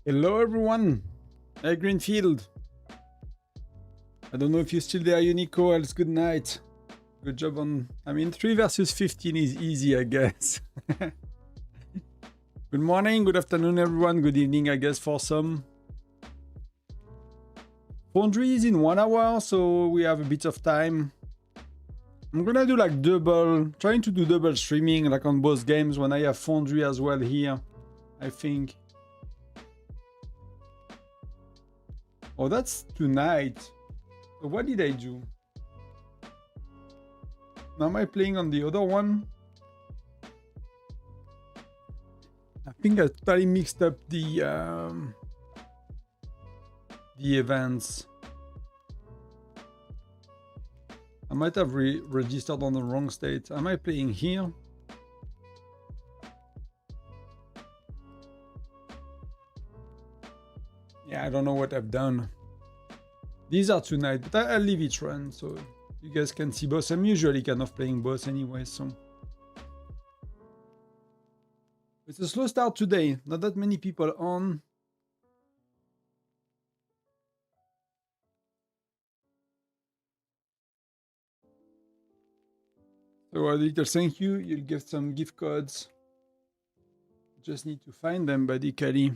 Hello everyone. Hey Greenfield. I don't know if you're still there, Unico, else good night. Good job on... I mean, 3 versus 15 is easy, I guess. Good morning, good afternoon everyone, good evening, I guess, for some. Foundry is in 1 hour, so we have a bit of time. I'm gonna do like trying to do double streaming like on both games when I have Foundry as well here, I think. Oh, that's tonight. So what did I do? Now am I playing on the other one? I think I totally mixed up the events. I might have registered on the wrong state. Am I playing here? Yeah, I don't know what I've done. These are tonight, but I'll leave it run so you guys can see boss. I'm usually kind of playing boss anyway, so. It's a slow start today. Not that many people on. So a little thank you. You'll get some gift codes. Just need to find them, buddy Kali.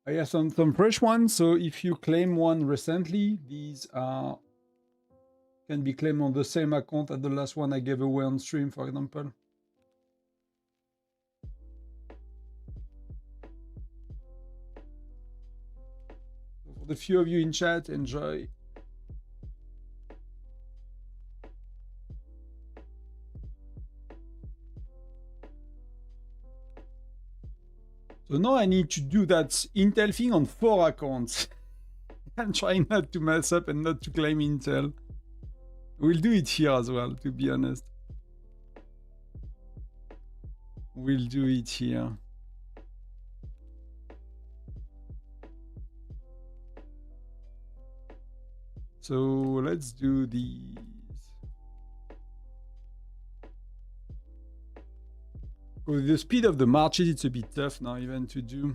I have some fresh ones, so if you claim one recently, these can be claimed on the same account as the last one I gave away on stream, for example. So for the few of you in chat, enjoy. So now I need to do that Intel thing on 4 accounts. I'm trying not to mess up and not to claim Intel. We'll do it here as well, to be honest. We'll do it here. So let's do these. With the speed of the marches, it's a bit tough now even to do.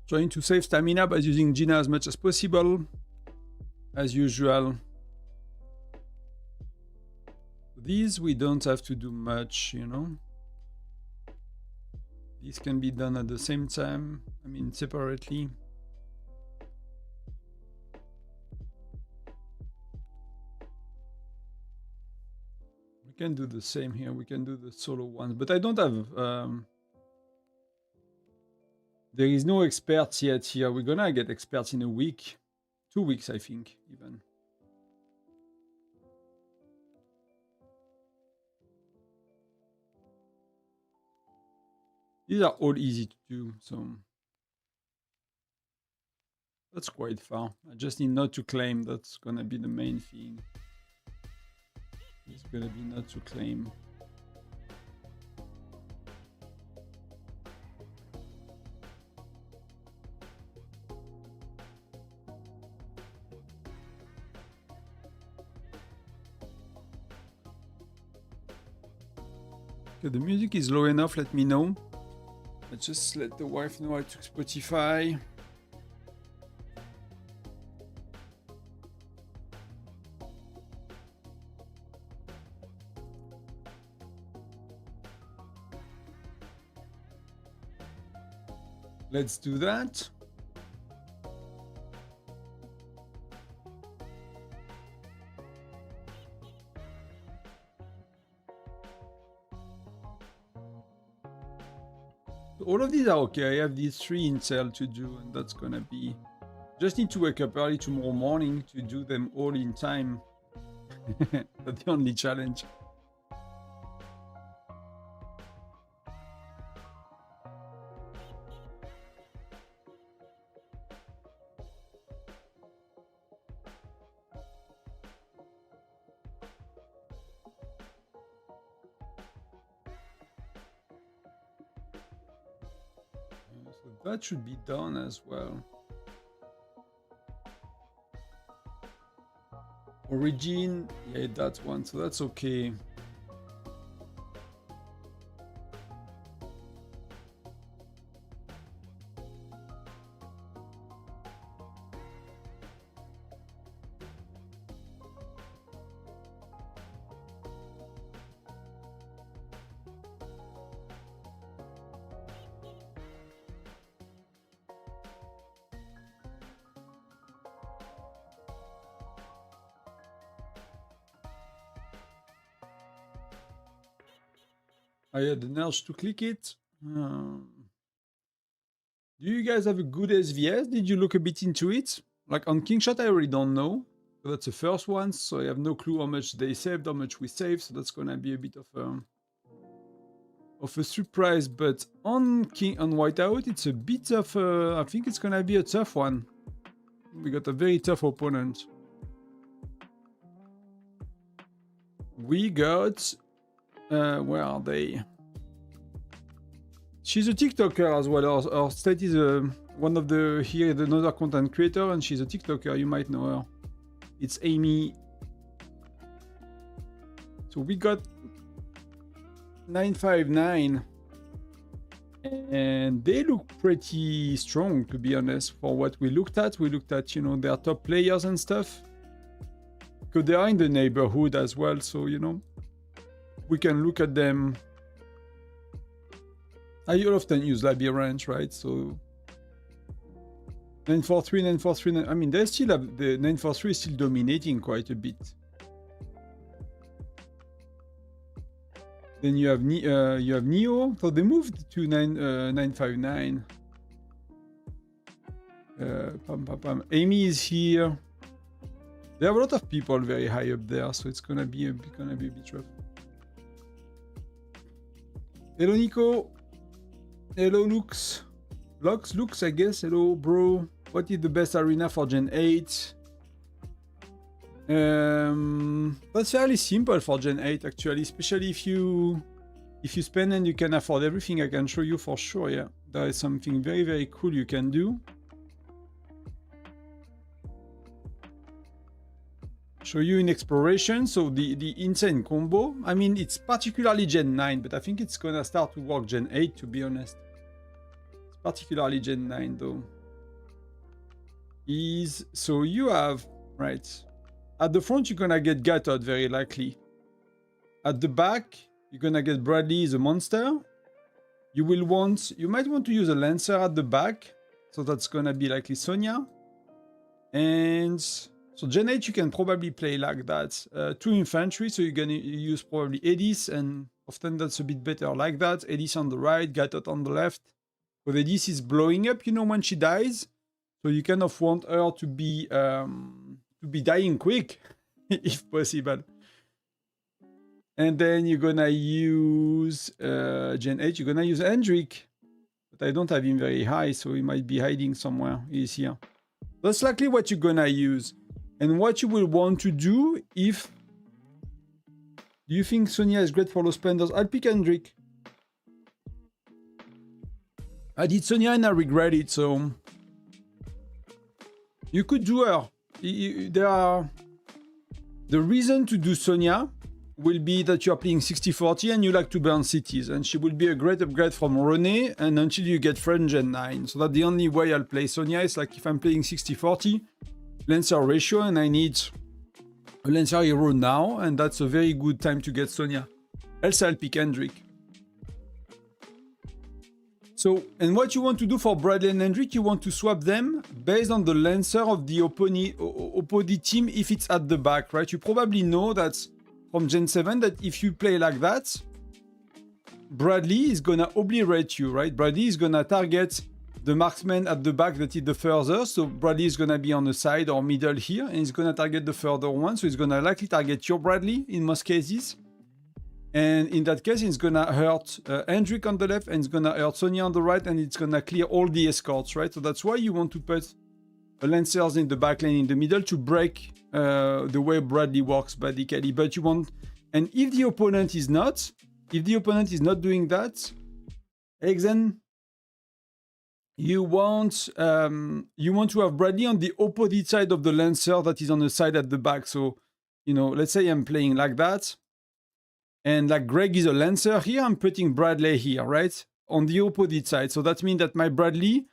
Trying to save stamina by using Gina as much as possible, as usual. These we don't have to do much, you know. These can be done at the same time, I mean separately. We can do the same here, we can do the solo ones, but I don't have... there is no experts yet here. We're gonna get experts in a week. 2 weeks, I think, even. These are all easy to do, so that's quite far. I just need not to claim. That's gonna be the main thing. It's gonna be not to claim. Okay, the music is low enough, let me know. Let's just let the wife know I took Spotify. Let's do that. All of these are okay. I have these 3 Intel to do, and that's gonna be... Just need to wake up early tomorrow morning to do them all in time. That's the only challenge. So that should be done as well. Origin, yeah, that's one, so that's okay. I had the nudge to click it. Do you guys have a good SVS? Did you look a bit into it? Like on Kingshot, I really don't know. So that's the first one, so I have no clue how much they saved, how much we saved. So that's gonna be a bit of a surprise. But on Whiteout, it's a bit of I think it's gonna be a tough one. We got a very tough opponent. We got where are they? She's a TikToker as well. Her state is one of the here another content creator, and she's a TikToker. You might know her. It's Amy. So we got 959, and they look pretty strong, to be honest. For what we looked at, you know, their top players and stuff. Because they are in the neighborhood as well, so you know, we can look at them. I often use Labyrinth, right? So 943, 943. I mean, they still have the 943 is still dominating quite a bit. Then you have Neo. So they moved to 959. Amy is here. They have a lot of people very high up there, so it's gonna be a bit rough. Hello Nico. Hello Lux, I guess. Hello bro. What is the best arena for Gen 8? That's fairly simple for Gen 8 actually, especially if you spend and you can afford everything. I can show you for sure. Yeah, there is something very, very cool you can do. Show you in exploration. So the insane combo, I mean, it's particularly Gen 9, but I think it's gonna start to work Gen 8, to be honest. It's particularly Gen 9 though. So you have, right, at the front you're gonna get Gatot very likely. At the back you're gonna get Bradley as a monster. You might want to use a Lancer at the back, so that's gonna be likely Sonya. And so Gen 8 you can probably play like that. 2 infantry, so you're gonna use probably Edis, and often that's a bit better like that. Edis on the right, Gatot on the left. But Edis is blowing up, you know, when she dies. So you kind of want her to be dying quick, if possible. And then you're gonna use Gen 8, you're gonna use Hendrik. But I don't have him very high, so he might be hiding somewhere. He's here. That's likely what you're gonna use. And what you will want to do if... Do you think Sonya is great for low spenders? I'll pick Hendrik. I did Sonya and I regret it, so... You could do her. The reason to do Sonya will be that you are playing 60-40 and you like to burn cities, and she will be a great upgrade from René and until you get friend Gen 9. So that's the only way I'll play Sonya. It's like if I'm playing 60-40, Lancer ratio, and I need a Lancer hero now, and that's a very good time to get Sonya. Else I'll pick Hendrik. So, and what you want to do for Bradley and Hendrik, you want to swap them based on the Lancer of the opposite team if it's at the back, right? You probably know that from Gen 7 that if you play like that, Bradley is gonna obliterate you, right? Bradley is gonna target the marksman at the back that is the further. So Bradley is gonna be on the side or middle here, and he's gonna target the further one. So he's gonna likely target your Bradley in most cases. And in that case, it's gonna hurt Hendrik on the left, and it's gonna hurt Sonya on the right, and it's gonna clear all the escorts, right? So that's why you want to put Lancers in the back lane in the middle to break the way Bradley works, basically. But you want, and if the opponent is not doing that, Exen, you want to have Bradley on the opposite side of the Lancer that is on the side at the back. So, you know, let's say I'm playing like that, and like Greg is a Lancer here, I'm putting Bradley here, right? On the opposite side. So that means that my Bradley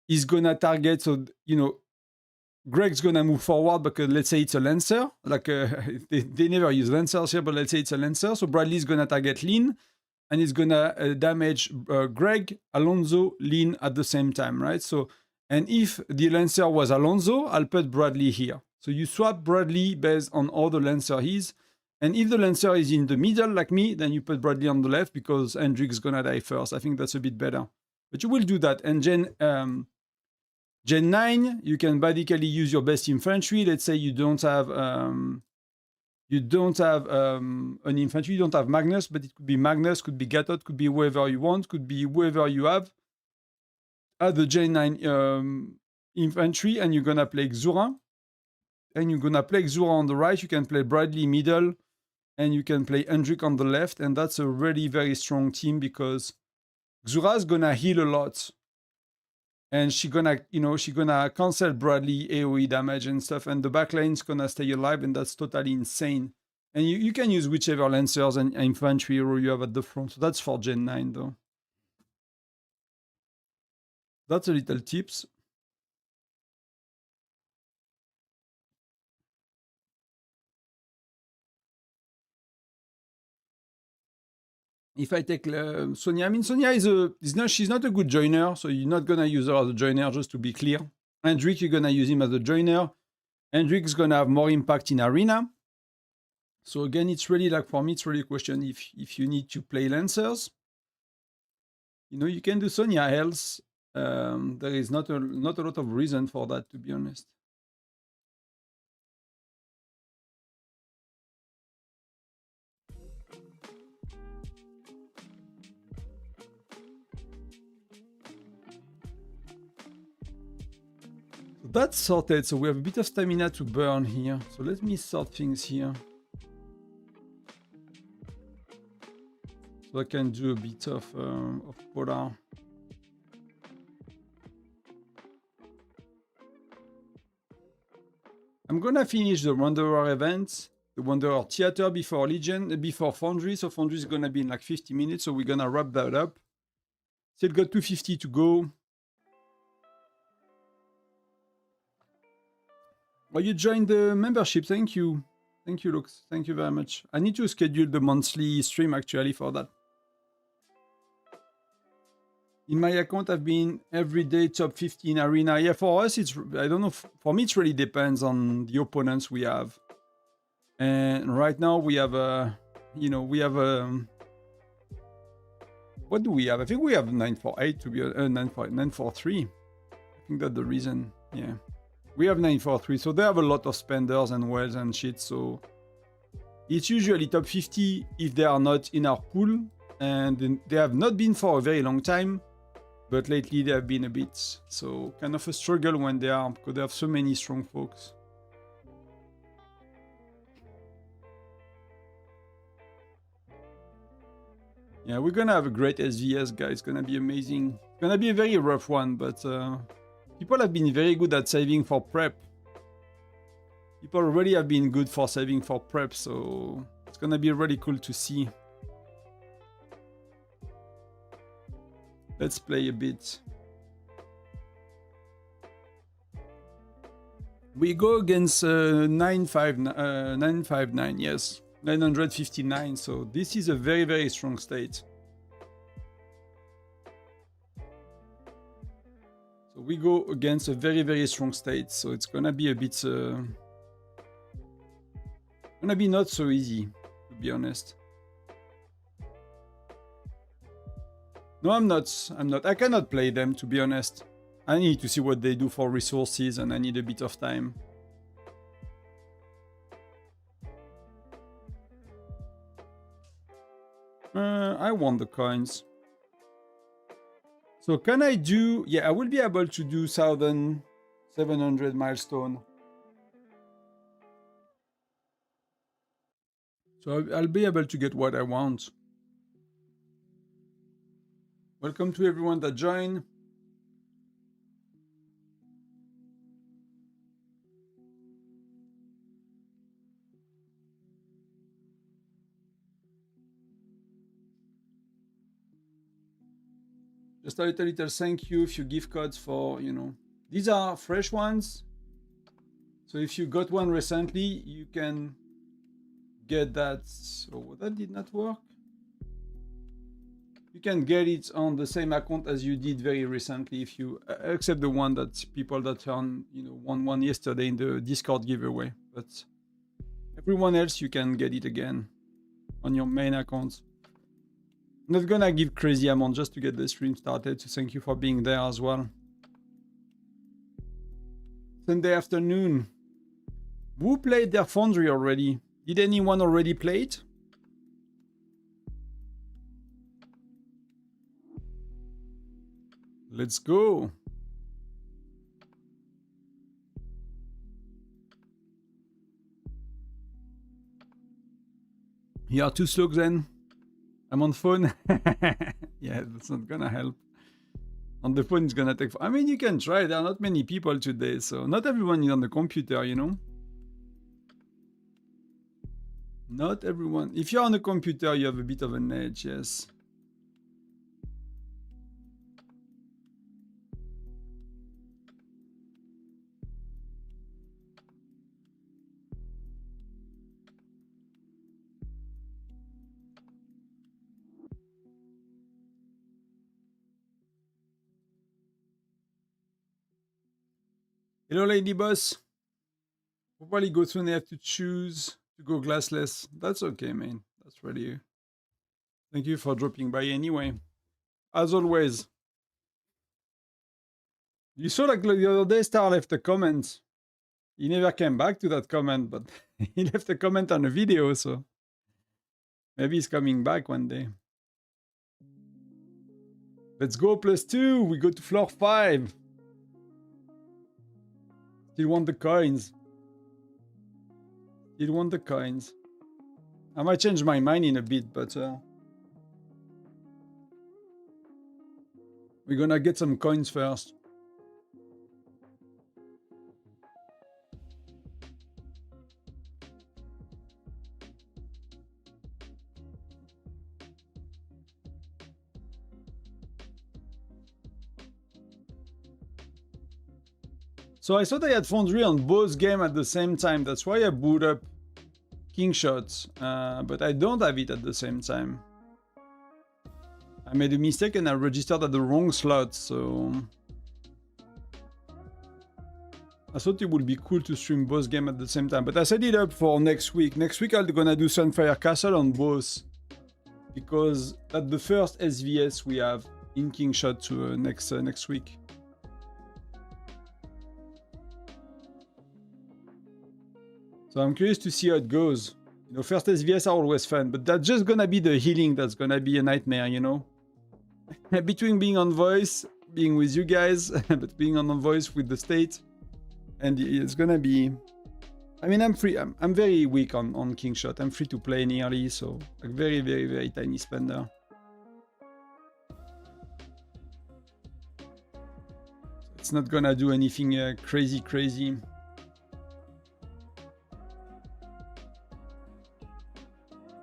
is gonna target, so, you know, Greg's gonna move forward because let's say it's a Lancer, like they never use Lancers here, but let's say it's a Lancer. So Bradley's gonna target Lynn, and it's gonna damage Greg, Alonso, Lynn at the same time, right? So, and if the Lancer was Alonso, I'll put Bradley here. So you swap Bradley based on how the Lancer is, and if the Lancer is in the middle like me, then you put Bradley on the left because Hendrik's gonna die first. I think that's a bit better, but you will do that. And Gen 9, you can basically use your best infantry. Let's say you don't have an infantry, you don't have Magnus, but it could be Magnus, could be Gatot, could be whoever you want, could be whoever you have at the Gen 9 infantry, and you're gonna play Xura. And you're gonna play Xura on the right, you can play Bradley middle, and you can play Hendrik on the left, and that's a really very strong team because Xura's gonna heal a lot. And she's gonna cancel Bradley AoE damage and stuff, and the backline's gonna stay alive, and that's totally insane. And you can use whichever Lancers and infantry hero you have at the front. So that's for Gen 9 though. That's a little tips. If I take Sonia, I mean, Sonia she's not a good joiner, so you're not gonna use her as a joiner, just to be clear. Hendrik, you're gonna use him as a joiner. Hendrik's gonna have more impact in arena. So again, it's really like, for me, it's really a question if you need to play Lancers. You know, you can do Sonia else. There is not a lot of reason for that, to be honest. So that's sorted. So we have a bit of stamina to burn here. So let me sort things here. So I can do a bit of polar. I'm gonna finish the Wanderer event, the Wanderer Theater before Foundry. So Foundry is gonna be in like 50 minutes. So we're gonna wrap that up. Still got 250 to go. Well, you joined the membership. Thank you. Thank you, Lux. Thank you very much. I need to schedule the monthly stream actually for that. In my account, I've been every day top 50 in arena. Yeah, for us, I don't know. For me, it really depends on the opponents we have. And right now we have what do we have? I think we have 948 to be 943. I think that's the reason. Yeah, we have 943. So they have a lot of spenders and wells and shit. So it's usually top 50 if they are not in our pool, and they have not been for a very long time. But lately they have been a bit, so kind of a struggle when they are, because they have so many strong folks. Yeah, we're gonna have a great SVS, guys. It's gonna be amazing. It's gonna be a very rough one, but people have been very good at saving for prep. People already have been good for saving for prep, so it's gonna be really cool to see. Let's play a bit. We go against 959, yes. 959, so this is a very, very strong state. So we go against a very, very strong state, so it's gonna be a bit... gonna be not so easy, to be honest. No, I'm not. I cannot play them, to be honest. I need to see what they do for resources, and I need a bit of time. I want the coins. So can I do... Yeah, I will be able to do 1,700 milestone. So I'll be able to get what I want. Welcome to everyone that joined. Just a little thank you, a few gift cards for, you know, these are fresh ones. So if you got one recently, you can get that. Oh, that did not work. You can get it on the same account as you did very recently, if you except the one that people that turned, you know, won one yesterday in the Discord giveaway. But everyone else, you can get it again on your main account. I'm not gonna give crazy amount just to get the stream started. So thank you for being there as well. Sunday afternoon. Who played their Foundry already? Did anyone already play it? Let's go. You are too slow then. I'm on phone. Yeah, that's not gonna help. On the phone, it's gonna take. I mean, you can try. There are not many people today, so not everyone is on the computer, you know. Not everyone. If you're on a computer, you have a bit of an edge, yes. Hello, Lady Boss. We'll probably go soon. I have to choose to go glassless. That's okay, man. That's really. Thank you for dropping by anyway. As always. You saw like the other day, Star left a comment. He never came back to that comment, but he left a comment on a video, so maybe he's coming back one day. Let's go +2. We go to floor 5. Still want the coins. Still want the coins. I might change my mind in a bit, but we're gonna get some coins first. So I thought I had Foundry on both games at the same time. That's why I boot up King Shots, but I don't have it at the same time. I made a mistake and I registered at the wrong slot, so I thought it would be cool to stream both games at the same time. But I set it up for next week. Next week I'm gonna do Sunfire Castle on both, because that's the first SVS we have in King Shot to next week. So I'm curious to see how it goes. You know, first SVS are always fun, but that's just gonna be the healing that's gonna be a nightmare, you know? Between being on voice, being with you guys, but being on voice with the state, and it's gonna be... I mean, I'm free. I'm very weak on King Shot. I'm free to play nearly, so like very, very, very tiny spender. It's not gonna do anything crazy.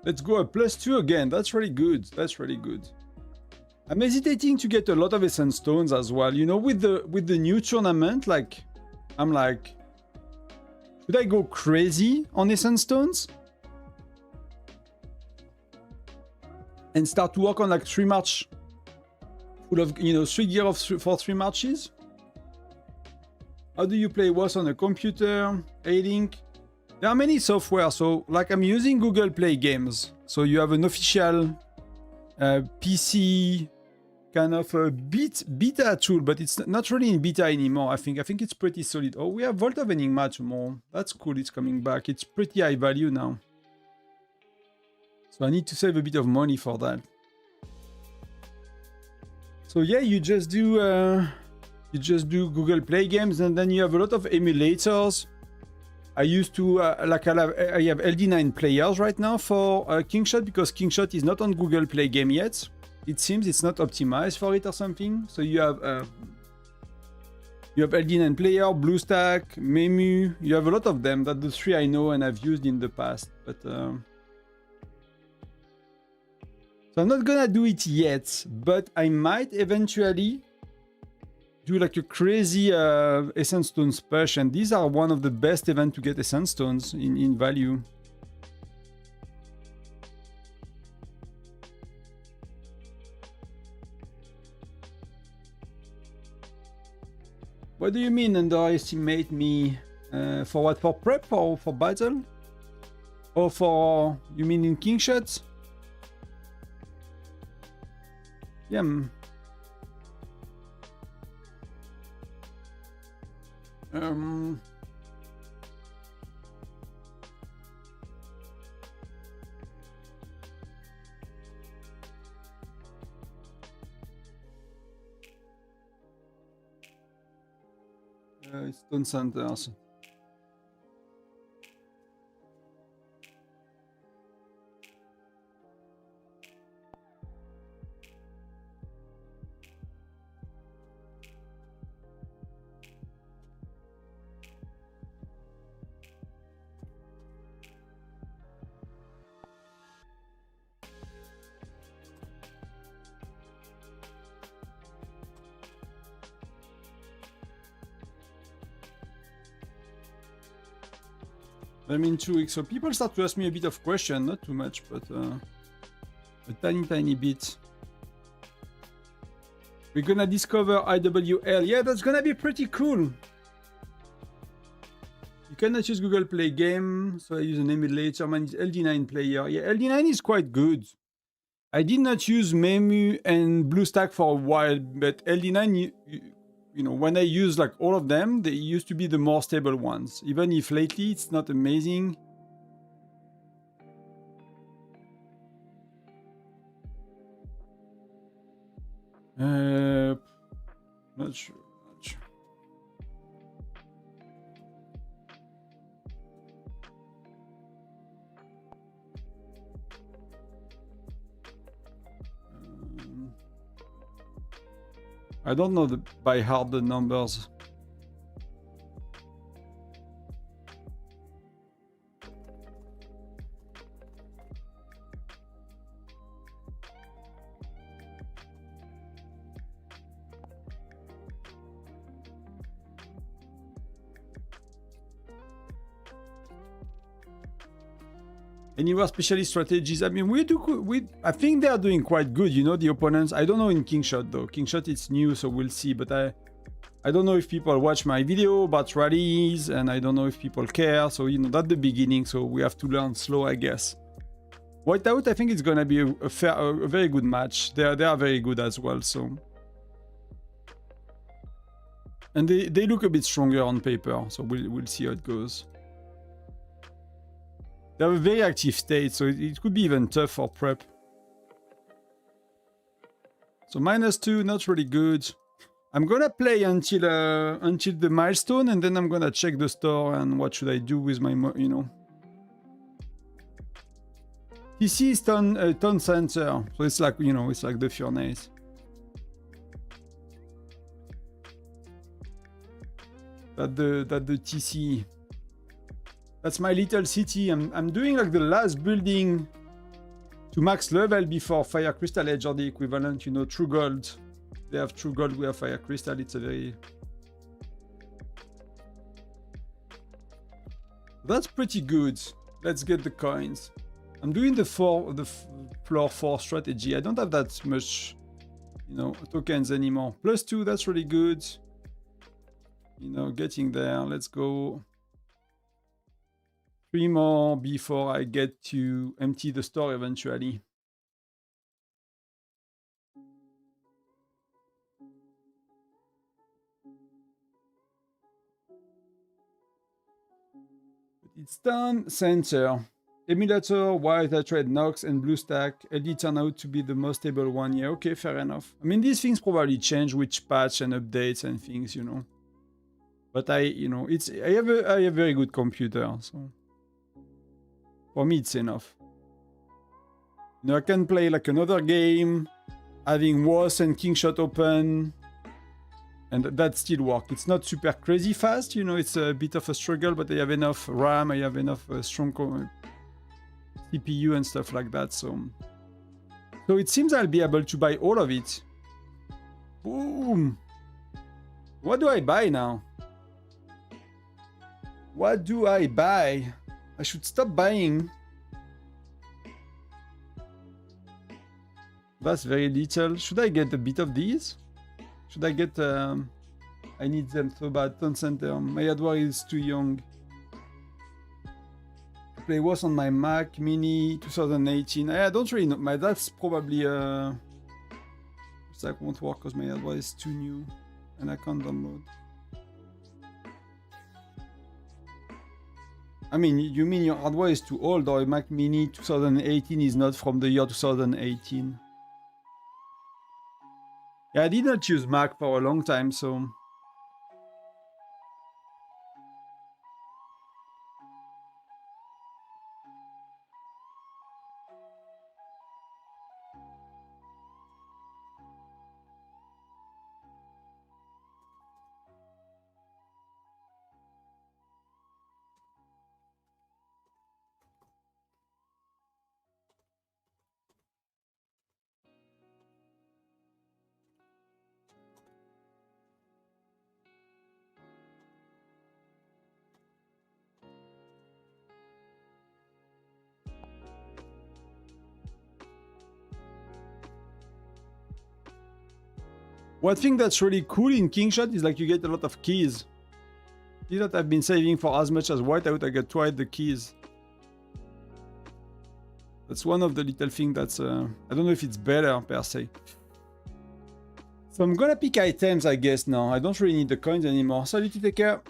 Let's go a +2 again. That's really good. That's really good. I'm hesitating to get a lot of Essence Stones as well. You know, with the new tournament, like, I'm like, should I go crazy on Essence Stones? And start to work on like 3 march full of, you know, 3 gear for 3 marches? How do you play WoS on a computer? A-Link? There are many software, so like I'm using Google Play Games. So you have an official PC kind of a beta tool, but it's not really in beta anymore. I think it's pretty solid. Oh, we have Vault of Enigma tomorrow. That's cool. It's coming back. It's pretty high value now. So I need to save a bit of money for that. So yeah, you just do Google Play Games, and then you have a lot of emulators. I used to, I have LD9 players right now for King Shot, because King Shot is not on Google Play Game yet. it seems it's not optimized for it or something. So you have LD9 player, BlueStack, Memu. You have a lot of them. That's the three I know and I've used in the past. But so I'm not gonna do it yet, but I might eventually do like a crazy Essence Stones push, and these are one of the best events to get Essence Stones in value. What do you mean underestimate me? For what? For prep or for battle? Or for, you mean in king shots? Yeah. Stone centers. I'm in 2 weeks, so people start to ask me a bit of question, not too much, but a tiny bit. We're gonna discover IWL. Yeah, that's gonna be pretty cool. You cannot use Google Play Game, so I use an emulator. Man, it's LD9 player. Yeah, LD9 is quite good. I did not use Memu and BlueStack for a while, but LD9, you know, when I use like all of them, they used to be the more stable ones. Even if lately it's not amazing. Not sure. I don't know by heart the numbers. Any more specialist strategies? I mean, I think they are doing quite good, you know, the opponents. I don't know in Kingshot though. Kingshot it's new, so we'll see. But I don't know if people watch my video about rallies, and I don't know if people care. So, you know, that's the beginning, so we have to learn slow, I guess. Whiteout, I think it's gonna be a very good match. They are very good as well, so. And they look a bit stronger on paper, so we'll see how it goes. They have a very active state, so it could be even tough for prep. So -2, not really good. I'm gonna play until the milestone, and then I'm gonna check the store and what should I do with my, you know. TC is ton center, so it's like, you know, it's like the furnace. That the TC. That's my little city. I'm doing like the last building to max level before Fire Crystal Edge or the equivalent, you know, True Gold. They have True Gold, we have Fire Crystal. It's a very... That's pretty good. Let's get the coins. I'm doing the floor 4 strategy. I don't have that much, you know, tokens anymore. +2, that's really good. You know, getting there. Let's go. 3 more before I get to empty the store eventually. It's done. Center. Emulator, Whiteout Red Nox, and BlueStack. LD turned out to be the most stable one. Yeah, okay, fair enough. I mean, these things probably change with patch and updates and things, you know. But you know, I have a very good computer, so... For me, it's enough. You know, I can play like another game having WOS and King Shot open, and that still work. It's not super crazy fast, you know, it's a bit of a struggle, but I have enough RAM, I have enough strong CPU and stuff like that, so it seems I'll be able to buy all of it. Boom! What do I buy now? What do I buy? I should stop buying. That's very little. Should I get a bit of these? Should I get... I need them so bad. Ton Center. My hardware is too young. To play WOS on my Mac Mini 2018. I don't really know. That's probably... That won't work because my hardware is too new. And I can't download. I mean, you mean your hardware is too old, or a Mac Mini 2018 is not from the year 2018? Yeah, I did not use Mac for a long time, so... One thing that's really cool in Kingshot is like you get a lot of keys. See that I've been saving for as much as Whiteout, I get twice the keys. That's one of the little things that's... I don't know if it's better per se. So I'm gonna pick items, I guess, now. I don't really need the coins anymore. Salut, take care.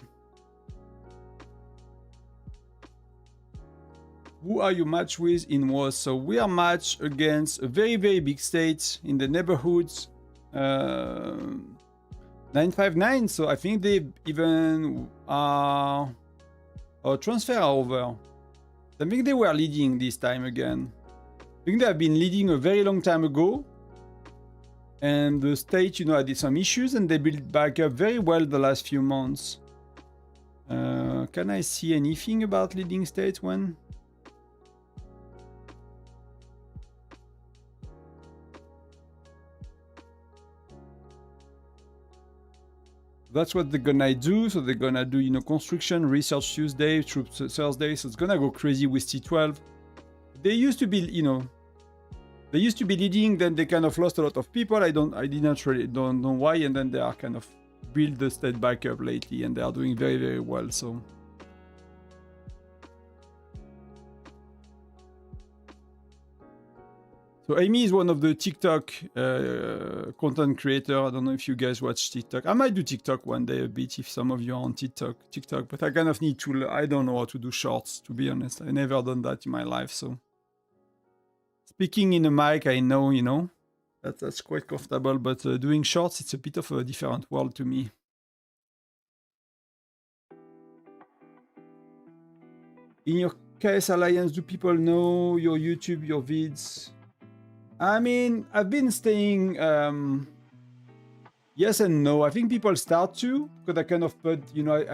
Who are you matched with in WOS? So we are matched against a very, very big state in the neighborhoods. 959, so I think they even are transfer over. I think they were leading this time again. I think they have been leading a very long time ago, and the state, you know, had some issues, and they built back up very well the last few months. Can I see anything about leading states when? That's what they're gonna do. So they're gonna do, you know, construction, research Tuesday, troops Thursday. So it's gonna go crazy with T12. They used to be, you know, they used to be leading. Then they kind of lost a lot of people. I did not really don't know why. And then they are kind of build the state back up lately, and they are doing very, very well. So. So Amy is one of the TikTok content creator. I don't know if you guys watch TikTok. I might do TikTok one day a bit if some of you are on TikTok, but I kind of need to, I don't know how to do shorts, to be honest. I never done that in my life, so. Speaking in a mic, I know, you know, that's quite comfortable, but doing shorts, it's a bit of a different world to me. In your case, Alliance, do people know your YouTube, your vids? I mean, I've been staying yes and no. I think people start to, because I kind of put, you know,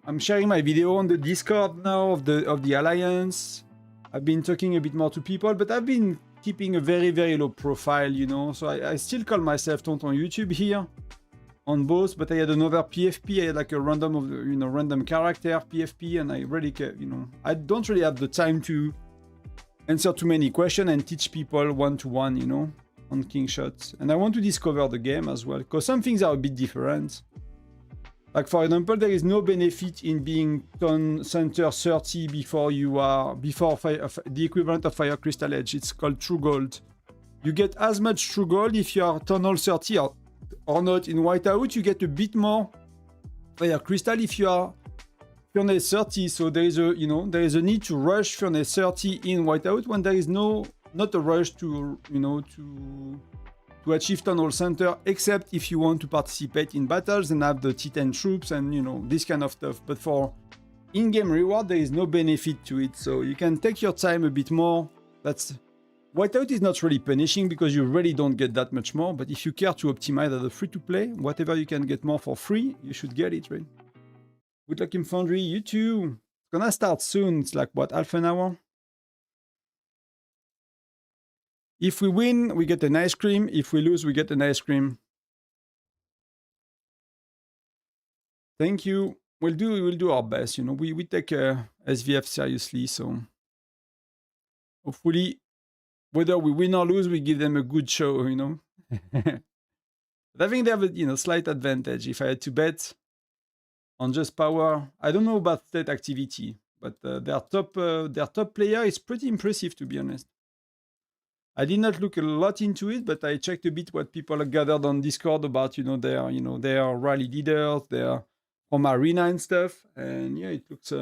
I'm sharing my video on the Discord now of the Alliance. I've been talking a bit more to people, but I've been keeping a very, very low profile, you know. So I still call myself Tonton YouTube here on both, but I had another PFP. I had like a random of the, you know, random character PFP, and I really care, you know, I don't really have the time to answer too many questions and teach people one-to-one, you know, on Kingshot. And I want to discover the game as well, because some things are a bit different. Like, for example, there is no benefit in being Ton Center 30 before the equivalent of Fire Crystal Edge. It's called True Gold. You get as much True Gold if you are Tunnel 30 or not. In Whiteout, you get a bit more Fire Crystal if you are Furnace 30, so there is a, you know, there is a need to rush Furnace 30 in Whiteout when there is not a rush to, you know, to achieve Tunnel Center, except if you want to participate in battles and have the T10 troops and, you know, this kind of stuff. But for in-game reward, there is no benefit to it, so you can take your time a bit more. That's Whiteout is not really punishing because you really don't get that much more, but if you care to optimize as a free-to-play, whatever you can get more for free, you should get it, right? Good luck in Foundry, you too. It's gonna start soon, it's like, what, half an hour? If we win, we get an ice cream. If we lose, we get an ice cream. Thank you. We'll do our best, you know. We take SVF seriously, so hopefully, whether we win or lose, we give them a good show, you know. But I think they have a slight advantage. If I had to bet on just power, I don't know about state activity, but their top player is pretty impressive, to be honest. I did not look a lot into it, but I checked a bit what people have gathered on Discord about, their rally leaders, their from arena and stuff, and yeah, it looks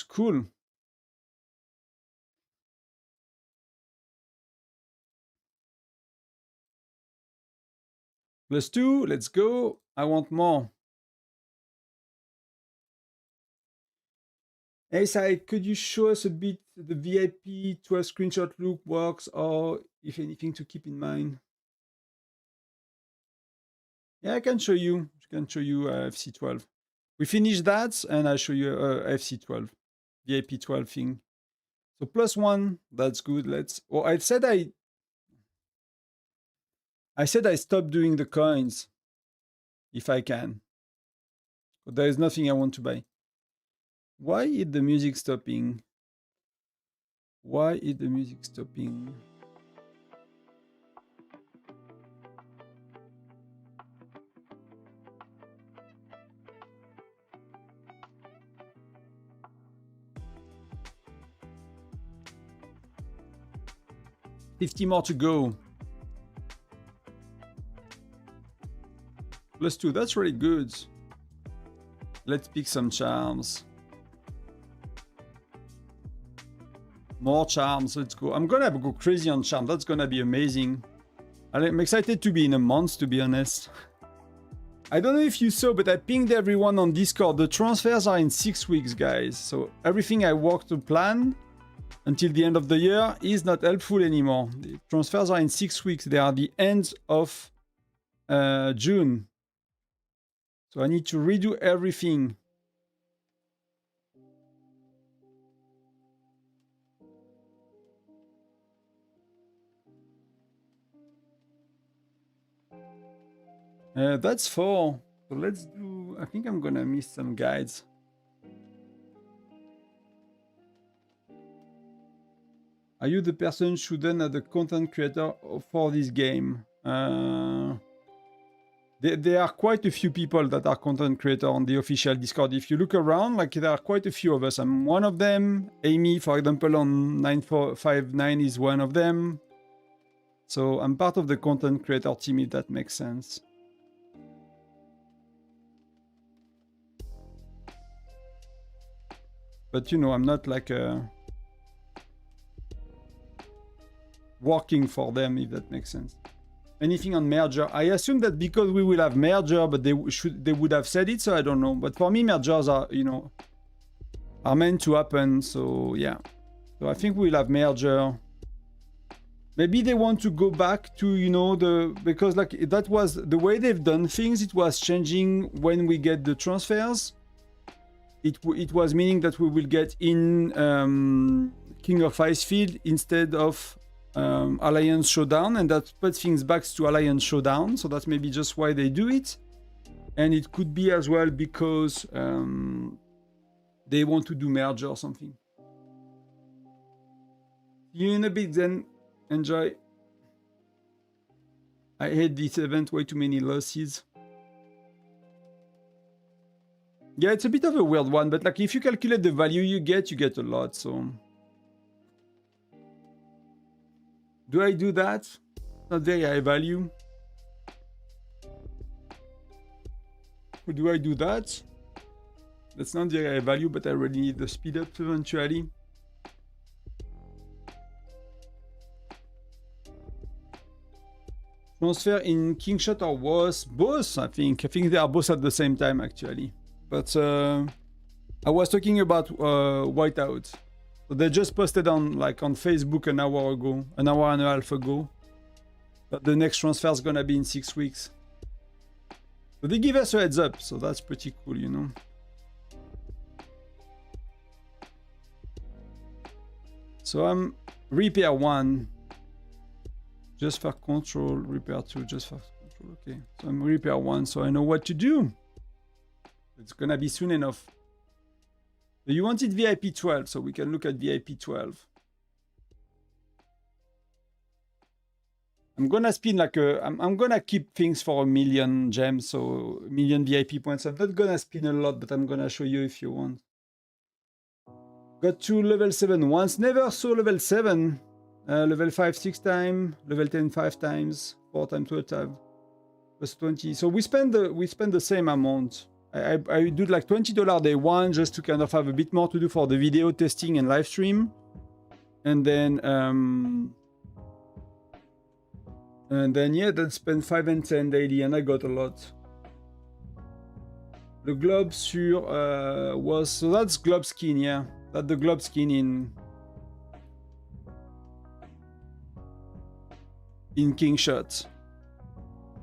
cool. +2, let's go. I want more. Hey, Sai, could you show us a bit the VIP 12 screenshot look works, or if anything to keep in mind? Yeah, I can show you. FC12. We finished that, and I'll show you FC12, VIP 12 thing. So +1, that's good. I said I stopped doing the coins, if I can. But there is nothing I want to buy. Why is the music stopping? Why is the music stopping? $50 more to go. +2, that's really good. Let's pick some charms. More charms, let's go. I'm gonna go crazy on charms. That's gonna be amazing. I'm excited to be in a month, to be honest. I don't know if you saw, but I pinged everyone on Discord. The transfers are in 6 weeks, guys. So everything I worked to plan until the end of the year is not helpful anymore. The transfers are in 6 weeks. They are the end of June. So I need to redo everything. That's 4. So let's do... I think I'm gonna miss some guides. Are you the person chosen as the content creator for this game? There are quite a few people that are content creator on the official Discord. If you look around, like there are quite a few of us. I'm one of them. Amy, for example, on 9459 is one of them. So I'm part of the content creator team, if that makes sense. But you know, I'm not like working for them, if that makes sense. Anything on merger? I assume that because we will have merger, but they would have said it, so I don't know. But for me, mergers are, are meant to happen, so yeah. So I think we'll have merger. Maybe they want to go back to, because like that was the way they've done things. It was changing when we get the transfers. It was meaning that we will get in King of Icefield instead of Alliance Showdown, and that puts things back to Alliance Showdown. So that's maybe just why they do it. And it could be as well because they want to do merge or something. See you in a bit then. Enjoy. I hate this event, way too many losses. Yeah, it's a bit of a weird one, but like if you calculate the value you get a lot, so. Do I do that? Not very high value. Or do I do that? That's not very high value, but I really need the speed up eventually. Transfer in Kingshot or was both, I think. I think they are both at the same time, actually. But I was talking about Whiteout. So they just posted on Facebook an hour and a half ago, that the next transfer is gonna be in 6 weeks. So they give us a heads up, so that's pretty cool, you know. So I'm repair 1, just for control, repair 2, just for control. Okay, so I'm repair 1, so I know what to do. It's gonna be soon enough. So you wanted VIP 12, so we can look at VIP 12. I'm gonna spin like I'm gonna keep things for 1 million gems, so 1 million VIP points. I'm not gonna spin a lot, but I'm gonna show you if you want. Got to level 7 once, never saw level 7. Level 5 6 times, level 10 5 times, 4 times 12 times, plus 20. So we spend the same amount. I do like $20 day one just to kind of have a bit more to do for the video testing and live stream, and then yeah, then spend 5 and 10 daily, and I got a lot. The globe sur was, so that's globe skin, yeah, that's the globe skin in King Shot.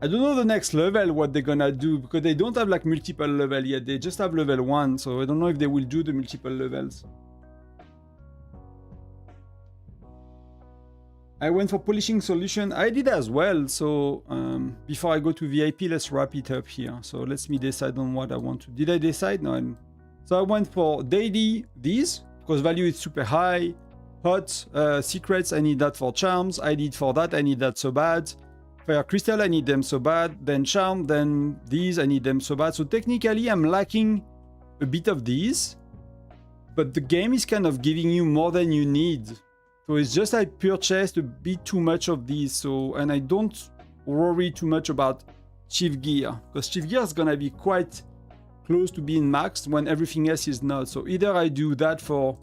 I don't know the next level what they're gonna do, because they don't have like multiple level yet. They just have level 1, so I don't know if they will do the multiple levels. I went for polishing solution. I did as well. So before I go to VIP, let's wrap it up here. So let me decide on what I want to. Did I decide? No. So I went for daily these because value is super high. Hot secrets, I need that for charms. I did for that, I need that so bad. Fire crystal, I need them so bad. Then charm, then these, I need them so bad. So technically I'm lacking a bit of these, but the game is kind of giving you more than you need. So it's just I purchased a bit too much of these. So, and I don't worry too much about chief gear, because chief gear is gonna be quite close to being maxed when everything else is not. So either I do that to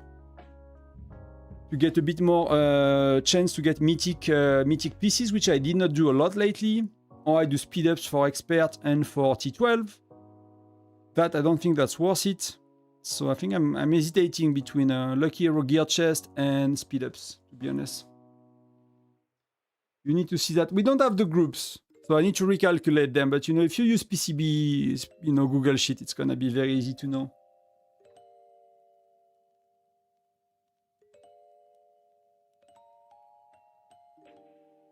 get a bit more chance to get mythic pieces, which I did not do a lot lately, or I do speed ups for expert and for T12. That I don't think that's worth it. So I think I'm hesitating between Lucky Hero Gear Chest and speed ups, to be honest. You need to see that we don't have the groups, so I need to recalculate them. But you know, if you use PCB, you know, Google Sheet, it's gonna be very easy to know.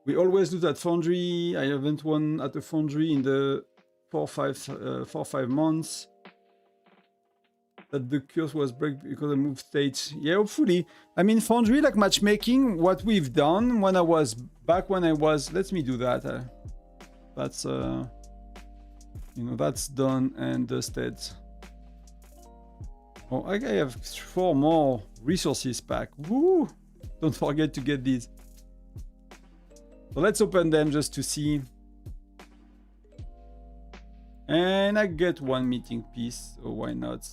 We always do that Foundry. I haven't won at the Foundry in the 4-5 months. That the curse was break because I moved states. Yeah, hopefully. I mean, Foundry, like matchmaking, what we've done when I was back when I was. Let me do that. That's you know, that's done and dusted. Oh, I have 4 more resources pack. Woo! Don't forget to get these. So let's open them just to see. And I get 1 meeting piece, so why not?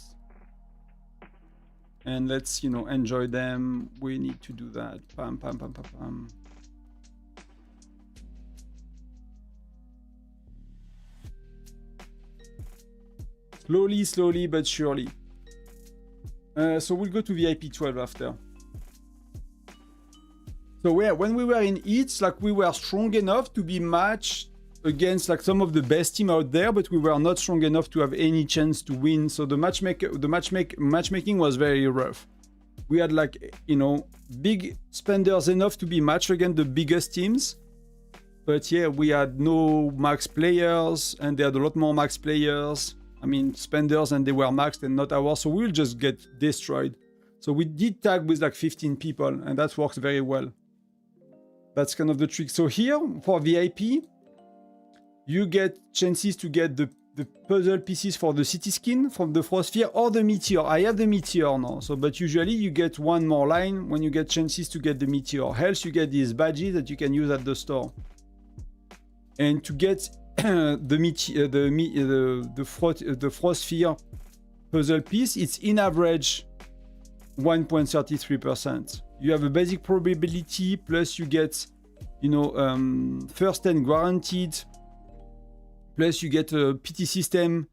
And let's, you know, enjoy them. We need to do that. Pam, pam, pam, pam, pam. Slowly, slowly, but surely. So we'll go to VIP 12 after. So when we were in heats, like we were strong enough to be matched against like some of the best team out there, but we were not strong enough to have any chance to win. So the matchmaking was very rough. We had like, you know, big spenders enough to be matched against the biggest teams. But yeah, we had no max players and they had a lot more max players. I mean, spenders, and they were maxed and not ours. So we'll just get destroyed. So we did tag with like 15 people and that works very well. That's kind of the trick. So here for VIP, you get chances to get the puzzle pieces for the city skin from the frost sphere or the meteor. I have the meteor now, so but usually you get 1 more line when you get chances to get the meteor. Else you get these badges that you can use at the store. And to get the frost sphere puzzle piece, it's in average 1.33%. You have a basic probability, plus you get, you know, first 10 guaranteed, plus you get a PT system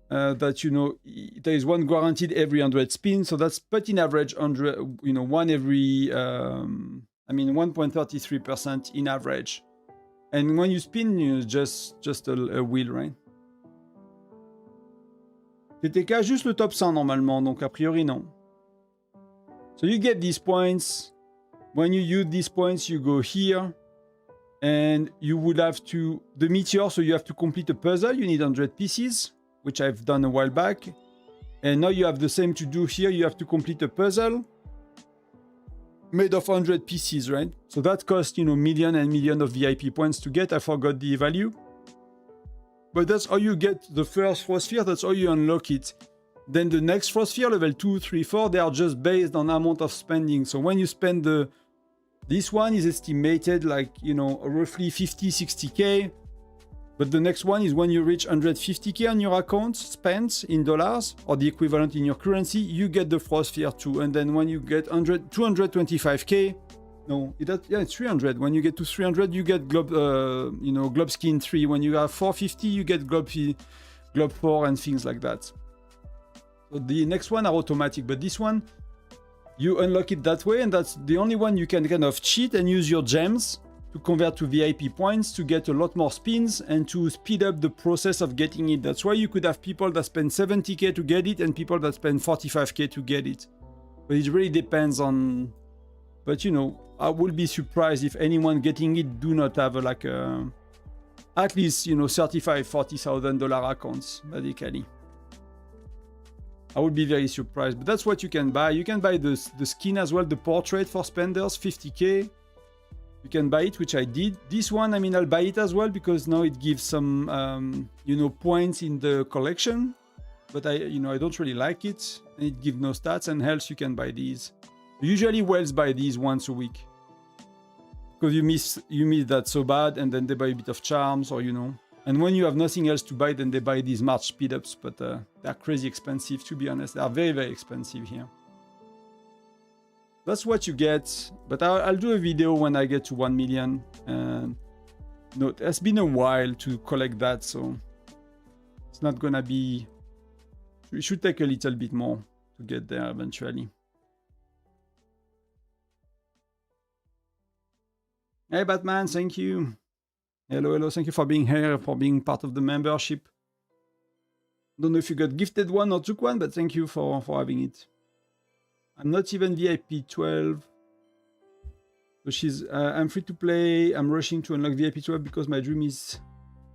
that, you know, there is one guaranteed every 100 spins. So that's, but in average, 100, you know, one every, I mean, 1.33% in average. And when you spin, you know, just a wheel, right? TTK, juste le top 100 normalement, donc a priori, non. So you get these points. When you use these points, you go here. And you would have to, the meteor, so you have to complete a puzzle. You need 100 pieces, which I've done a while back. And now you have the same to do here. You have to complete a puzzle made of 100 pieces, right? So that costs, you know, million and million of VIP points to get. I forgot the value. But that's how you get the first frost sphere. That's how you unlock it. Then the next frost sphere, level 2, 3, 4, they are just based on amount of spending. So when you spend the, this one is estimated like, you know, roughly 50, 60K. But the next one is when you reach 150K on your account spent in dollars or the equivalent in your currency, you get the frost sphere too. And then when you get 225K, no, it's 300. When you get to 300, you get globe, you know, globe skin 3. When you have 450, you get globe 4 and things like that. So the next one are automatic, but this one, you unlock it that way, and that's the only one you can kind of cheat and use your gems to convert to VIP points to get a lot more spins and to speed up the process of getting it. That's why you could have people that spend 70K to get it and people that spend 45K to get it. But it really depends on, but you know, I would be surprised if anyone getting it do not have like at least, you know, $35,000-$40,000 accounts, basically. I would be very surprised, but that's what you can buy. You can buy the skin as well, the portrait for spenders, 50K. You can buy it, which I did. This one, I mean, I'll buy it as well because now it gives some, you know, points in the collection. But I don't really like it. And it gives no stats and health. You can buy these. Usually, whales buy these once a week because you miss that so bad, and then they buy a bit of charms, or you know. And when you have nothing else to buy, then they buy these March speed-ups, but they're crazy expensive, to be honest. They are very, very expensive here. That's what you get, but I'll do a video when I get to 1 million. No, it has been a while to collect that, so it's not gonna be... It should take a little bit more to get there eventually. Hey, Batman, thank you. Hello, hello. Thank you for being here, for being part of the membership. Don't know if you got gifted one or took one, but thank you for having it. I'm not even VIP 12. So she's, I'm free to play. I'm rushing to unlock VIP 12 because my dream is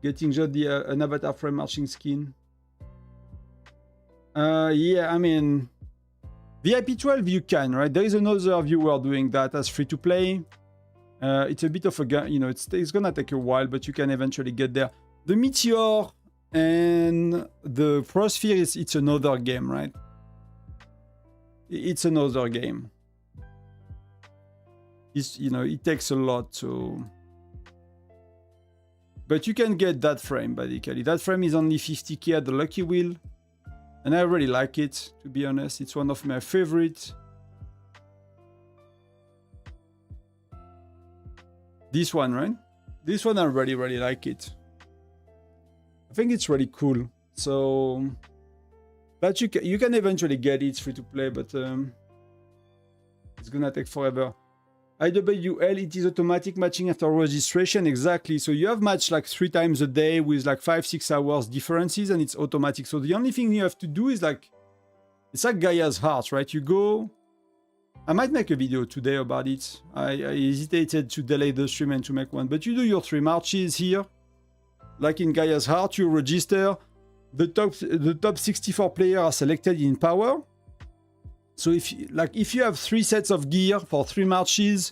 getting just an avatar frame marching skin. Yeah, I mean, VIP 12 you can, right? There is another viewer doing that as free to play. It's a bit of a, you know, it's gonna take a while, but you can eventually get there. The meteor and the frost-sphere it's another game, right? It's another game. It's, you know, it takes a lot to, but you can get that frame basically. That frame is only 50K at the lucky wheel, and I really like it, to be honest. It's one of my favorites. This one, right? This one I really, really like it. I think it's really cool. So, but you can eventually get it. It's free to play, but it's gonna take forever. IWL, it is automatic matching after registration. Exactly. So you have matched like 3 times a day with like 5-6 hours differences, and it's automatic. So the only thing you have to do is like, it's like Gaia's Heart, right? You go. I might make a video today about it. I hesitated to delay the stream and to make one, but you do your 3 marches here. Like in Gaia's Heart, you register. The top 64 players are selected in power. So if you have 3 sets of gear for 3 marches,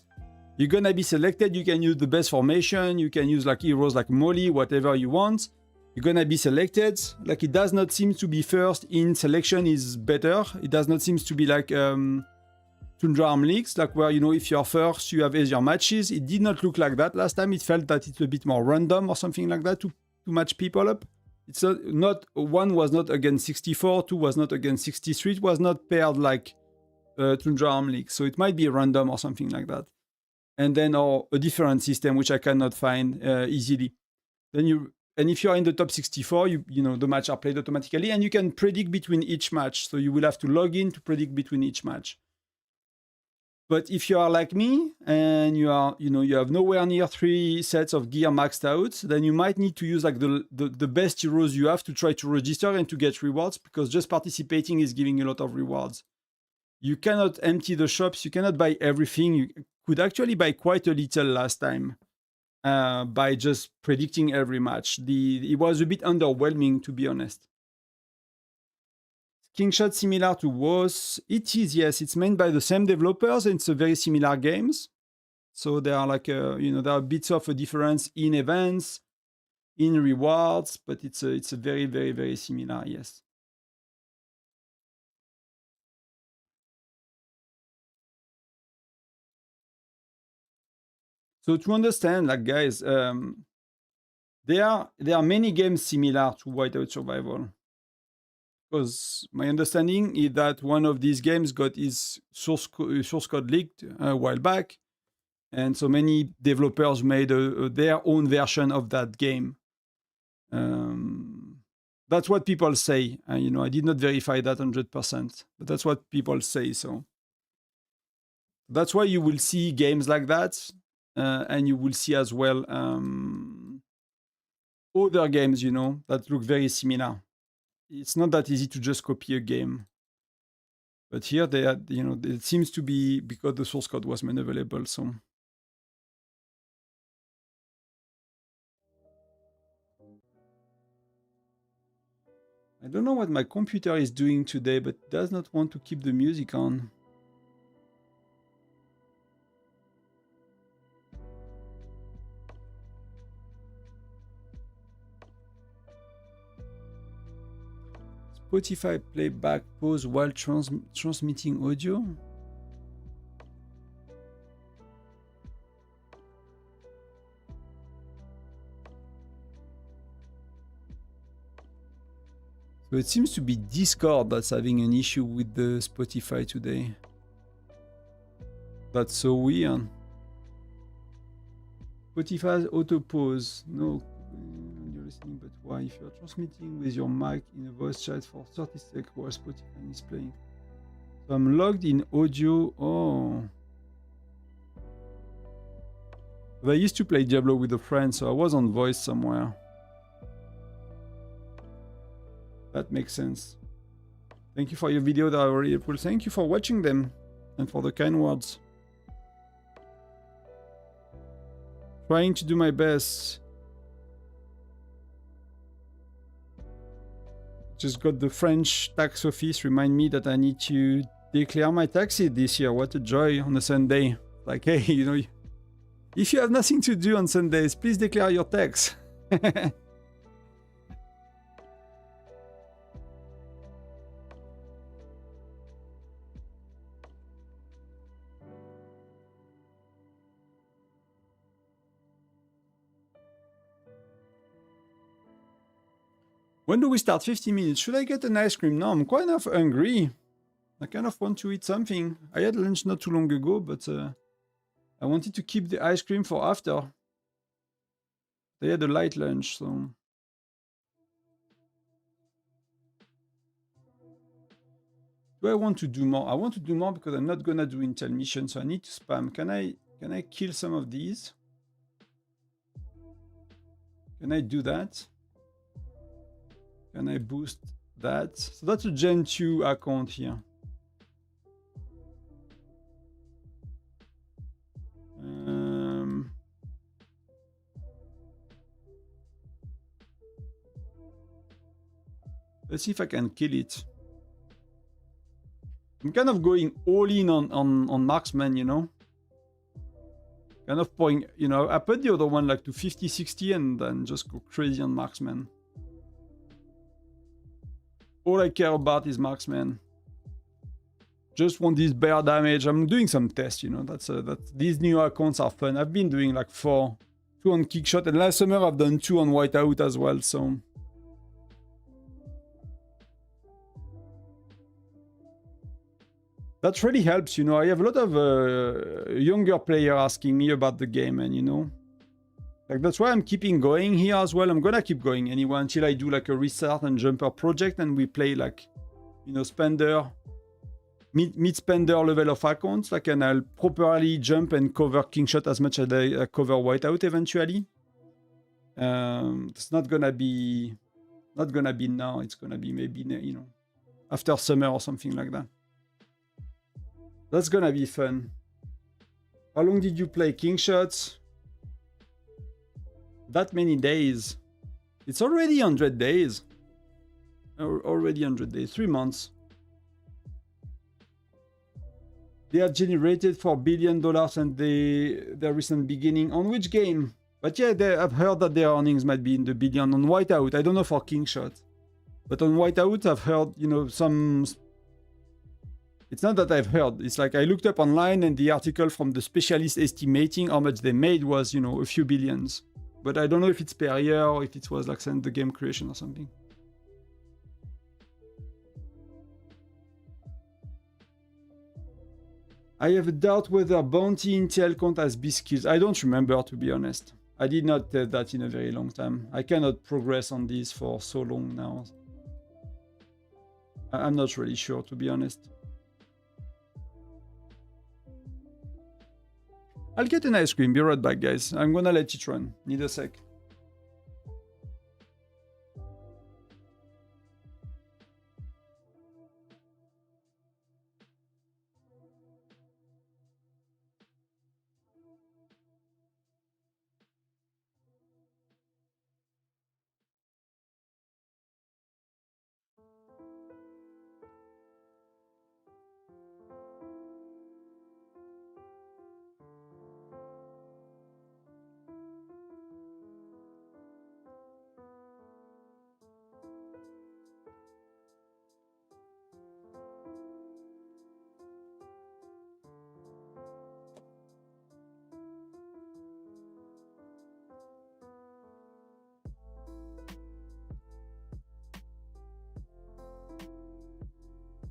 you're gonna be selected. You can use the best formation. You can use like heroes like Molly, whatever you want. You're gonna be selected. Like, it does not seem to be first in selection is better. It does not seem to be like Tundra Arm Leagues, like where, you know, if you're first, you have easier matches. It did not look like that last time. It felt that it's a bit more random or something like that to match people up. It's not 1 was not against 64, 2 was not against 63. It was not paired like Tundra Arm League. So it might be random or something like that. And then, or a different system, which I cannot find easily. Then and if you are in the top 64, you know the match are played automatically, and you can predict between each match. So you will have to log in to predict between each match. But if you are like me and you have nowhere near 3 sets of gear maxed out, then you might need to use like the best heroes you have to try to register and to get rewards, because just participating is giving you a lot of rewards. You cannot empty the shops. You cannot buy everything. You could actually buy quite a little last time by just predicting every match. It was a bit underwhelming, to be honest. Kingshot similar to WoS? It is, yes. It's made by the same developers, and it's a very similar games. So there are like there are bits of a difference in events, in rewards, but it's a very, very, very similar, yes. So to understand, like guys, there are many games similar to Whiteout Survival. Because my understanding is that one of these games got its source code leaked a while back, and so many developers made their own version of that game. That's what people say. I did not verify that 100%, but that's what people say. So that's why you will see games like that, and you will see as well other games, that look very similar. It's not that easy to just copy a game. But here they had, it seems to be because the source code was made available, so. I don't know what my computer is doing today, but it does not want to keep the music on. Spotify playback pause while transmitting audio. So it seems to be Discord that's having an issue with the Spotify today. That's so weird. Spotify's auto pause. No, you're listening, but why? If you're transmitting with your mic in a voice chat for 30 seconds while Spotify is playing. So I'm logged in audio. Oh. I used to play Diablo with a friend, so I was on voice somewhere. That makes sense. Thank you for your video, that are really helpful. Thank you for watching them and for the kind words. Trying to do my best. Just got the French tax office remind me that I need to declare my taxes this year. What a joy on a Sunday. Like, hey, if you have nothing to do on Sundays, please declare your tax. When do we start? 50 minutes. Should I get an ice cream? No, I'm quite enough hungry. I kind of want to eat something. I had lunch not too long ago, but I wanted to keep the ice cream for after. They had a light lunch, so. Do I want to do more? I want to do more because I'm not gonna do Intel mission, so I need to spam. Can I kill some of these? Can I do that? Can I boost that? So that's a Gen 2 account here. Let's see if I can kill it. I'm kind of going all in on marksman, Kind of pouring, I put the other one like to 50, 60 and then just go crazy on marksman. All I care about is marksman. Just want this bear damage. I'm doing some tests, these new accounts are fun. I've been doing like 2 on Kickshot, and last summer I've done 2 on Whiteout as well, so. That really helps, I have a lot of younger players asking me about the game, and Like that's why I'm keeping going here as well. I'm gonna keep going anyway until I do like a restart and jumper project and we play like, you know, spender, mid spender level of accounts. Like, and I'll properly jump and cover king shot as much as I cover whiteout eventually. It's not gonna be now. It's gonna be maybe, you know, after summer or something like that. That's gonna be fun. How long did you play king shots? That many days. It's already 100 days. Already 100 days. 3 months. They are generated $4 billion and their recent beginning. On which game? But yeah, I've heard that their earnings might be in the billion on Whiteout. I don't know for king shot. But on Whiteout, I've heard, you know, some... It's not that I've heard. It's like I looked up online and the article from the specialist estimating how much they made was, you know, a few billions. But I don't know if it's per year or if it was like sent the game creation or something. I have a doubt whether Bounty Intel count as B skills. I don't remember, to be honest. I did not test that in a very long time. I cannot progress on this for so long now. I'm not really sure, to be honest. I'll get an ice cream. Be right back, guys. I'm gonna let it run. Need a sec.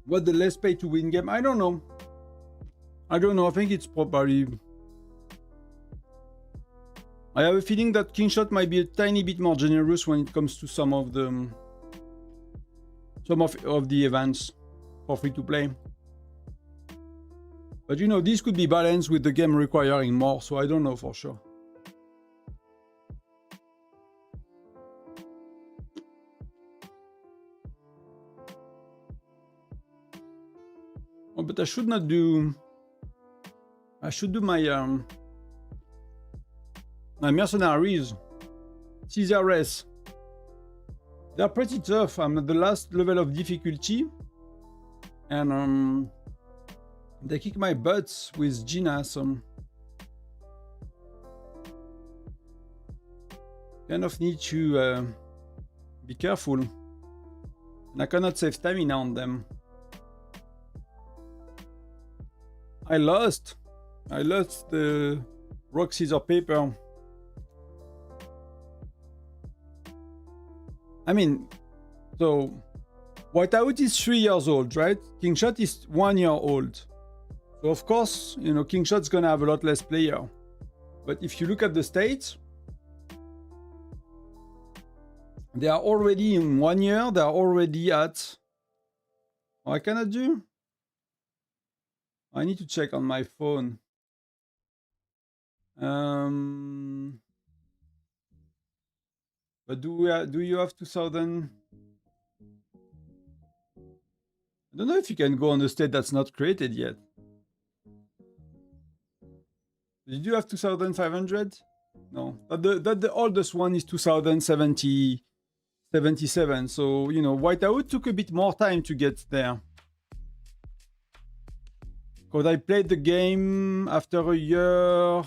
What the less pay to win game? I don't know. I think it's probably... I have a feeling that king shot might be a tiny bit more generous when it comes to some of the events for free to play. But you know, this could be balanced with the game requiring more, so I don't know for sure. Oh, but I should not do... I should do my mercenaries. CZRS. They're pretty tough. I'm at the last level of difficulty. And they kick my butts with Gina, so... kind of need to be careful. And I cannot save stamina on them. I lost the rock, scissors, paper. I mean, so Whiteout is 3 years old, right? King Shot is 1 year old. So of course, you know, King Shot's gonna have a lot less player. But if you look at the stats, they are already in 1 year, they are already at... Oh, I cannot do? I need to check on my phone. But do you have 2000? I don't know if you can go on a state that's not created yet. Did you have 2500? No, the oldest one is 2077. So, you know, Whiteout took a bit more time to get there. Because I played the game after a year.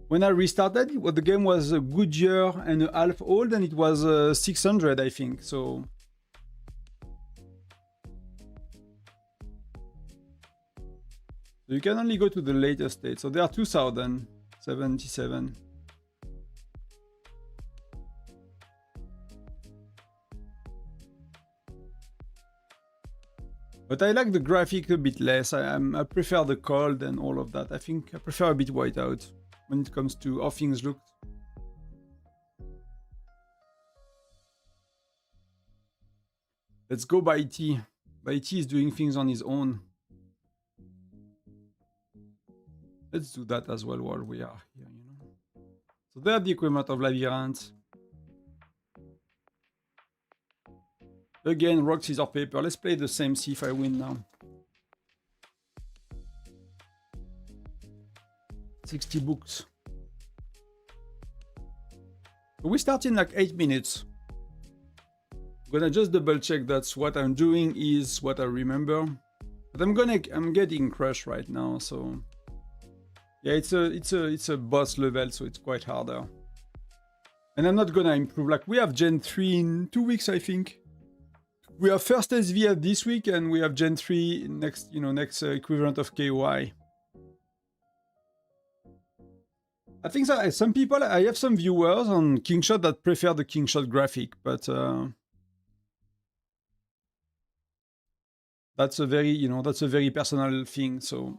When I restarted, the game was a good year and a half old, and it was 600, I think. So you can only go to the latest state. So they are 2077. But I like the graphic a bit less. I prefer the cold and all of that. I think I prefer a bit Whiteout when it comes to how things look. Let's go by T. By T is doing things on his own. Let's do that as well while we are here, you know. So they have the equivalent of Labyrinth. Again, rock, scissors, paper. Let's play the same, see if I win now. 60 books. We start in like 8 minutes. I'm gonna just double check that's what I'm doing is what I remember. But I'm getting crushed right now, so yeah, it's a boss level, so it's quite harder. And I'm not gonna improve. Like we have Gen 3 in 2 weeks, I think. We have first SVF this week, and we have Gen 3 next, you know, next equivalent of KOI. I think that some people, I have some viewers on Kingshot that prefer the Kingshot graphic, but that's a very, you know, that's a very personal thing, so.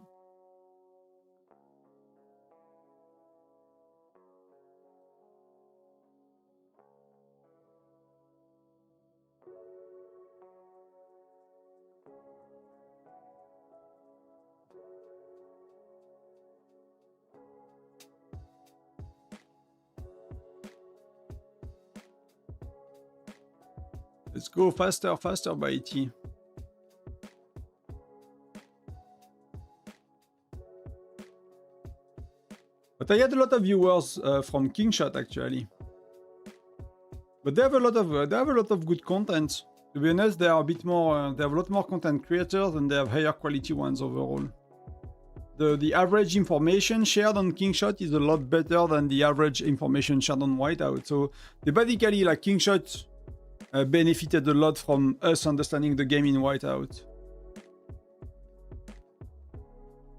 Let's go faster, faster by T. But I had a lot of viewers from Kingshot actually. But they have a lot of good content. To be honest, they are a bit more. They have a lot more content creators, and they have higher quality ones overall. The average information shared on Kingshot is a lot better than the average information shared on Whiteout. So they basically, like, Kingshot benefited a lot from us understanding the game in Whiteout.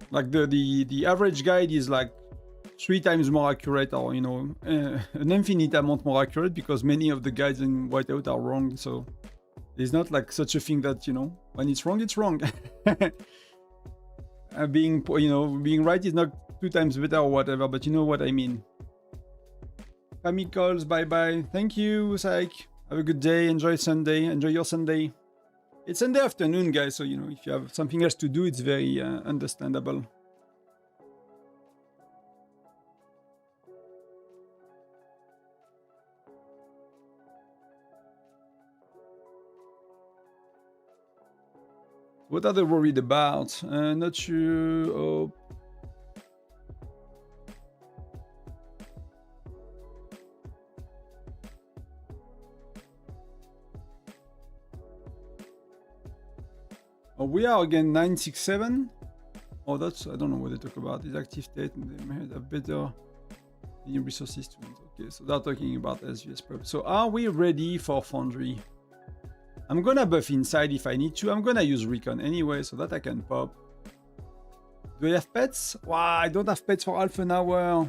Like the average guide is like 3 times more accurate, or, you know, an infinite amount more accurate, because many of the guides in Whiteout are wrong. So there's not like such a thing that, you know, when it's wrong, it's wrong. Being right is not 2 times better or whatever, but you know what I mean. Family calls, bye bye. Thank you, Psych. Have a good day. Enjoy Sunday. Enjoy your Sunday. It's Sunday afternoon, guys, so, you know, if you have something else to do, it's very understandable. What are they worried about? Not sure. Oh. Oh, we are again 967. Oh, that's, I don't know what they talk about. Is active state, and they may have better resources to it. Okay, so they're talking about SVS prep. So are we ready for Foundry? I'm gonna buff inside if I need to. I'm gonna use Recon anyway, so that I can pop. Do I have pets? Wow, I don't have pets for half an hour.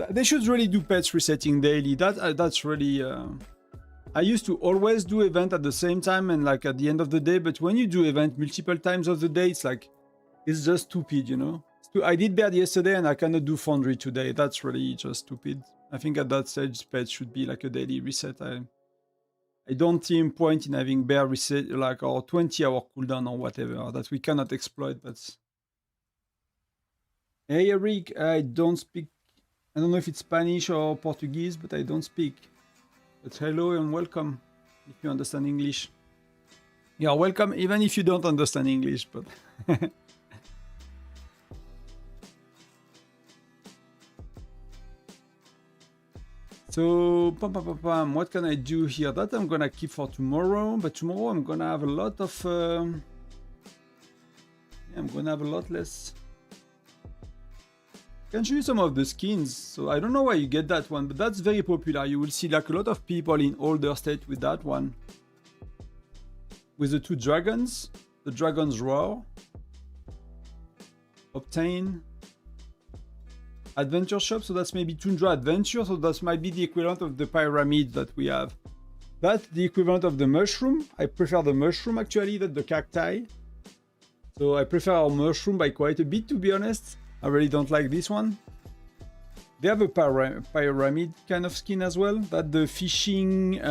They should really do pets resetting daily. That's really... I used to always do event at the same time and like at the end of the day, but when you do event multiple times of the day, it's like, it's just stupid, you know? I did that yesterday and I cannot do Foundry today. That's really just stupid. I think at that stage, pets should be like a daily reset. I don't see a point in having bear reset, like, or 20-hour cooldown or whatever that we cannot exploit. But hey, Eric, I don't speak. I don't know if it's Spanish or Portuguese, but I don't speak. But hello and welcome if you understand English. Yeah, welcome even if you don't understand English. But so, what can I do here? That I'm gonna keep for tomorrow. But tomorrow I'm gonna have a lot of. I'm gonna have a lot less. I can show you some of the skins. So I don't know why you get that one, but that's very popular. You will see like a lot of people in older state with that one. With the 2 dragons, the dragon's roar. Obtain. Adventure shop, so that's maybe Tundra Adventure, so that might be the equivalent of the pyramid that we have. That's the equivalent of the mushroom. I prefer the mushroom actually than the cacti. So I prefer our mushroom by quite a bit, to be honest. I really don't like this one. They have a pyramid kind of skin as well. That the fishing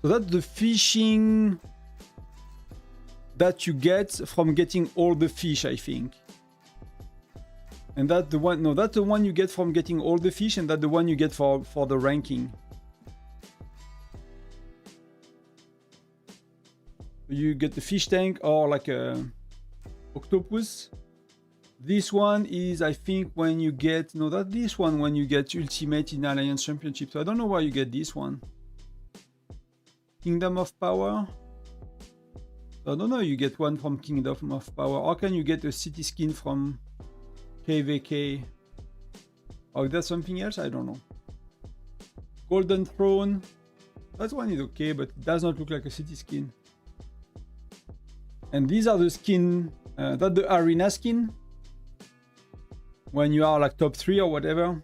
So that's the fishing that you get from getting all the fish, I think. And that's the one, no, that's the one you get from getting all the fish, and that's the one you get for the ranking. You get the fish tank or like a octopus. This one is, I think, when you get, no, that this one when you get Ultimate in Alliance Championship. So I don't know why you get this one. Kingdom of Power. I don't know, you get one from Kingdom of Power. Or can you get a city skin from KVK? Or is that something else? I don't know. Golden Throne. That one is okay, but it does not look like a city skin. And these are the skin, that's the arena skin. When you are like top 3 or whatever.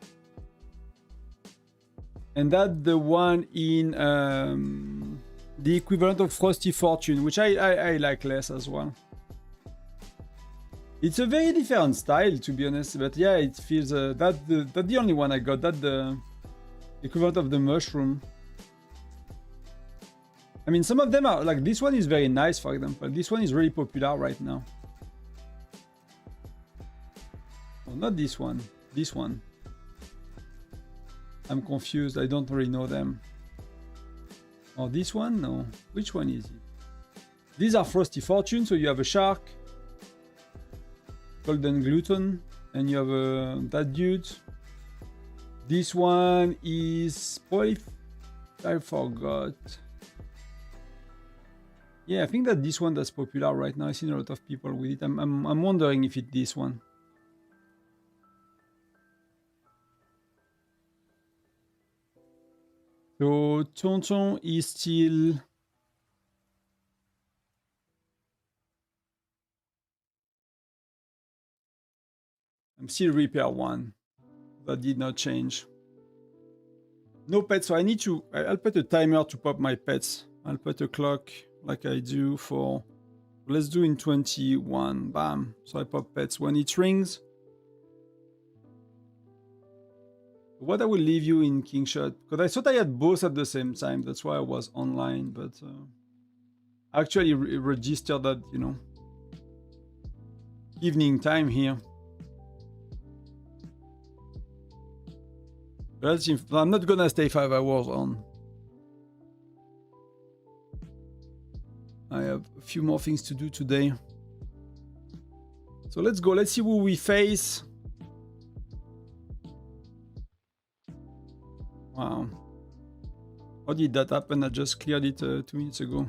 And that's the one in the equivalent of Frosty Fortune, which I like less as well. It's a very different style, to be honest, but yeah, it feels, that's the only one I got, that's the equivalent of the mushroom. I mean, some of them are, like this one is very nice, for example. This one is really popular right now. Oh, not this one, this one. I'm confused, I don't really know them. Oh, this one? No. Which one is it? These are Frosty Fortune, so you have a shark, Golden Glutton, and you have that dude. This one is probably, I forgot. Yeah, I think that this one that's popular right now. I've seen a lot of people with it. I'm wondering if it's this one. So Tonton is still... I'm still Repair 1. That did not change. No pets, so I need to... I'll put a timer to pop my pets. I'll put a clock like I do for... Let's do in 21. Bam. So I pop pets when it rings. What I will leave you in Kingshot, because I thought I had both at the same time. That's why I was online, but I actually registered that, you know, evening time here. But I'm not gonna stay 5 hours on. I have a few more things to do today. So let's go. Let's see who we face. Wow. How did that happen? I just cleared it 2 minutes ago.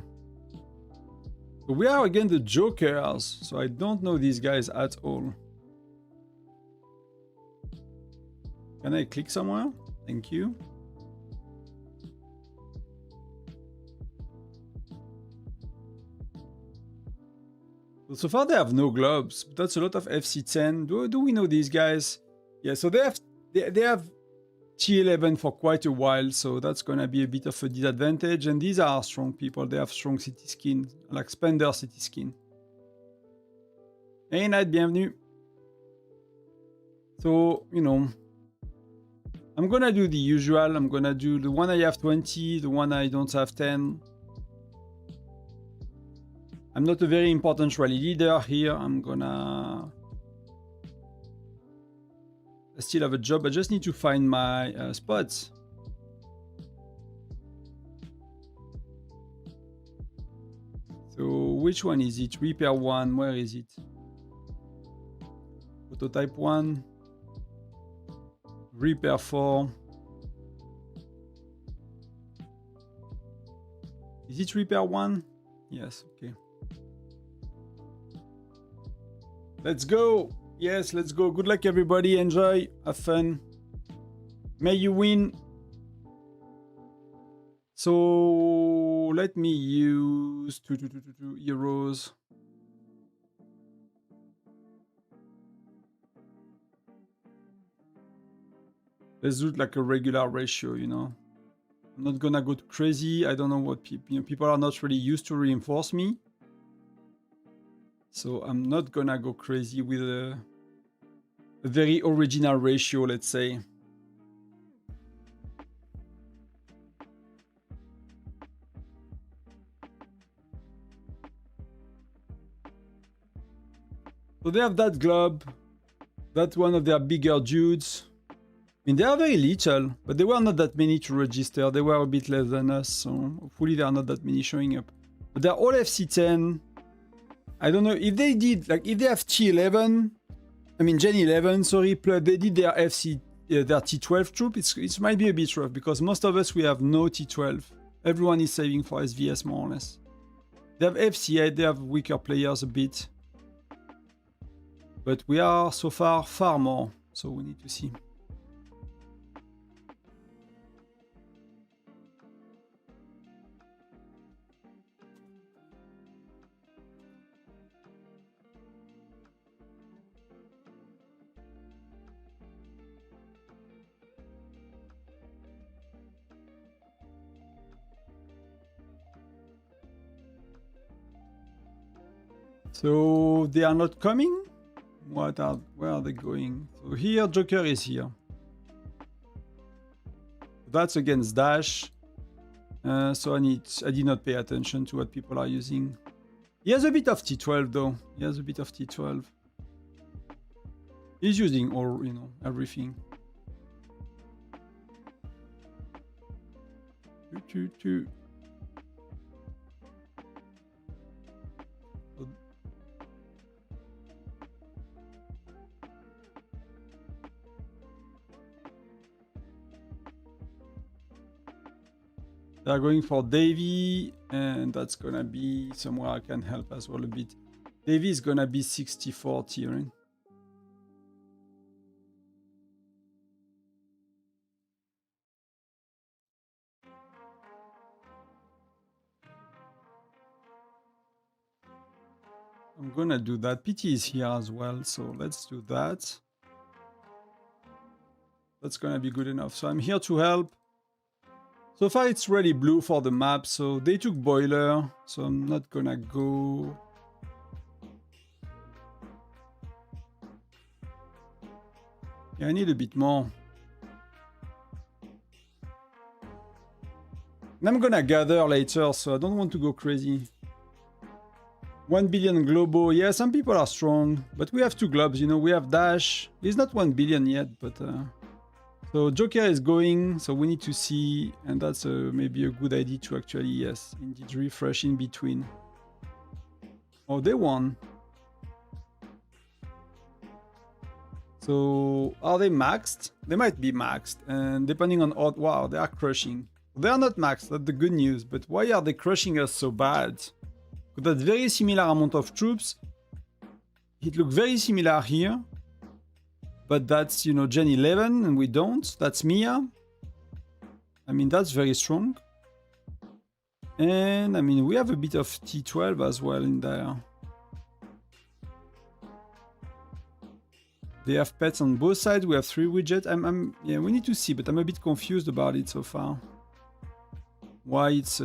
So we are again the Jokers. So I don't know these guys at all. Can I click somewhere? Thank you. So far they have no globes, but that's a lot of FC10. Do we know these guys? Yeah, so they have T11 for quite a while, so that's gonna be a bit of a disadvantage. And these are strong people. They have strong city skin, like Spender city skin. Hey Night, bienvenue. So, you know, I'm gonna do the usual. I'm gonna do the one I have 20, the one I don't have 10. I'm not a very important rally leader here. I still have a job. I just need to find my spots. So which one is it? Repair 1, where is it? Prototype 1. Repair 4. Is it Repair 1? Yes, okay. Let's go. Yes, let's go. Good luck, everybody. Enjoy. Have fun. May you win. So let me use 2 euros. Let's do it like a regular ratio, you know. I'm not gonna go crazy. I don't know what people, you know, people are not really used to reinforce me. So I'm not gonna go crazy with a very original ratio, let's say. So they have that globe. That's one of their bigger dudes. I mean, they are very little, but there were not that many to register. They were a bit less than us, so hopefully there are not that many showing up. But they're all FC10. I don't know if they did, like, if they have T11, I mean Gen 11, sorry, plus they did their their T12 troop, it might be a bit rough, because most of us, we have no T12. Everyone is saving for SVS, more or less. They have FC8, they have weaker players a bit. But we are, so far more, so we need to see. So they are not coming? Where are they going? So here, Joker is here. That's against Dash. So I did not pay attention to what people are using. He has a bit of T12 though. He has a bit of T12. He's using all, you know, everything. They're going for Davy, and that's gonna be somewhere I can help as well a bit. Davy is gonna be 60-40, right? I'm gonna do that. PT is here as well, so let's do that. That's gonna be good enough. So I'm here to help. So far it's really blue for the map, so they took boiler, so I'm not gonna go. Yeah, I need a bit more. And I'm gonna gather later, so I don't want to go crazy. 1 billion Globo. Yeah, some people are strong, but we have 2 globs, you know, we have Dash. He's not 1 billion yet, but... So Joker is going, so we need to see, and that's maybe a good idea to actually, yes, indeed refresh in between. Oh, they won. So are they maxed? They might be maxed, and depending on odd, wow, they are crushing. They are not maxed, that's the good news, but why are they crushing us so bad? Because that's very similar amount of troops. It looks very similar here. But that's, you know, Gen 11, and we don't. That's Mia. I mean, that's very strong. And, I mean, we have a bit of T12 as well in there. They have pets on both sides. We have 3 widgets. Yeah, we need to see, but I'm a bit confused about it so far. Why it's...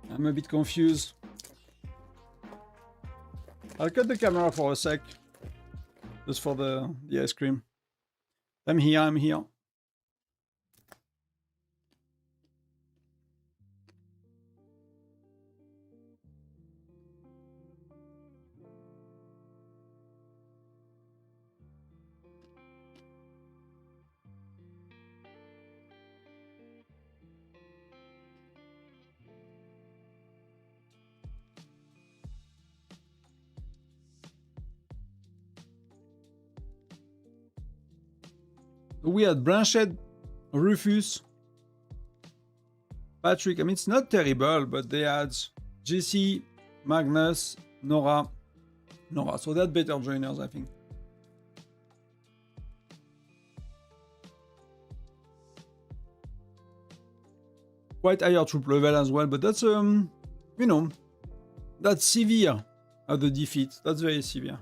I'm a bit confused. I'll cut the camera for a sec. Just for the ice cream. I'm here. We had Blanchet, Rufus, Patrick. I mean, it's not terrible, but they had Jesse, Magnus, Nora. So they're better joiners, I think. Quite higher troop level as well, but that's, you know, that's severe at the defeat. That's very severe.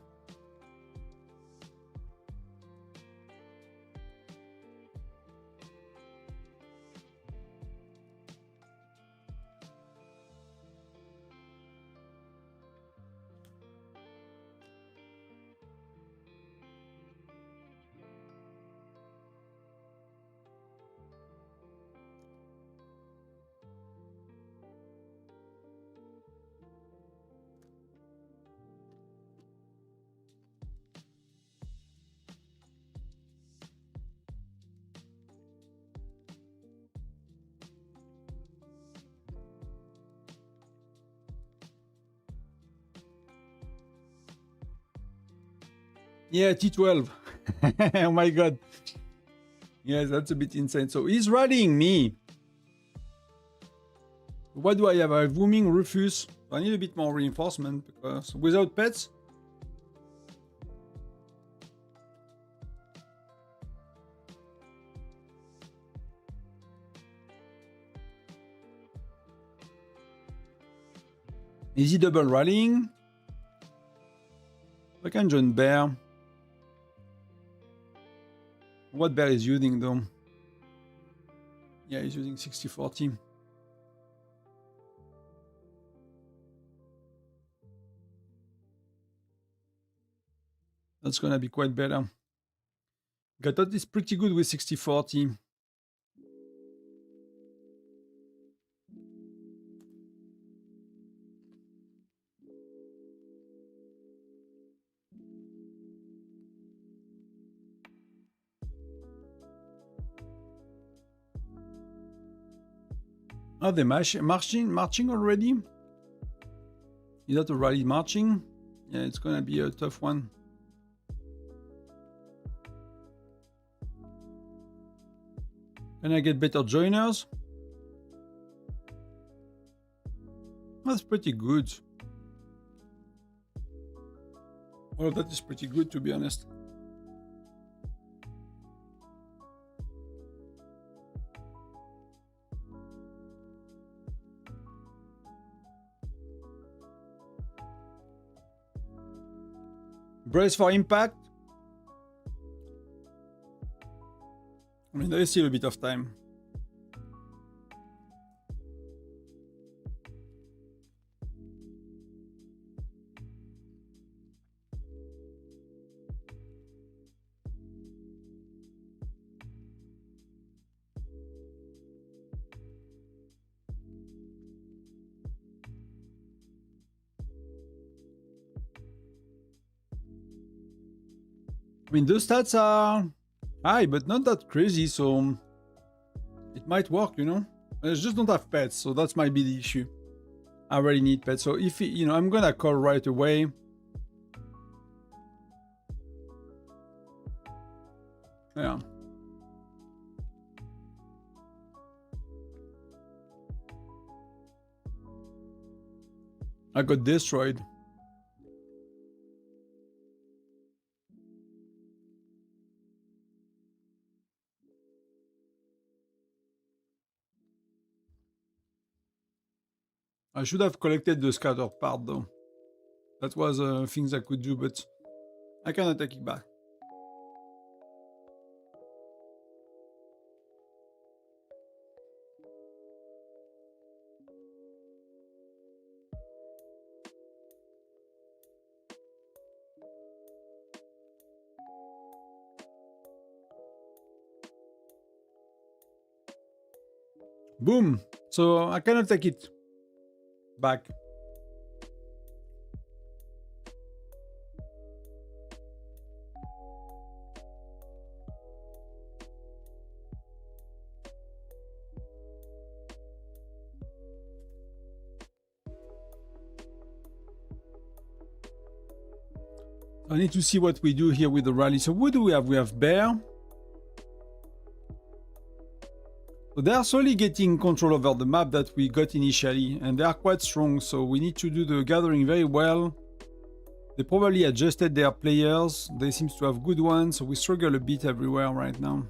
Yeah, T12. Oh my god. Yes, that's a bit insane. So he's rallying me. What do I have? I have Booming, Rufus. I need a bit more reinforcement because without pets. Is he double rallying? I can join Bear. What Bear is using though? Yeah, he's using 60-40. That's gonna be quite better. Gatot is pretty good with 60-40. Are they marching already? Is that a rally marching? Yeah, it's gonna be a tough one. Can I get better joiners? That's pretty good. Well, that is pretty good to be honest. Brace for impact. I mean, there is still a bit of time. I mean, the stats are high, but not that crazy, so it might work, you know? I just don't have pets, so that's might be the issue. I really need pets, so if, you know, I'm gonna call right away. Yeah. I got destroyed. I should have collected the scatter part though. That was things I could do, but I cannot take it back. Boom! So I cannot take it back. I need to see what we do here with the rally. So what do we have? We have Bear. So they are slowly getting control over the map that we got initially, and they are quite strong, so we need to do the gathering very well. They probably adjusted their players. They seem to have good ones, so we struggle a bit everywhere right now.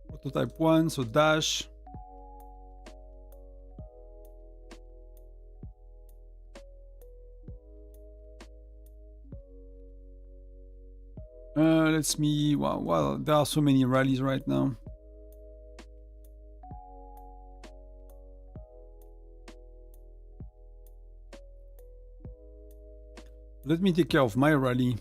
Prototype 1, so dash. Let's me. Wow, there are so many rallies right now. Let me take care of my rally.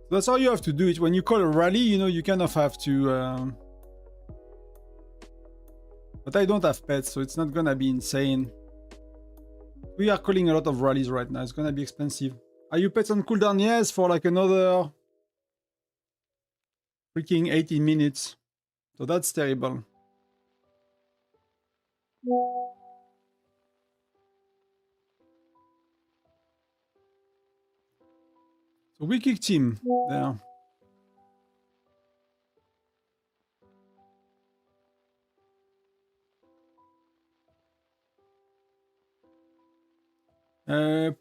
That's how you have to do it. When you call a rally, you know, you kind of have to... But I don't have pets, so it's not gonna be insane. We are calling a lot of rallies right now. It's gonna be expensive. Are you pets on cooldown? Yes, for like another... freaking 18 minutes. So that's terrible. So we kicked him there.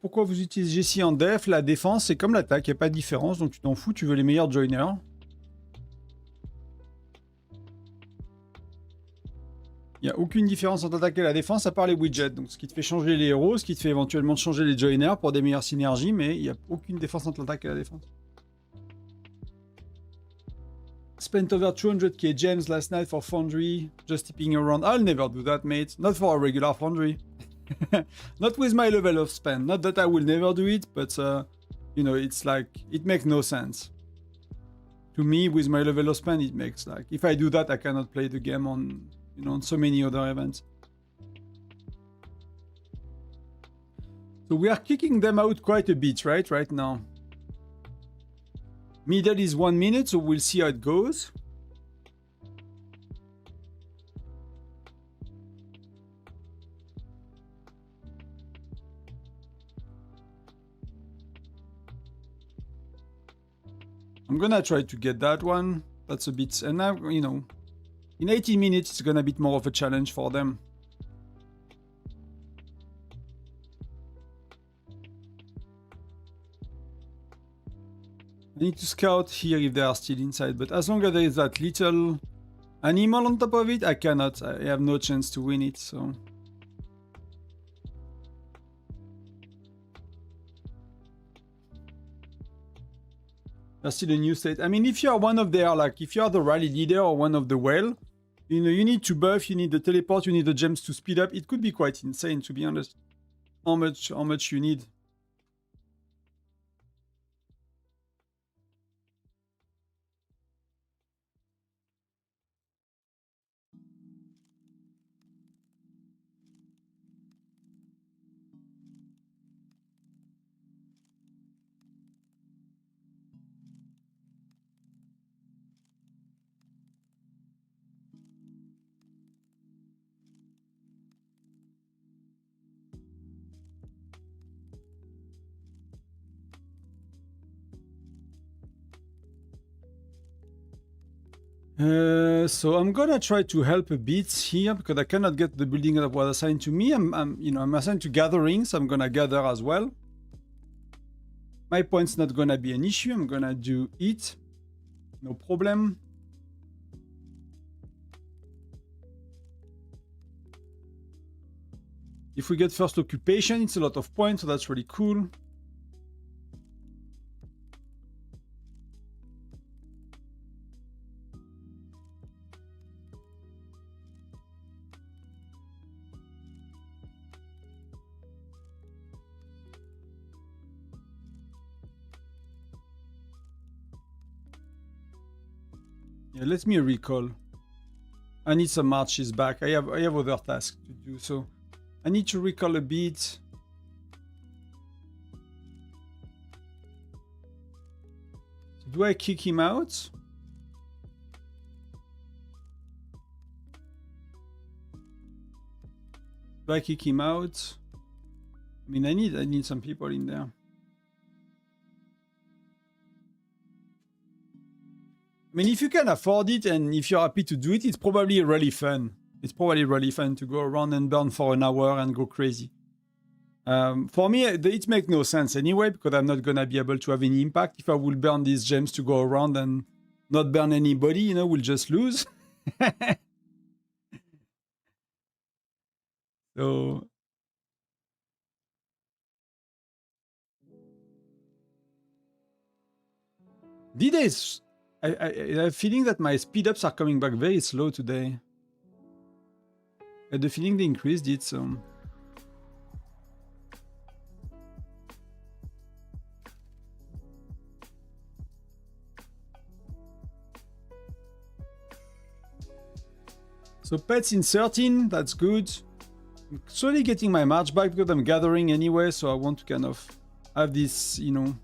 Pourquoi vous utilisez Jessie en def? La défense, c'est comme l'attaque, il n'y a pas de différence, donc tu t'en fous, tu veux les meilleurs joiners. Il n'y a aucune différence entre l'attaque et la défense, à part les widgets. Donc ce qui te fait changer les héros, ce qui te fait éventuellement changer les joiners pour des meilleures synergies, mais il n'y a aucune différence entre l'attaque et la défense. Spent over 200k gems last night for Foundry, just tipping around. I'll never do that, mate. Not for a regular Foundry. Not with my level of spend. Not that I will never do it, but you know, it's like it makes no sense. To me, with my level of spend, it makes like if I do that, I cannot play the game on, you know, on so many other events. So we are kicking them out quite a bit, right now. Middle is 1 minute, so we'll see how it goes. I'm gonna try to get that one. That's a bit, and now, you know, in 18 minutes, it's gonna be a bit more of a challenge for them. I need to scout here if they are still inside, but as long as there is that little animal on top of it, I cannot. I have no chance to win it, so... There's still a new state. I mean, if you are one of their, like, if you are the rally leader or one of the whale, you know, you need to buff, you need the teleport, you need the gems to speed up. It could be quite insane, to be honest. How much you need. So I'm gonna try to help a bit here because I cannot get the building that was assigned to me. I'm assigned to gathering, so I'm gonna gather as well. My point's not gonna be an issue. I'm gonna do it, no problem. If we get first occupation, it's a lot of points, so that's really cool. Yeah, let me recall. I need some marches back. I have other tasks to do, so I need to recall a bit. So do I kick him out? Do I kick him out? I mean, I need some people in there. I mean, if you can afford it and if you're happy to do it, it's probably really fun. It's probably really fun to go around and burn for an hour and go crazy. For me, it makes no sense anyway, because I'm not going to be able to have any impact. If I will burn these gems to go around and not burn anybody, you know, we'll just lose. So... D-Days... I have a feeling that my speed ups are coming back very slow today. I had the feeling they increased it, so... So pets in 13, that's good. I'm slowly getting my march back because I'm gathering anyway, so I want to kind of have this, you know.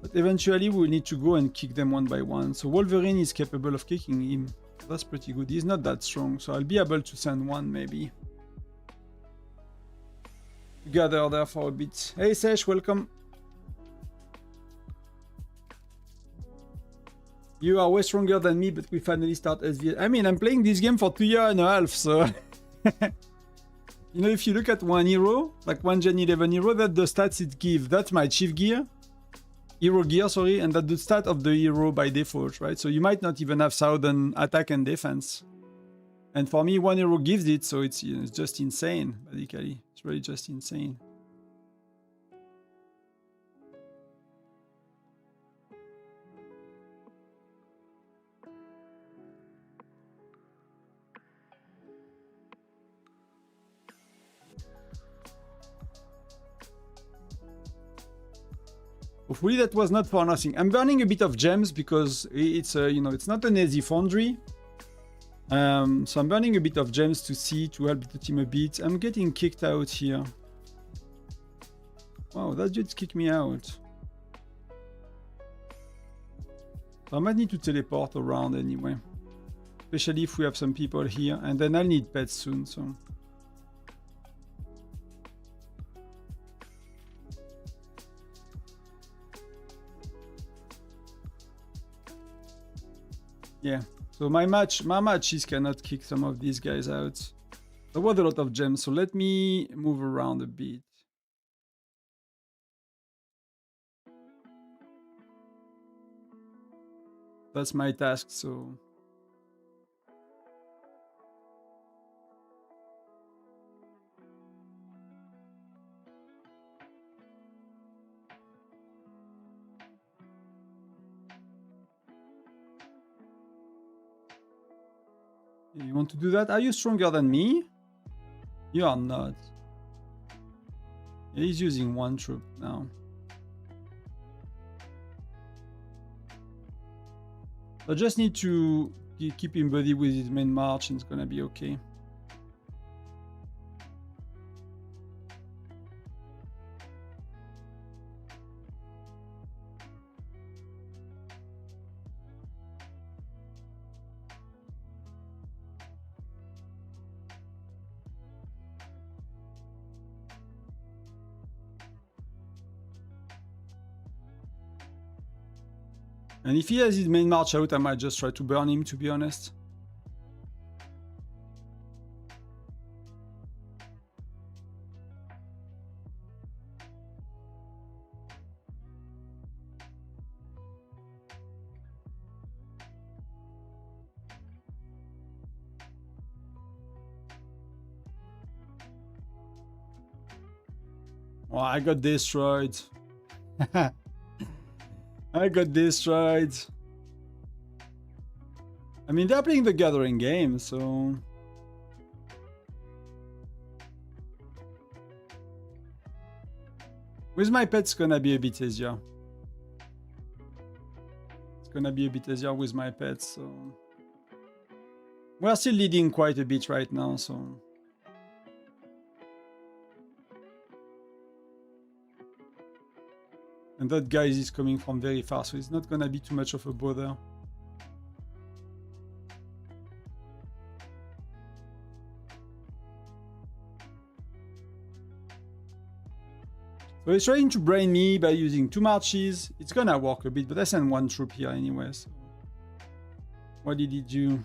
But eventually we'll need to go and kick them one by one. So Wolverine is capable of kicking him. That's pretty good. He's not that strong, so I'll be able to send one maybe. Gather there for a bit. Hey Sesh, welcome. You are way stronger than me, but we finally start SVS. I mean, I'm playing this game for 2.5 years, so... You know, if you look at one hero, like one Gen 11 hero, that's the stats it gives. That's my chief gear. Hero gear, sorry, and that's the stat of the hero by default, right? So you might not even have Southern attack and defense. And for me, one hero gives it, so it's, you know, it's just insane, basically. It's really just insane. Hopefully that was not for nothing. I'm burning a bit of gems because it's you know, it's not an easy Foundry. So I'm burning a bit of gems to help the team a bit. I'm getting kicked out here. Wow, that dude kicked me out. So I might need to teleport around anyway. Especially if we have some people here. And then I'll need pets soon, so... Yeah, so my matches cannot kick some of these guys out. There was a lot of gems, so let me move around a bit. That's my task, so... You want to do that? Are you stronger than me? You are not. He's using one troop now. I just need to keep him busy with his main march and it's gonna be okay. And if he has his main march out, I might just try to burn him, to be honest. Oh, I got destroyed. I got destroyed. I mean, they're playing the gathering game, so... With my pets, it's gonna be a bit easier. It's gonna be a bit easier with my pets, so... We're still leading quite a bit right now, so... And that guy is coming from very far, so it's not gonna be too much of a bother. So he's trying to brain me by using 2 marches. It's gonna work a bit, but I sent 1 troop here anyway, so... What did he do?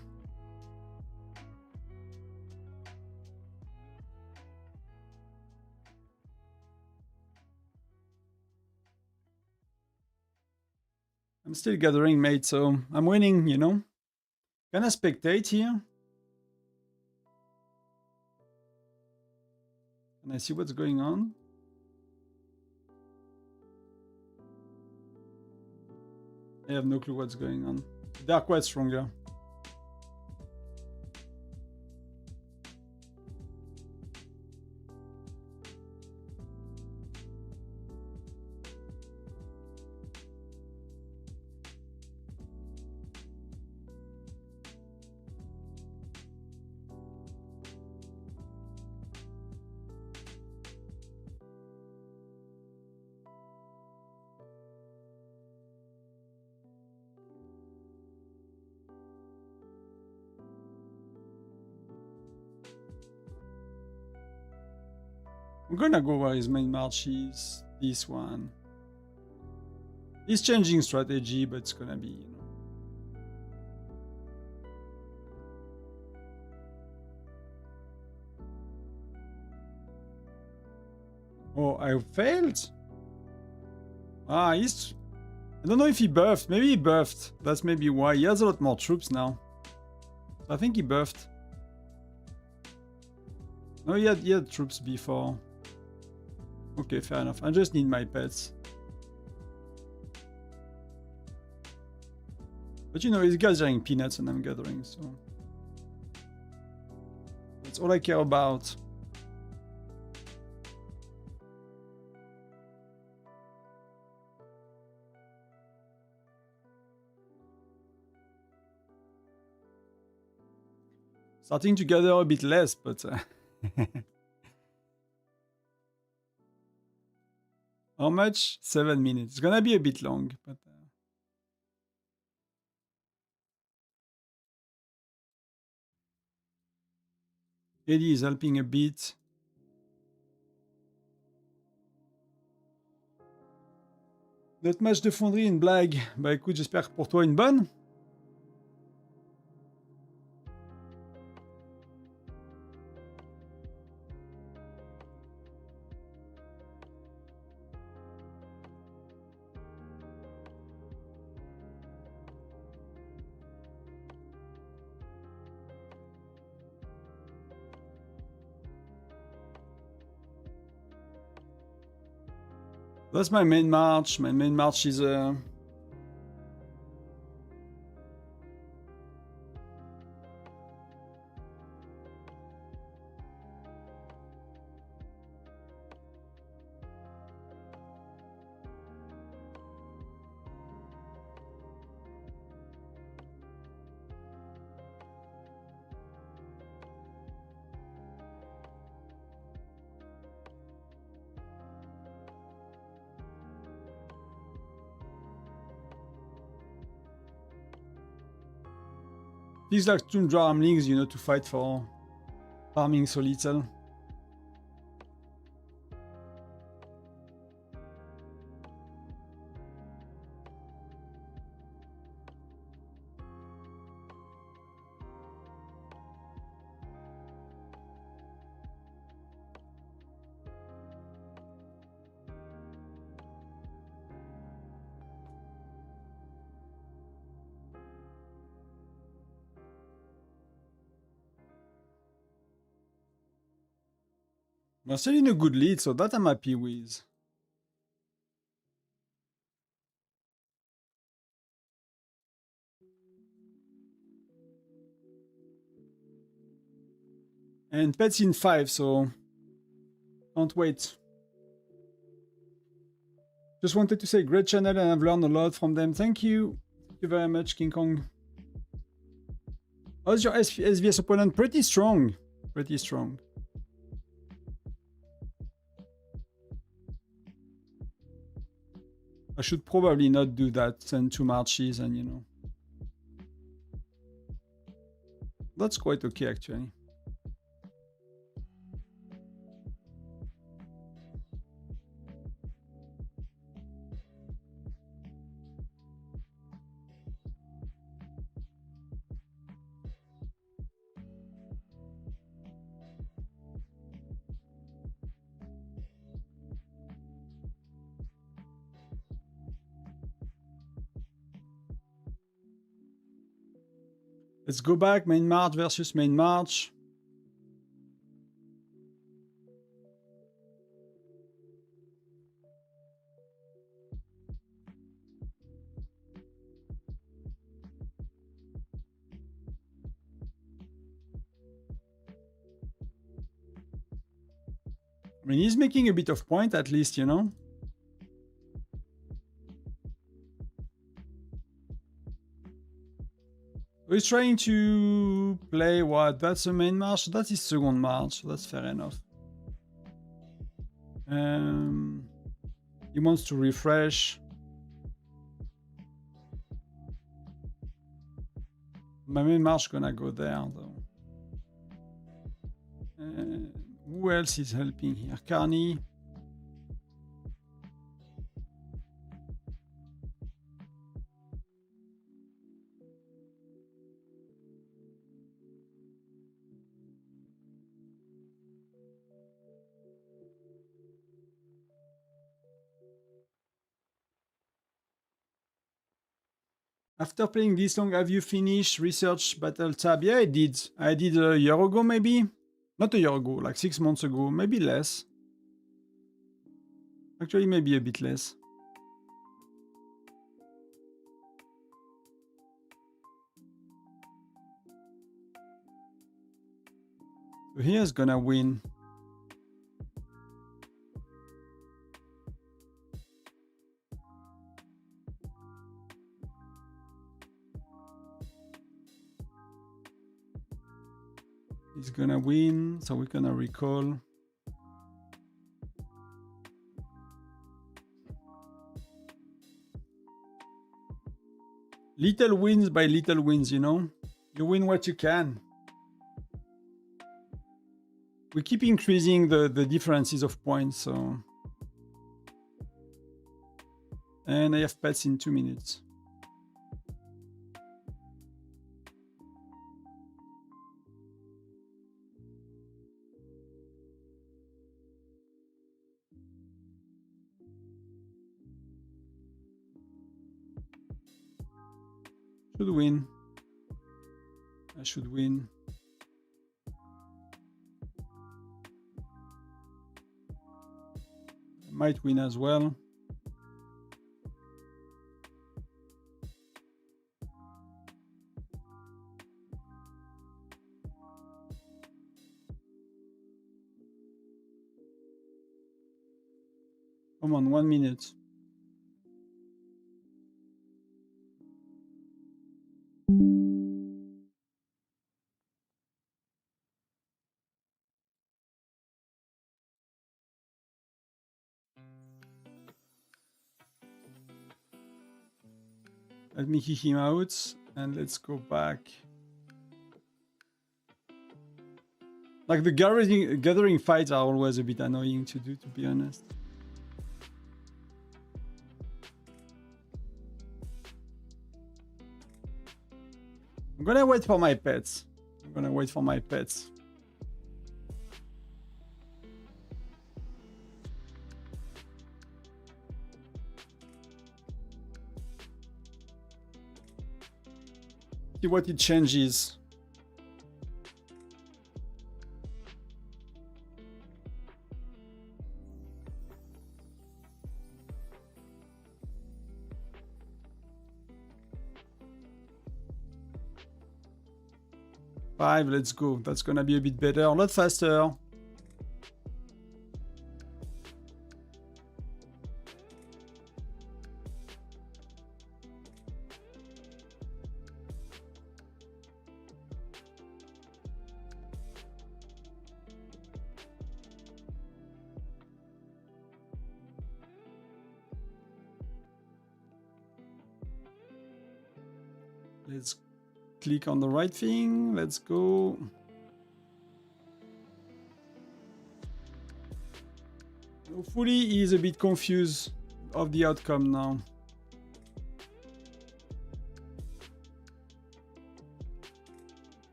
I'm still gathering, mate, so I'm winning, you know? Can I spectate here? Can I see what's going on? I have no clue what's going on. They are quite stronger. I'm gonna go where his main march is. This one. He's changing strategy, but it's gonna be, you know. Oh, I failed? Ah, he's... I don't know if he buffed. Maybe he buffed. That's maybe why. He has a lot more troops now. I think he buffed. No, he had troops before. Okay, fair enough. I just need my pets. But you know, he's gathering peanuts and I'm gathering, so... That's all I care about. Starting to gather a bit less, but... How much? 7 minutes. It's gonna be a bit long, but... Eddie is helping a bit. Notre match de Foundry, une blague. Bah écoute, j'espère pour toi une bonne. That's my main march. My main march is these like tundra armlings, you know, to fight for farming so little. We're still in a good lead, so that I'm happy with. And pets in 5, so can't wait. Just wanted to say great channel and I've learned a lot from them. Thank you. Thank you very much, King Kong. How's your SVS opponent? Pretty strong. Pretty strong. I should probably not do that, send 2 marches and, you know. That's quite okay, actually. Let's go back, main march versus main march. I mean, he's making a bit of point at least, you know. He's trying to play what? That's the main march? That's his second march. That's fair enough. He wants to refresh. My main march gonna go there though. Who else is helping here? Carney. After playing this long, have you finished Research Battle Tab? Yeah, I did. I did a year ago, maybe. Not a year ago, like 6 months ago, maybe less. Actually, maybe a bit less. So here's gonna win. He's gonna win, so we're gonna recall. Little wins by little wins, you know? You win what you can. We keep increasing the differences of points, so... And I have pets in 2 minutes. Should win. I should win. I might win as well. Come on, 1 minute. Let me kick him out and let's go back. Like the gathering fights are always a bit annoying to do, to be honest. I'm gonna wait for my pets. See what it changes. Five, let's go. That's gonna be a bit better, a lot faster. Let's click on the right thing. Let's go. Hopefully he's a bit confused of the outcome now.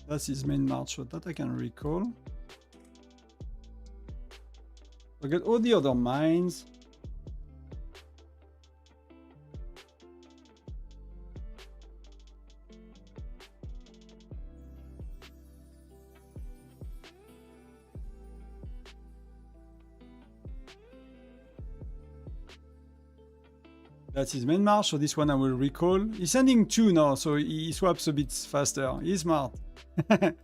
That's his main march, so that I can recall. Look at all the other mines. That's his main march, so this one I will recall. He's sending 2 now, so he swaps a bit faster. He's smart. But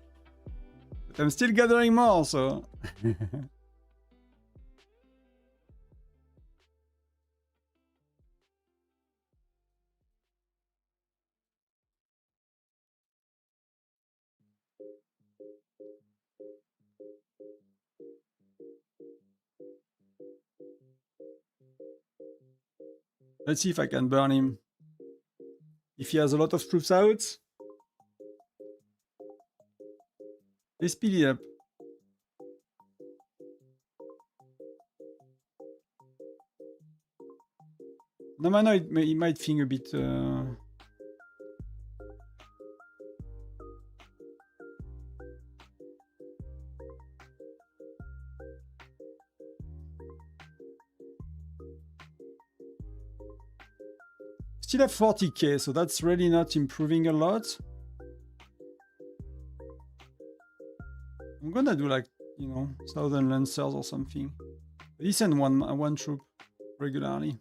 I'm still gathering more, so... Let's see if I can burn him. If he has a lot of troops out. They speed it up. No, I know it might think a bit... Still have 40k, so that's really not improving a lot. I'm gonna do like, you know, Southern Lancers or something. They send one troop regularly.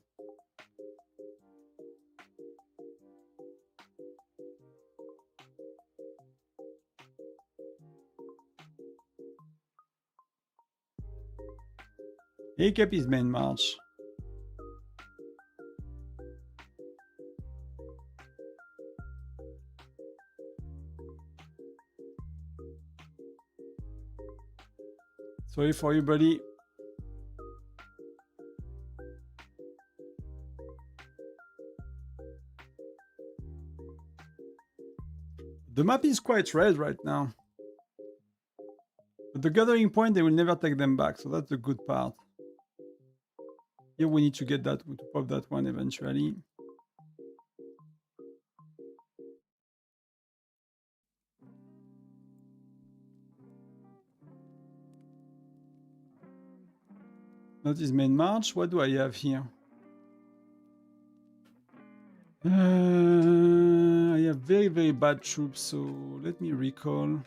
ACAP is main march. Sorry for you, buddy. The map is quite red right now. But the gathering point, they will never take them back, so that's the good part. Here we need to get that, to pop that one eventually. That is main march. What do I have here? I have very, very bad troops, so let me recall.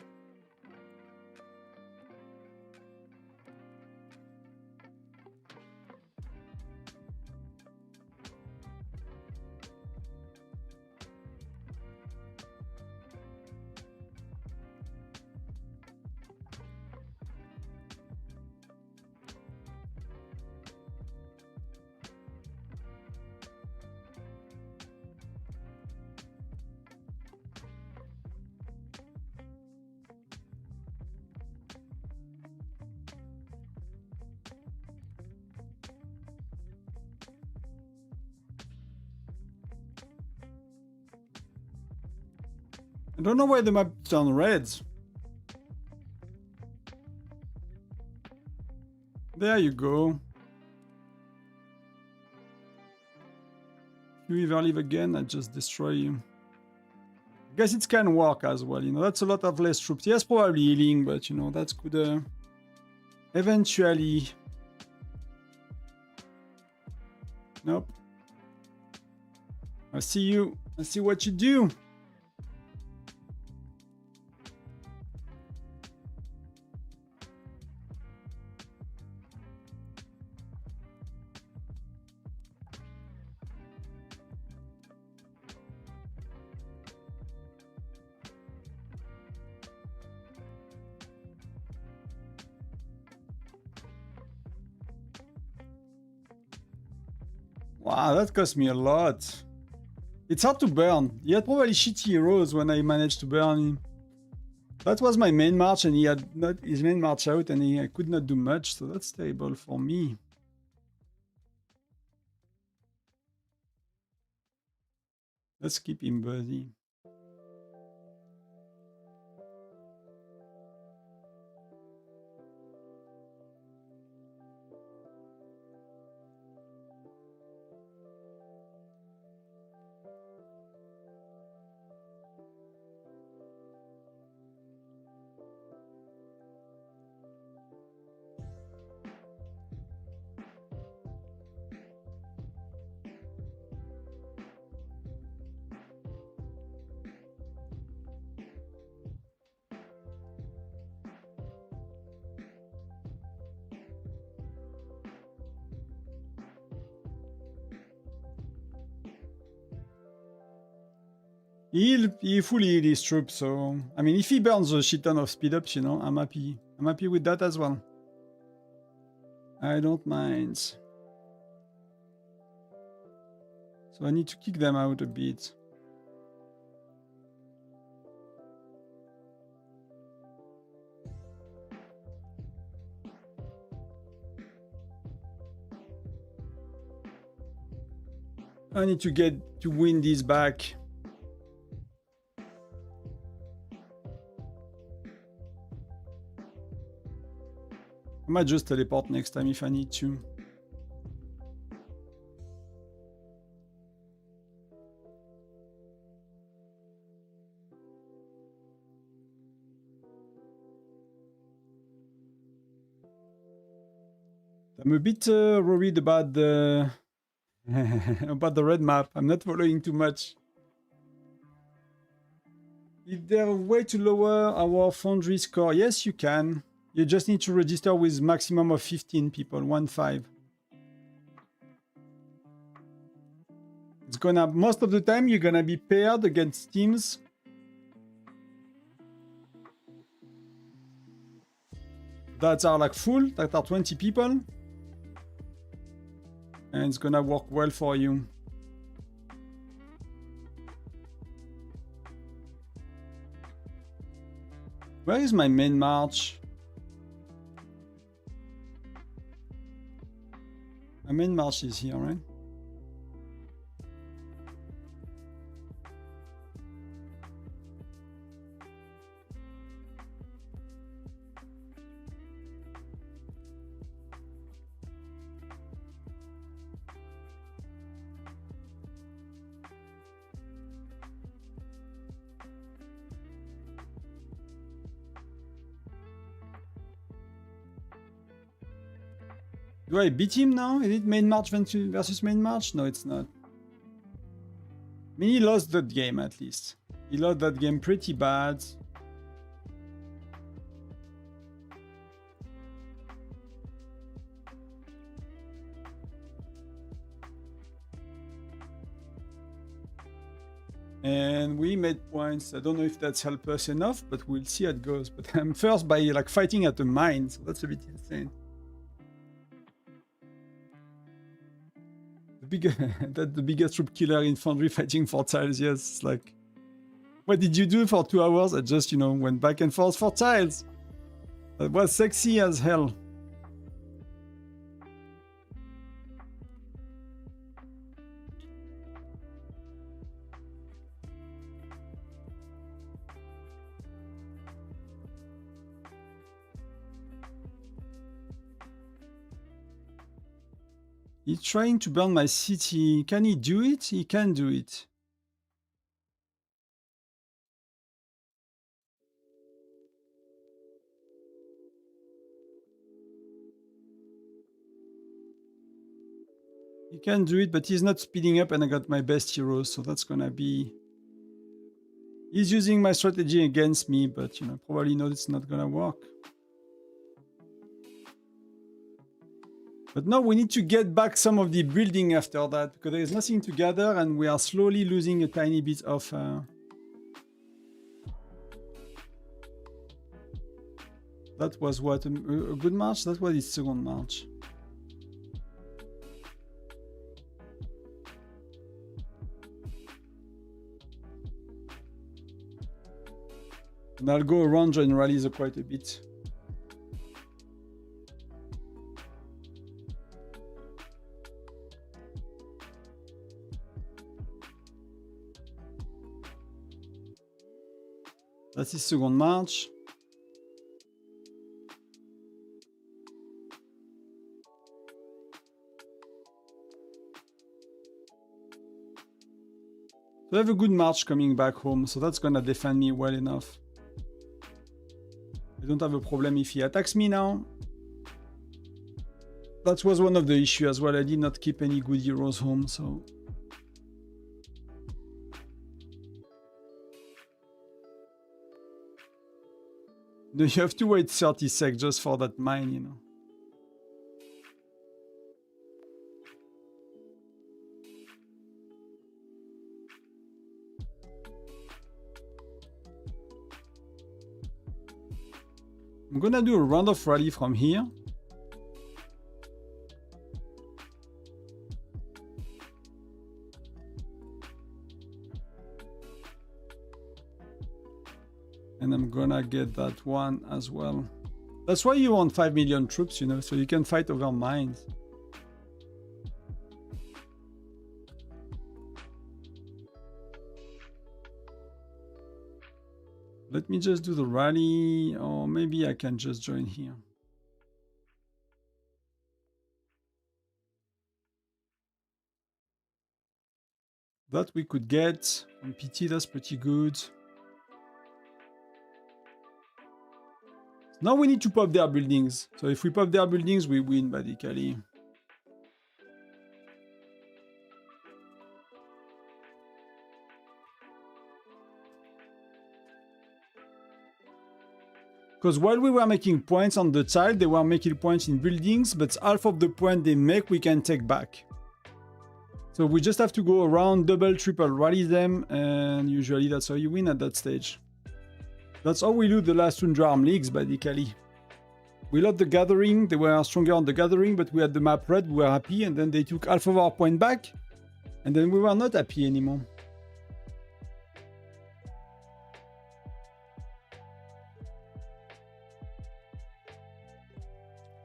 I don't know why the map turned red. There you go. If you ever leave again, I just destroy you. I guess it can work as well, you know, that's a lot of less troops. Yes, probably healing, but you know, that could eventually... Nope. I see you. I see what you do. Wow, that cost me a lot. It's hard to burn. He had probably shitty heroes when I managed to burn him. That was my main march and he had not his main march out and I could not do much, so that's terrible for me. Let's keep him busy. He fully healed his troops, so... I mean, if he burns a shit ton of speed ups, you know, I'm happy. I'm happy with that as well. I don't mind. So I need to kick them out a bit. I need to win this back. I might just teleport next time if I need to. I'm a bit worried about the about the red map. I'm not following too much. Is there a way to lower our Foundry score? Yes, you can. You just need to register with maximum of 15 people, 1-5. It's gonna, most of the time, you're gonna be paired against teams that are like full, that are 20 people. And it's gonna work well for you. Where is my main march? My main march is here, right? Do I beat him now? Is it main march versus main march? No, it's not. I mean, he lost that game at least. He lost that game pretty bad. And we made points. I don't know if that's helped us enough, but we'll see how it goes. But I'm first by like fighting at the mine, so that's a bit insane. That's the biggest troop killer in Foundry fighting for tiles. Yes, it's like, what did you do for 2 hours? I just, you know, went back and forth for tiles. That was sexy as hell. He's trying to burn my city. Can he do it? He can do it. He can do it, but he's not speeding up and I got my best heroes, so that's gonna be... He's using my strategy against me, but, you know, probably knows it's not gonna work. But now we need to get back some of the building after that, because there is nothing to gather and we are slowly losing a tiny bit of... That was what? A good march? That was his second march. And I'll go around and rally quite a bit. That's his second march. So I have a good march coming back home, so that's gonna defend me well enough. I don't have a problem if he attacks me now. That was one of the issues as well. I did not keep any good heroes home, so... No, you have to wait 30 seconds just for that mine, you know. I'm gonna do a round of rally from here. And I'm gonna get that one as well. That's why you want 5 million troops, you know, so you can fight over mines. Let me just do the rally, or maybe I can just join here. That we could get on PT, that's pretty good. Now we need to pop their buildings. So if we pop their buildings, we win, basically. Because while we were making points on the tile, they were making points in buildings, but half of the point they make, we can take back. So we just have to go around, double, triple, rally them, and usually that's how you win at that stage. That's how we lose the last 200 arm leagues, basically. We lost the gathering, they were stronger on the gathering, but we had the map red, we were happy, and then they took half of our point back, and then we were not happy anymore.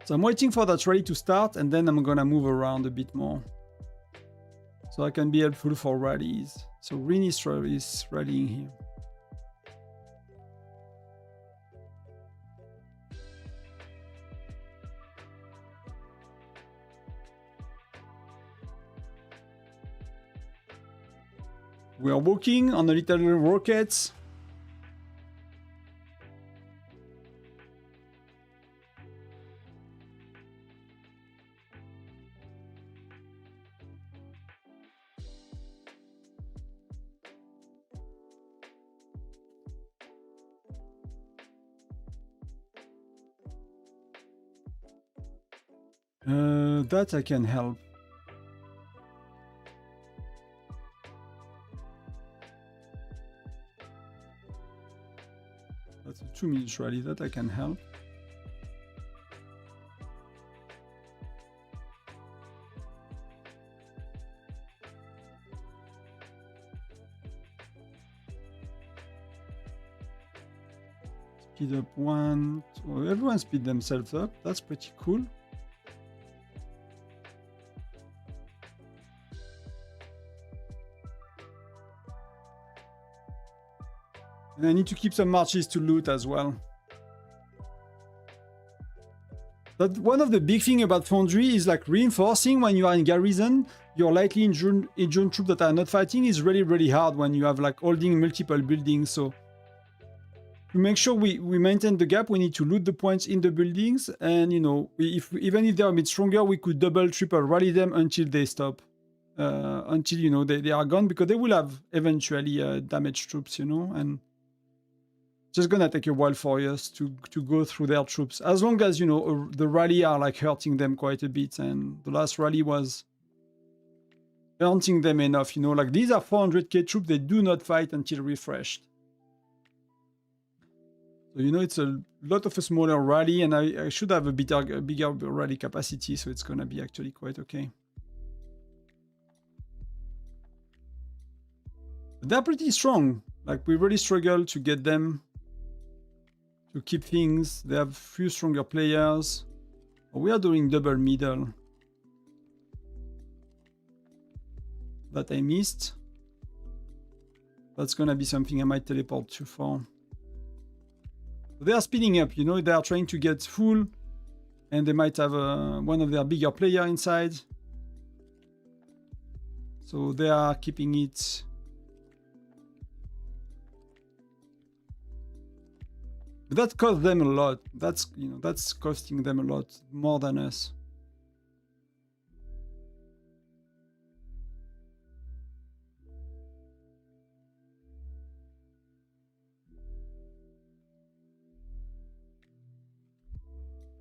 So I'm waiting for that rally to start, and then I'm gonna move around a bit more. So I can be helpful for rallies. So Rin is rallying here. We are walking on a little rocket. That I can help. That's a 2-minute rally, that I can help. Speed up 1. So everyone speed themselves up. That's pretty cool. And I need to keep some marches to loot as well. But one of the big thing about Foundry is like reinforcing when you are in garrison. Your lightly injured troops that are not fighting is really, really hard when you have like holding multiple buildings. So to make sure we maintain the gap, we need to loot the points in the buildings. And you know, even if they're a bit stronger, we could double, triple rally them until they stop. Until, you know, they are gone, because they will have eventually damaged troops, you know, and just gonna take a while for us to go through their troops, as long as, you know, the rally are like hurting them quite a bit, and the last rally was hurting them enough, you know, like these are 400k troops, they do not fight until refreshed. So, you know, it's a lot of a smaller rally, and I should have a bigger rally capacity, so it's gonna be actually quite okay. But they're pretty strong, like we really struggle to get them to keep things. They have few stronger players. We are doing double middle. That I missed. That's gonna be something I might teleport to for. They are speeding up, you know, they are trying to get full, and they might have one of their bigger player inside. So they are keeping it. But that costs them a lot. That's, you know, that's costing them a lot more than us.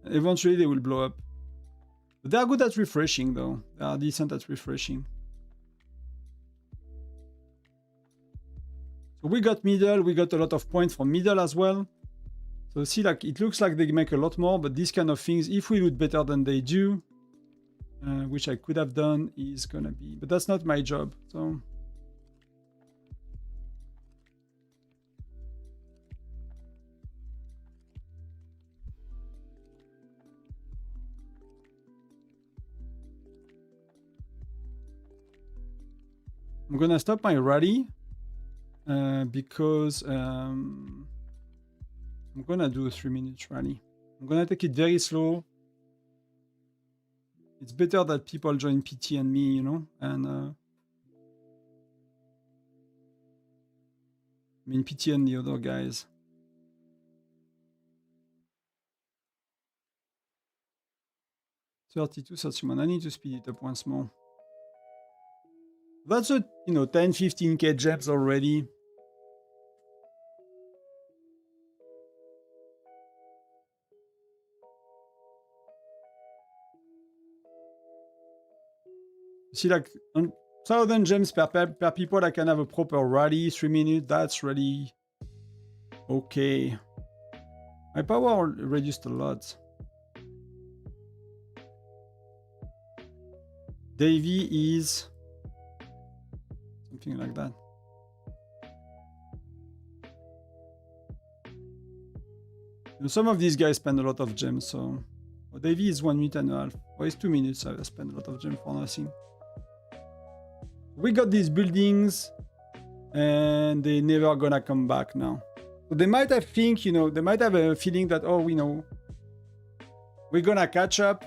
Eventually they will blow up. But they are good at refreshing though. They are decent at refreshing. So we got middle, we got a lot of points from middle as well. So see, like it looks like they make a lot more, but these kind of things, if we loot better than they do, which I could have done, is gonna be, but that's not my job. So I'm gonna stop my rally because I'm gonna do a 3-minute rally. I'm gonna take it very slow. It's better that people join PT and me, you know, and I mean, pity on the other guys. $32.31. I need to speed it up once more. That's a, 10-15k gems already. See, like 1,000 gems per people, I can have a proper rally, 3 minutes. That's really okay. My power reduced a lot. Davy is something like that. Some of these guys spend a lot of gems, so Davy is 1 minute and a half. Or it's 2 minutes. I spend a lot of gems for nothing. We got these buildings, and they're never gonna come back now. So they might have they might have a feeling that, oh, we're gonna catch up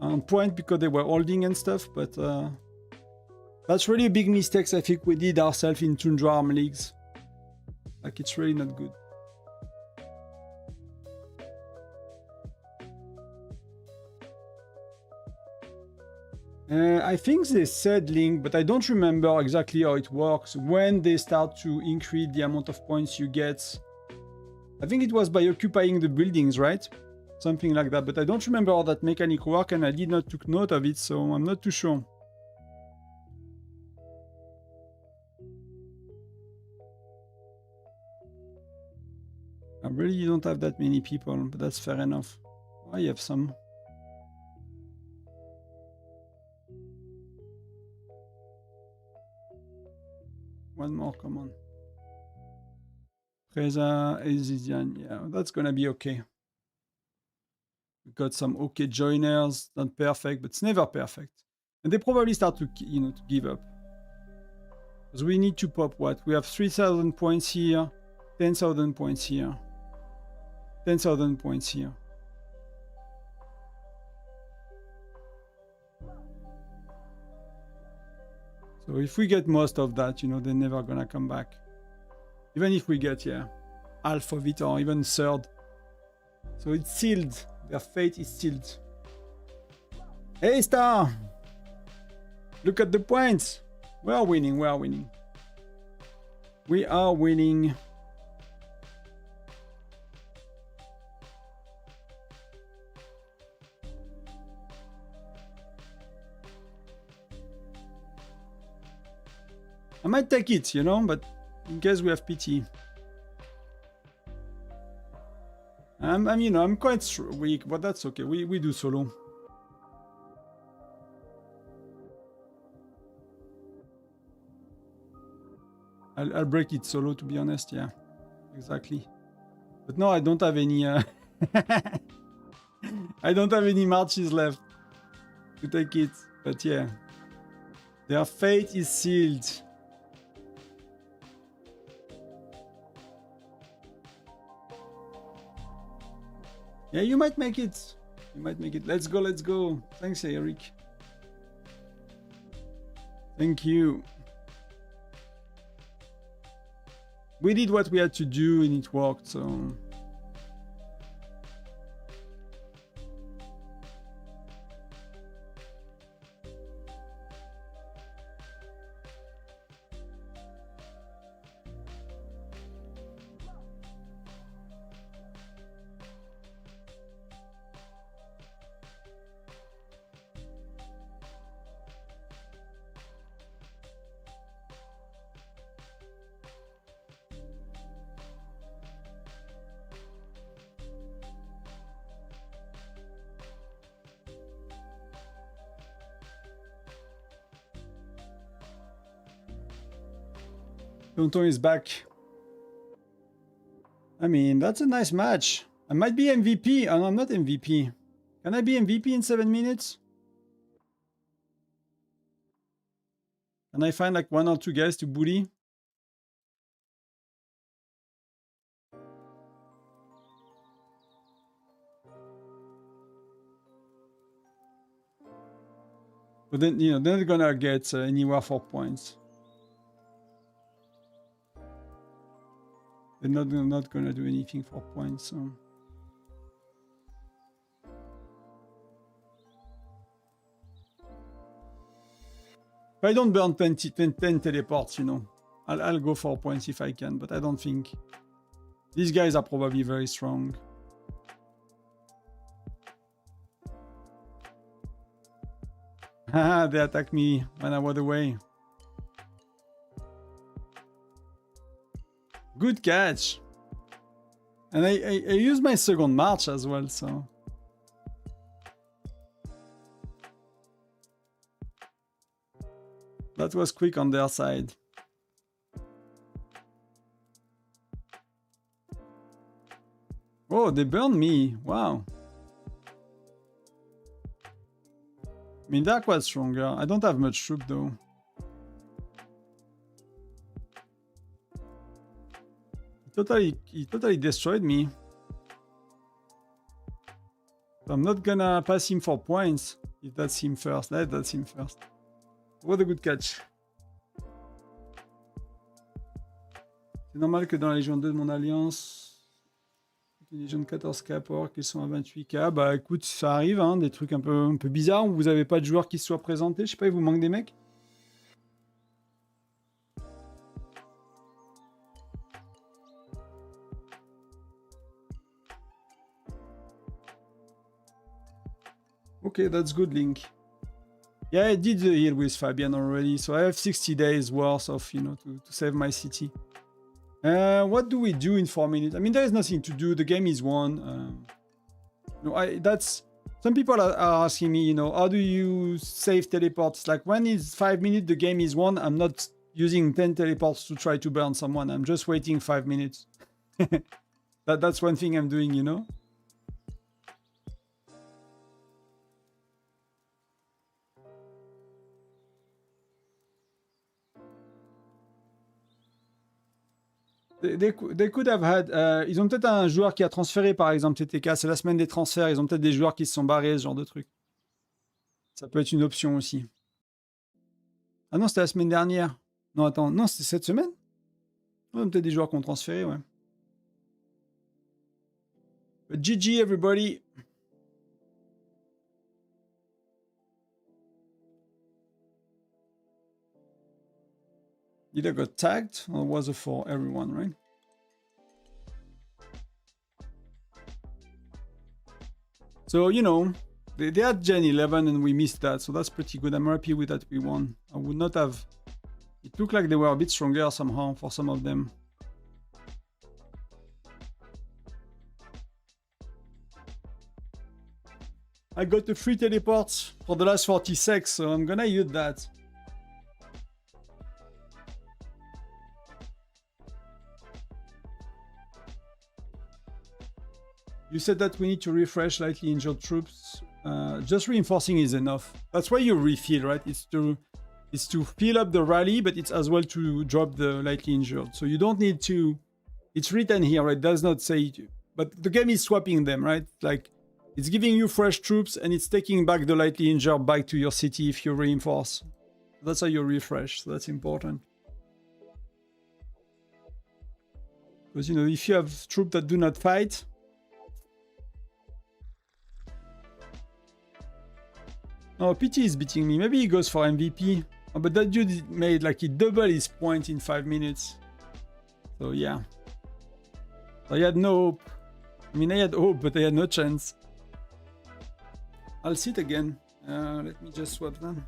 on point because they were holding and stuff, but that's really a big mistake I think we did ourselves in Tundra Arm Leagues. Like, it's really not good. I think they said link, but I don't remember exactly how it works. When they start to increase the amount of points you get, I think it was by occupying the buildings, right? Something like that, but I don't remember how that mechanic works, and I did not take note of it, so I'm not too sure. I really don't have that many people, but that's fair enough. I have some. One more, come on. Preza, Ezidian, yeah, that's gonna be okay. We got some okay joiners, not perfect, but it's never perfect. And they probably start to, to give up. Because we need to pop what? We have 3,000 points here, 10,000 points here, 10,000 points here. So if we get most of that, they're never gonna come back. Even if we get, half of it or even third. So it's sealed. Their fate is sealed. Hey, Star! Look at the points. We are winning, we are winning. We are winning. I might take it, but in case we have pity. I'm quite weak, but that's okay. We do solo. I'll break it solo, to be honest, yeah. Exactly. But no, I don't have any... I don't have any marches left to take it. But yeah. Their fate is sealed. Yeah, you might make it. You might make it. Let's go, let's go. Thanks, Eric. Thank you. We did what we had to do and it worked, so... Tonton is back. I mean, that's a nice match. I might be MVP. Oh, no, I'm not MVP. Can I be MVP in 7 minutes? Can I find like 1 or 2 guys to bully? But then, they're not gonna get anywhere 4 points. They're not gonna do anything for points. So. If I don't burn 10 teleports, you know, I'll go for points if I can, but I don't think. These guys are probably very strong. Haha, they attacked me when I was away. Good catch. And I used my second march as well, so. That was quick on their side. Oh, they burned me. Wow. I mean, Dark was stronger. I don't have much troop though. He totally destroyed me. So I'm not gonna pass him for points if that's him first. That's him first. What a good catch. C'est normal que dans la Légion 2 de mon alliance, une Légion de 14K pour qu'ils sont à 28K. Bah écoute, ça arrive, hein, des trucs un peu bizarres où vous avez pas de joueurs qui se soient présentés. Je sais pas, il vous manque des mecs? Okay, that's good, Link. Yeah, I did the heal with Fabian already, so I have 60 days worth of, you know, to save my city. What do we do in 4 minutes? I mean, there is nothing to do. The game is won. That's some people are asking me, you know, how do you save teleports? Like when it's 5 minutes, the game is won. I'm not using 10 teleports to try to burn someone. I'm just waiting 5 minutes. That's one thing I'm doing, you know. They could have had. Ils ont peut-être un joueur qui a transféré, par exemple, TTK. C'est la semaine des transferts. Ils ont peut-être des joueurs qui se sont barrés, ce genre de truc. Ça peut être une option aussi. Ah non, c'était la semaine dernière. Non, attends. Non, c'était cette semaine? Ouais, peut-être des joueurs qui ont transféré, ouais. But GG, everybody. Did I got tagged or was it for everyone, right? So, you know, they had Gen 11 and we missed that. So that's pretty good. I'm happy with that we won. I would not have... It looked like they were a bit stronger somehow for some of them. I got a free teleport for the last 46, so I'm gonna use that. You said that we need to refresh lightly injured troops. Just reinforcing is enough. That's why you refill, right? It's to fill up the rally, but it's as well to drop the lightly injured. So you don't need to... It's written here, right? It does not say... But the game is swapping them, right? Like, it's giving you fresh troops and it's taking back the lightly injured back to your city if you reinforce. That's how you refresh, so that's important. Because, you know, if you have troops that do not fight... Oh, PT is beating me. Maybe he goes for MVP. Oh, but that dude made like he doubled his point in 5 minutes. So yeah. I had no hope. I mean, I had hope, but I had no chance. I'll sit again. Let me just swap them.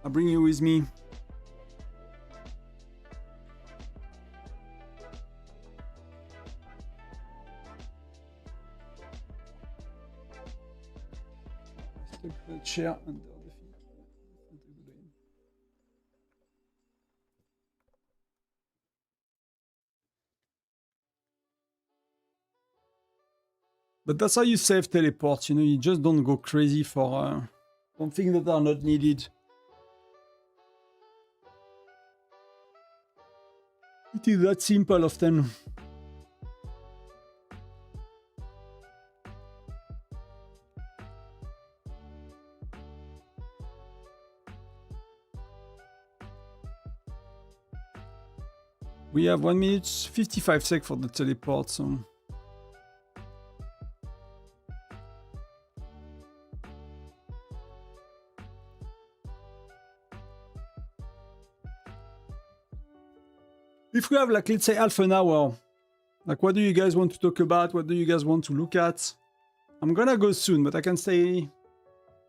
I'll bring you with me. The chair under the feet. But that's how you save teleports, you know, you just don't go crazy for things that are not needed. It is that simple often. We have 1 minute 55 sec for the teleport, so... If we have, like, let's say half an hour, like, what do you guys want to talk about? What do you guys want to look at? I'm gonna go soon, but I can say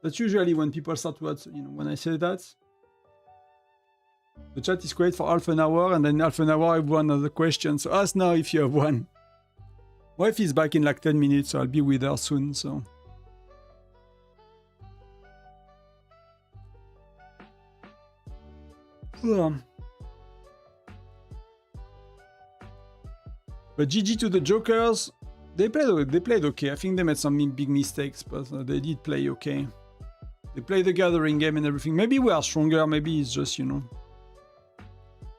that's usually when people start to add, you know, when I say that. The chat is great for half an hour, and then half an hour everyone has a question. So ask now if you have one. My wife is back in like 10 minutes, so I'll be with her soon, so... But GG to the Jokers. They played okay. I think they made some big mistakes, but they did play okay. They played the gathering game and everything. Maybe we are stronger. Maybe it's just, you know...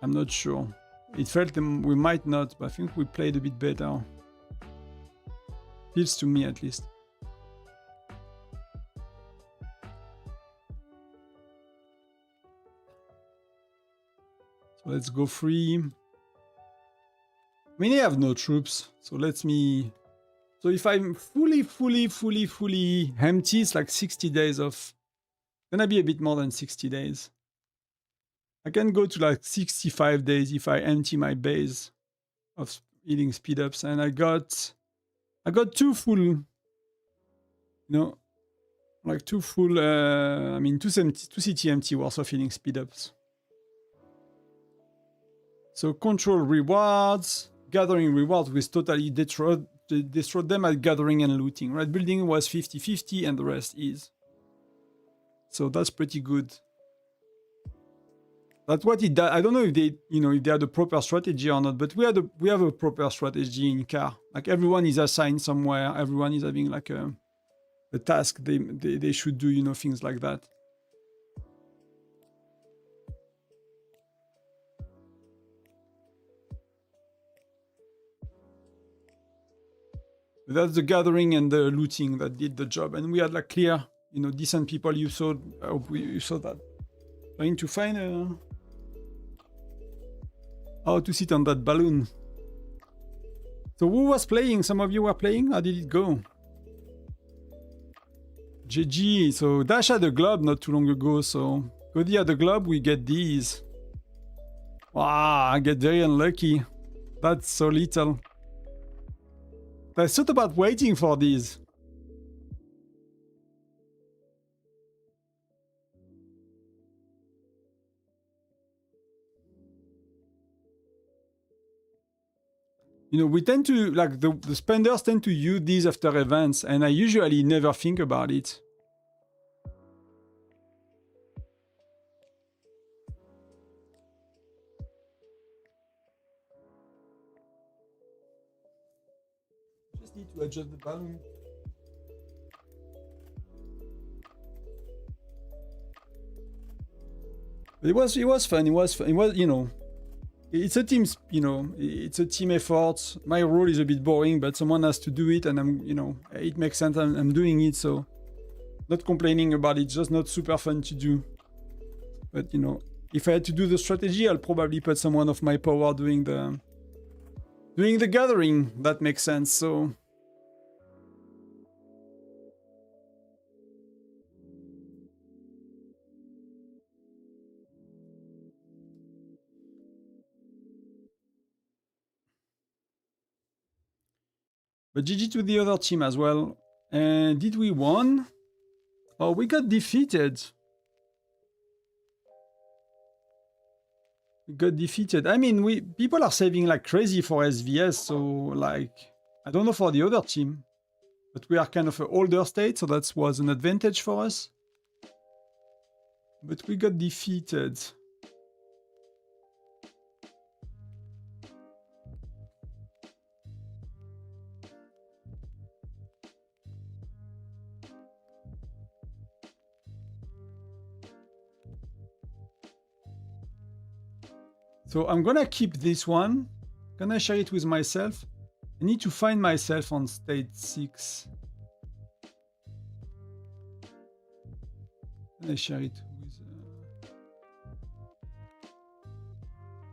I'm not sure. It felt we might not, but I think we played a bit better. Feels to me, at least. So let's go free. I mean, they have no troops, so let me... So if I'm fully empty, it's like 60 days of... Gonna be a bit more than 60 days. I can go to like 65 days if I empty my base of healing speed-ups, and I got 2 full... You know, like 2 full... I mean, 2 city empty worth of healing speed-ups. So control rewards... Gathering rewards with totally destroyed them at gathering and looting. Right, building was 50-50 and the rest is. So that's pretty good. That's what it does. I don't know if they, you know, if they had a proper strategy or not, but we have a proper strategy in car. Like everyone is assigned somewhere. Everyone is having like a task they should do, you know, things like that. That's the gathering and the looting that did the job, and we had like clear, you know, decent people. You saw, I hope you saw that. Trying to find how to sit on that balloon. So who was playing? Some of you were playing. How did it go? GG. So Dash had a globe not too long ago. So Cody had a globe. We get these. Wow, I get very unlucky. That's so little. I thought about waiting for these. You know, we tend to, like, the spenders tend to use these after events, and I usually never think about it. Just need to adjust the balloon. But it was fun. It was, you know, it's a team, you know, it's a team effort. My role is a bit boring, but someone has to do it, and I'm, you know, it makes sense. I'm doing it, so not complaining about it. Just not super fun to do. But you know, if I had to do the strategy, I'll probably put someone of my power doing the gathering. That makes sense. So. But GG to the other team as well. And did we won? Oh, we got defeated. We got defeated. I mean, people are saving like crazy for SVS, so like, I don't know for the other team. But we are kind of an older state, so that was an advantage for us. But we got defeated. So I'm gonna keep this one. Can I share it with myself? I need to find myself on state 6. Can I share it with...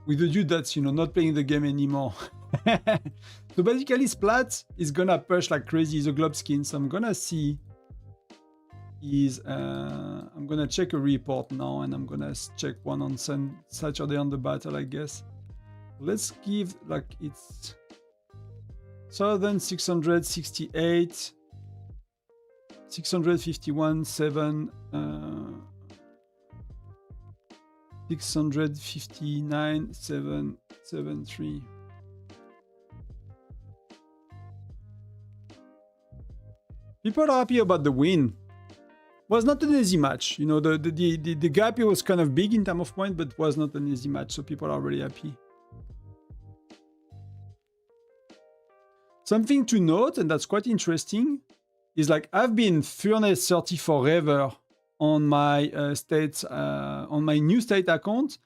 with the dude that's, you know, not playing the game anymore. So basically Splat is gonna push like crazy. He's a globe skin, so I'm gonna see I'm gonna check a report now, and I'm gonna check one on Saturday on the battle, I guess. Let's give like it's 1668, 651, 7, 659, 7, 7, 3. People are happy about the win. Was not an easy match. You know, the gap here was kind of big in terms of point, but was not an easy match, so people are really happy. Something to note, and that's quite interesting, is like I've been Furnace 30 forever on my on my new state account,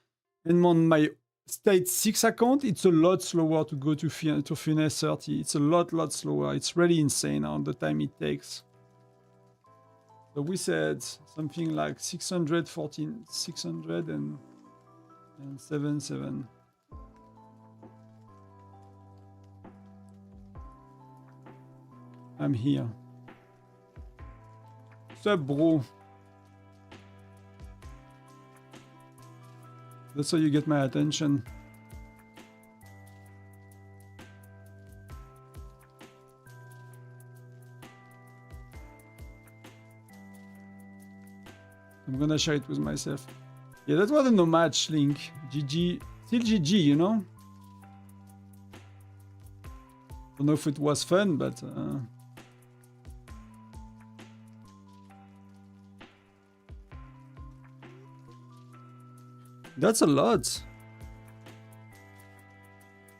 and on my state 6 account, it's a lot slower to go to Furnace 30. It's a lot slower. It's really insane on the time it takes. So we said something like 614, 600 and 77. I'm here. What's up, bro? That's how you get my attention. I'm gonna share it with myself. Yeah, that wasn't no match, Link. GG. Still GG, you know? Don't know if it was fun, but... That's a lot.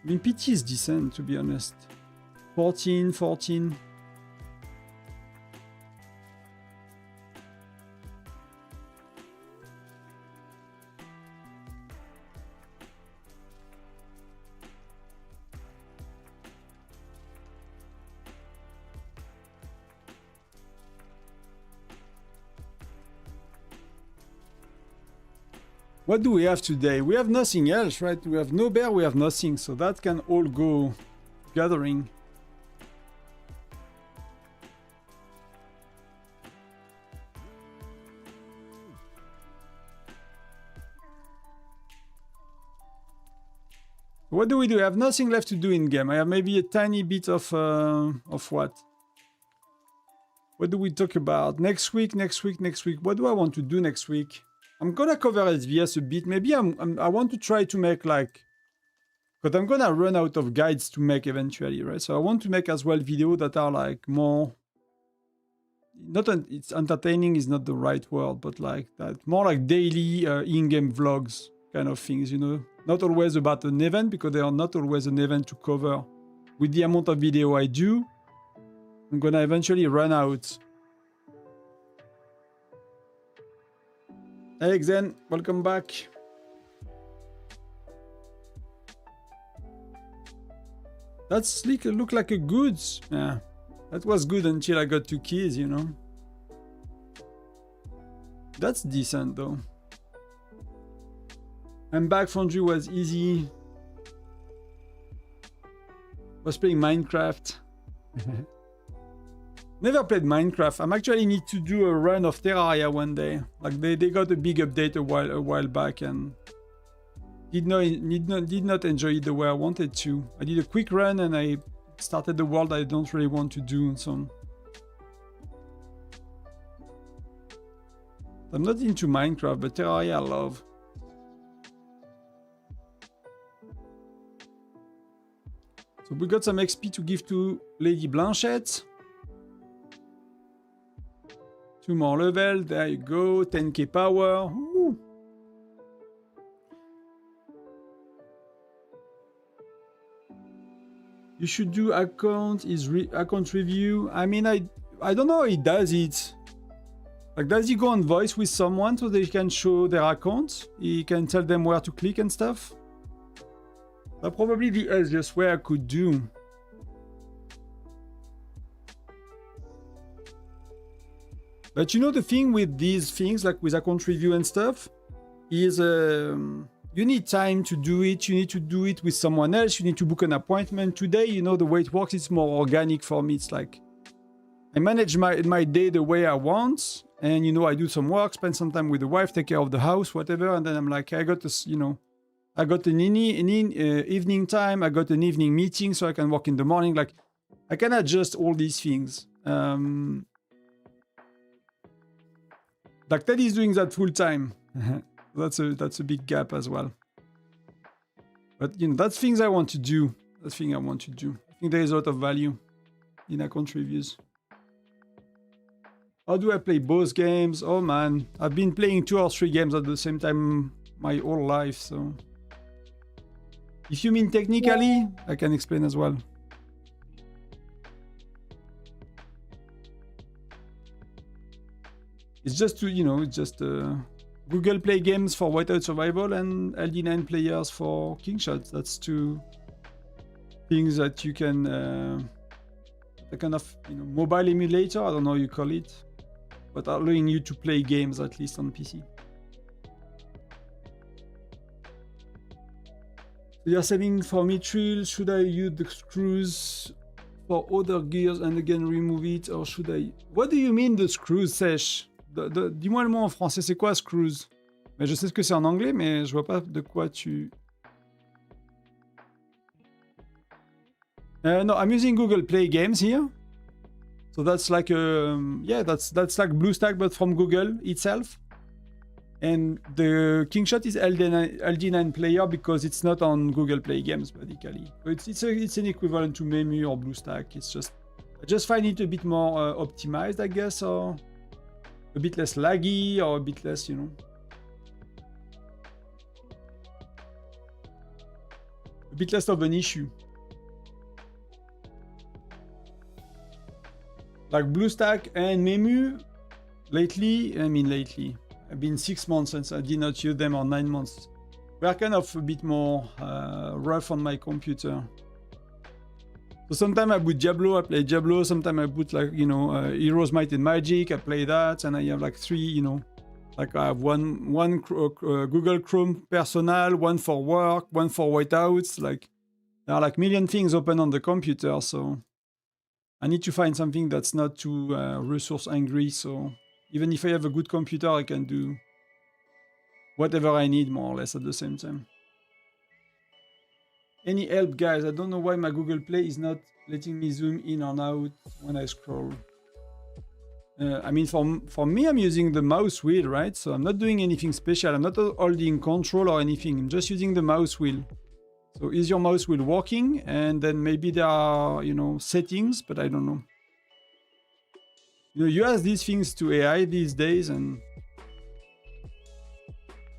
I mean, PT is decent, to be honest. 14, 14. What do we have today? We have nothing else, right? We have no bear, we have nothing, so that can all go gathering. What do we do? I have nothing left to do in game. I have maybe a tiny bit of what? What do we talk about? Next week. What do I want to do next week? I'm gonna cover SVS a bit. Maybe I want to try to make like, but I'm gonna run out of guides to make eventually, right? So I want to make as well videos that are like more, it's entertaining is not the right word, but like that, more like daily in-game vlogs kind of things, you know? Not always about an event, because they are not always an event to cover. With the amount of video I do, I'm gonna eventually run out. Hey Xen, welcome back. That's look like a good, yeah. That was good until I got 2 keys, you know. That's decent though. I'm back. Foundry was easy. Was playing Minecraft. Never played Minecraft. I'm actually need to do a run of Terraria one day. Like they got a big update a while back, and did not enjoy it the way I wanted to. I did a quick run and I started the world I don't really want to do. So I'm not into Minecraft, but Terraria I love. So we got some XP to give to Lady Blanchette. 2 more level, there you go, 10k power. Ooh. You should do account review. I mean, I don't know how he does it. Like, does he go on voice with someone so they can show their account? He can tell them where to click and stuff? That's probably the easiest way I could do. But you know, the thing with these things, like with account review and stuff, is you need time to do it. You need to do it with someone else. You need to book an appointment. Today, you know, the way it works, it's more organic for me. It's like I manage my day the way I want. And, you know, I do some work, spend some time with the wife, take care of the house, whatever. And then I'm like, I got this, you know, I got an evening time. I got an evening meeting so I can work in the morning. Like I can adjust all these things. Like Ted is doing that full time. That's a big gap as well. But you know, that's things I want to do. That's thing I want to do. I think there is a lot of value in account reviews. How do I play both games? Oh man, I've been playing 2 or 3 games at the same time my whole life. So if you mean technically, I can explain as well. It's just to, you know, it's just Google Play games for Whiteout Survival and LD9 players for King Shots. That's 2 things that you can, a kind of, you know, mobile emulator, I don't know how you call it, but allowing you to play games at least on PC. You're saving for mithril. Should I use the screws for other gears and again remove it, or should I? What do you mean the screws, Sesh? Dis-moi le mot en français, c'est quoi screws? Mais je sais ce que c'est en anglais, mais je vois pas de quoi tu... No, I'm using Google Play Games here. So that's like, yeah, that's like BlueStack, but from Google itself. And the Kingshot is LD9 player because it's not on Google Play Games, basically. So it's an equivalent to Memu or BlueStack. It's just, I just find it a bit more optimized, I guess, or a bit less laggy, or a bit less, you know. A bit less of an issue. Like BlueStack and Memu, lately, I've been 6 months since I did not use them, or 9 months. They're kind of a bit more rough on my computer. So sometimes I put Diablo, I play Diablo. Sometimes I put, like, you know, Heroes, Might and Magic, I play that. And I have like 3, you know, like I have one Google Chrome personal, one for work, one for Whiteouts. Like there are like million things open on the computer. So I need to find something that's not too resource hungry. So even if I have a good computer, I can do whatever I need more or less at the same time. Any help, guys? I don't know why my Google Play is not letting me zoom in and out when I scroll. I mean, for me, I'm using the mouse wheel, right? So I'm not doing anything special. I'm not holding control or anything. I'm just using the mouse wheel. So is your mouse wheel working? And then maybe there are, you know, settings, but I don't know. You know, you ask these things to AI these days and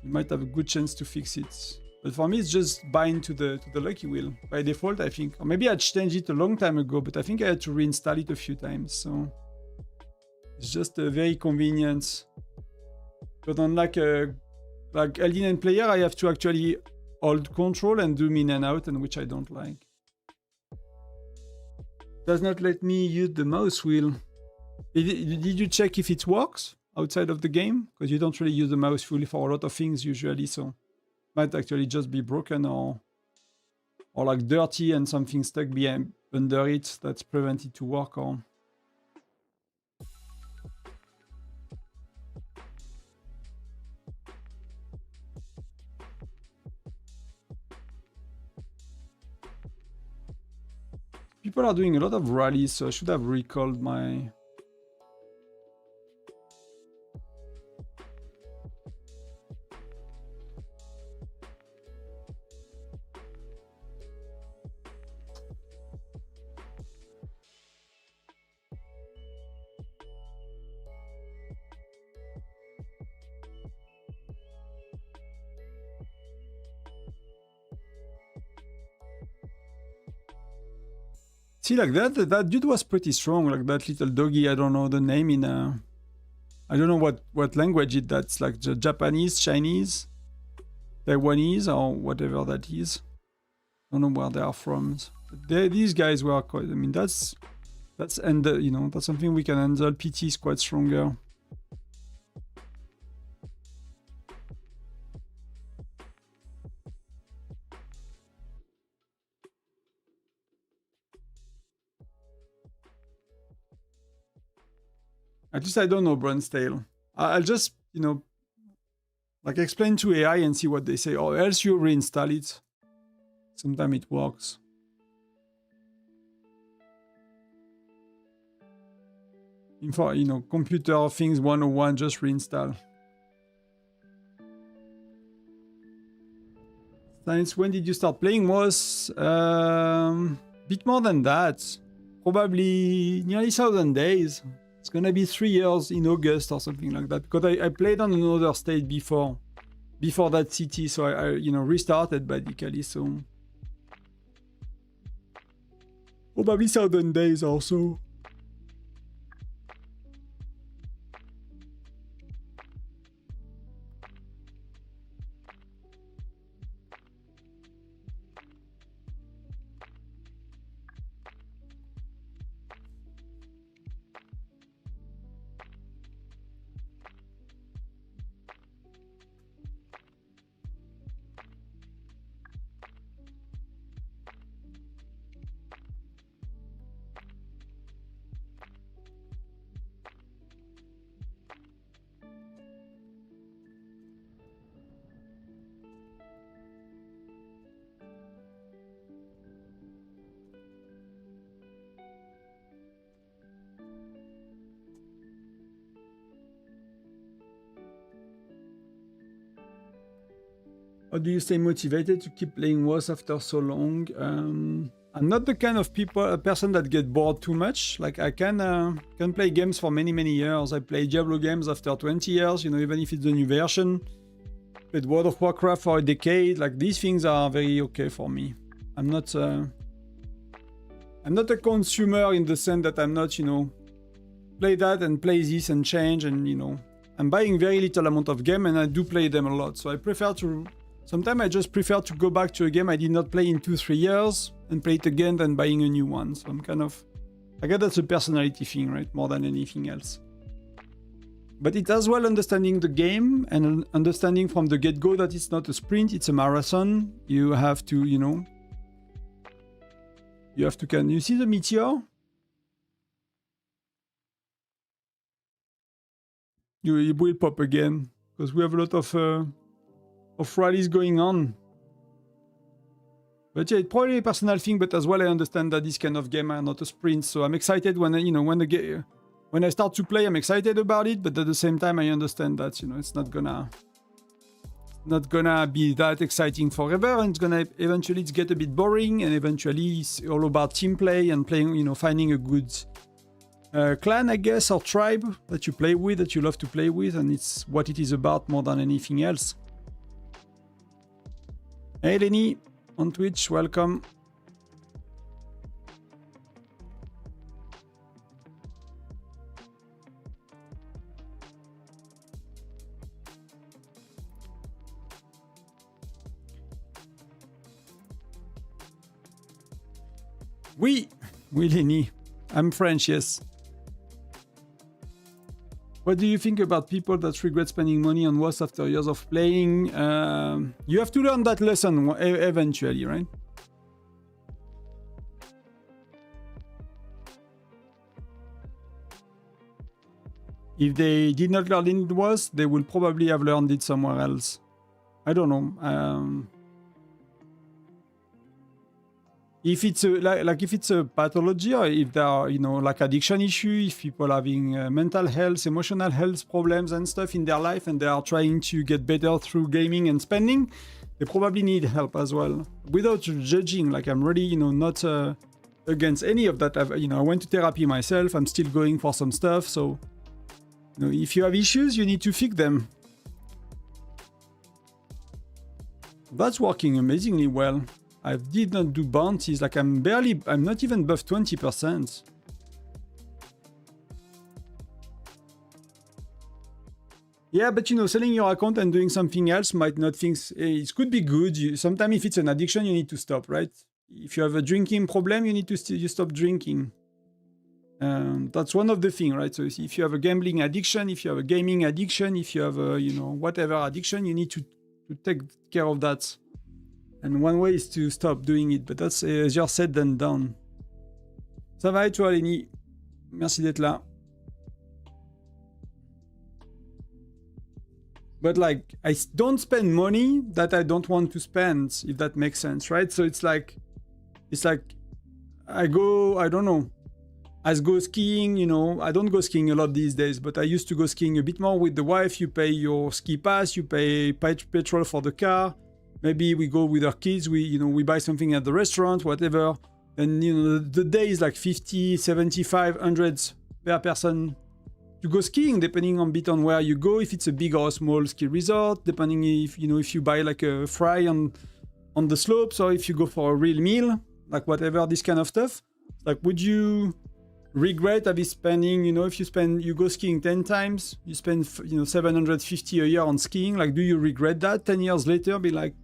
you might have a good chance to fix it. But for me, it's just bind to the lucky wheel by default, I think. Or maybe I changed it a long time ago, but I think I had to reinstall it a few times. So it's just very convenient. But unlike like LD9 player, I have to actually hold control and zoom in and out, and which I don't like. Does not let me use the mouse wheel. Did you check if it works outside of the game? Because you don't really use the mouse wheel for a lot of things usually, so might actually just be broken or like dirty and something stuck behind under it that's prevent it to work. Or people are doing a lot of rallies, so I should have recalled my... See, like that dude was pretty strong, like that little doggy. I don't know the name in I don't know what language it that's, like Japanese, Chinese, Taiwanese, or whatever that is. I don't know where they are from. These guys were quite, I mean, that's and you know, that's something we can handle. PT is quite stronger. At least I don't know Bronze-Tail. I'll just, you know, like explain to AI and see what they say, or else you reinstall it. Sometimes it works. Info, you know, computer things 101, just reinstall. Since when did you start playing? Was bit more than that. Probably nearly 1,000 days. It's gonna be 3 years in August or something like that. Because I played on another state before that city, so I you know, restarted basically. So probably 1,000 days or so. How do you stay motivated to keep playing WoS after so long? I'm not the kind of person that get bored too much. Like I can play games for many years. I play Diablo games after 20 years, you know, even if it's a new version. Played World of Warcraft for a decade. Like these things are very okay for me. I'm not a consumer in the sense that I'm not, you know, play that and play this and change, and you know, I'm buying very little amount of game and I do play them a lot. So I prefer to. Sometimes I just prefer to go back to a game I did not play in 2-3 years and play it again than buying a new one. So I'm kind of, I guess that's a personality thing, right? More than anything else. But it's as well understanding the game and understanding from the get-go that it's not a sprint, it's a marathon. You have to, you know, can you see the meteor? It will pop again because we have a lot of rallies going on. But yeah, it's probably a personal thing, but as well I understand that this kind of game are not a sprint, so I'm excited when when I start to play, I'm excited about it, but at the same time I understand that, you know, it's not gonna be that exciting forever, and it's gonna eventually get a bit boring, and eventually it's all about team play and playing, you know, finding a good clan, I guess, or tribe that you play with, that you love to play with, and it's what it is about more than anything else. Hey Lenny, on Twitch, welcome. Oui, Lenny. I'm French, yes. What do you think about people that regret spending money on WoS after years of playing? You have to learn that lesson eventually, right? If they did not learn it WoS, they will probably have learned it somewhere else. I don't know. If it's if it's a pathology, or if there are, you know, like addiction issue, if people are having mental health, emotional health problems and stuff in their life, and they are trying to get better through gaming and spending, they probably need help as well. Without judging, like I'm really, you know, not against any of that. I went to therapy myself. I'm still going for some stuff. So, you know, if you have issues, you need to fix them. That's working amazingly well. I did not do bounties, like I'm not even buff 20%. Yeah, but you know, selling your account and doing something else might not think, it could be good. Sometimes if it's an addiction, you need to stop, right? If you have a drinking problem, you need to you stop drinking. That's one of the things, right? So if you have a gambling addiction, if you have a gaming addiction, if you have a, you know, whatever addiction, you need to take care of that. And one way is to stop doing it, but that's easier said than done. Ça va et toi, Lenny? Merci d'être là. But like, don't spend money that I don't want to spend, if that makes sense, right? So it's like I don't know. I go skiing, you know, I don't go skiing a lot these days, but I used to go skiing a bit more with the wife. You pay your ski pass, you pay petrol for the car. Maybe we go with our kids, we buy something at the restaurant, whatever. And, you know, the day is like 50, 75, 100 per person to go skiing, depending on bit on where you go, if it's a big or a small ski resort, depending if you buy like a fry on the slopes, or if you go for a real meal, like whatever, this kind of stuff. Like, would you regret spending, if you go skiing 10 times, you spend, 750 a year on skiing, like, do you regret that 10 years later? Be like,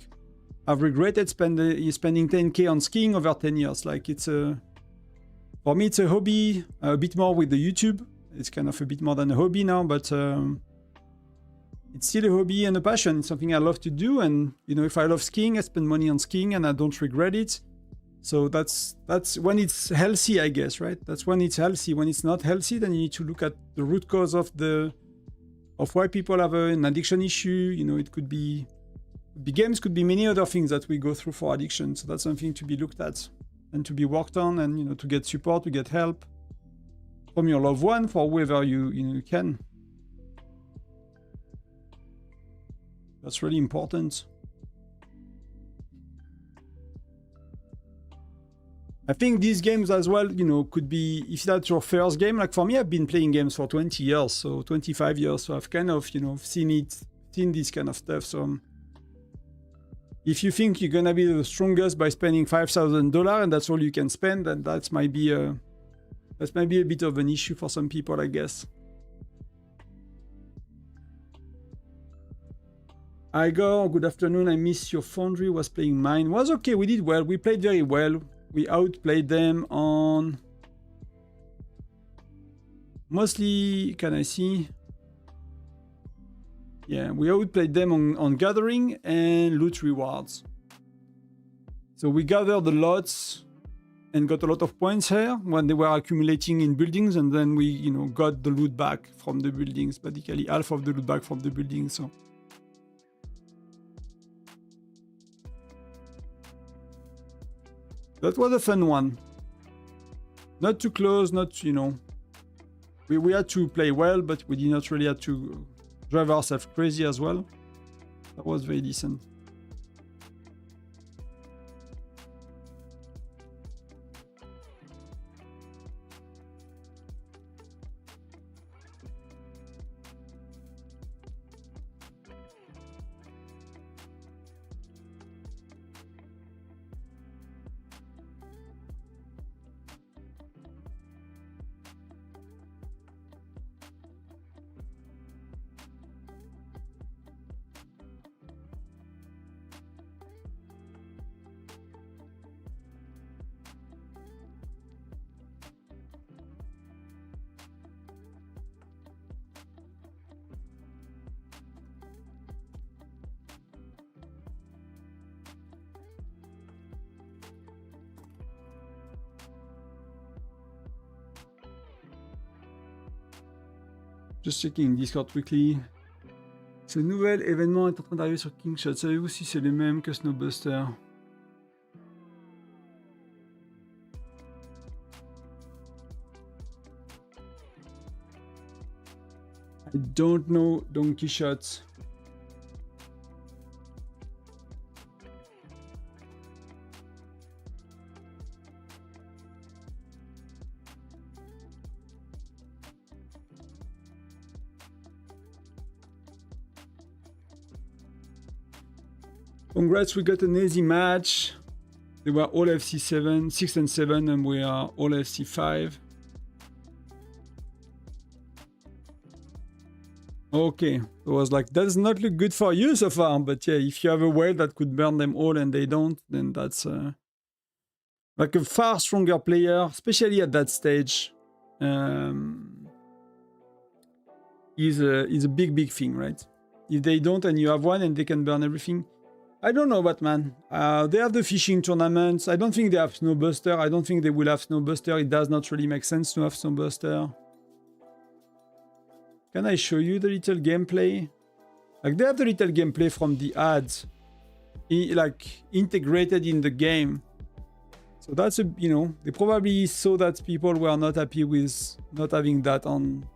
I've regretted spending 10k on skiing over 10 years. Like, for me, it's a hobby, a bit more with the YouTube. It's kind of a bit more than a hobby now, but it's still a hobby and a passion. It's something I love to do. And, if I love skiing, I spend money on skiing and I don't regret it. So that's when it's healthy, I guess, right? That's when it's healthy. When it's not healthy, then you need to look at the root cause of why people have an addiction issue. It could be games, could be many other things that we go through for addiction. So that's something to be looked at and to be worked on, and to get support, to get help from your loved one, for whoever you can. That's really important. I think these games as well, could be, if that's your first game, like for me, I've been playing games for 20 years, so 25 years, so I've kind of, seen this kind of stuff. So if you think you're gonna be the strongest by spending $5,000 and that's all you can spend, then that might be a bit of an issue for some people, I guess. Igor, good afternoon. I miss your Foundry was playing mine. Was okay, we did well. We played very well. We outplayed them on mostly, can I see? Yeah, we outplayed them on gathering and loot rewards. So we gathered the lots and got a lot of points here when they were accumulating in buildings, and then we, got the loot back from the buildings, basically half of the loot back from the buildings. So that was a fun one. Not too close, we had to play well, but we did not really have to drive ourselves crazy as well. That was very decent. Just checking Discord quickly. Ce nouvel événement est en train d'arriver sur Kingshot. Savez-vous si c'est le même que Snowbuster? I don't know Donkey Shots. Congrats, we got an easy match. They were all FC7, 6 and 7, and we are all FC5. Okay, it was like, that does not look good for you so far, but yeah, if you have a whale that could burn them all and they don't, then that's like a far stronger player, especially at that stage. Is a big thing, right? If they don't and you have one and they can burn everything. I don't know, Batman. They have the fishing tournaments. I don't think they have Snowbuster. I don't think they will have Snowbuster. It does not really make sense to have Snowbuster. Can I show you the little gameplay? Like they have the little gameplay from the ads, like integrated in the game. So that's a, you know, they probably saw that people were not happy with not having that on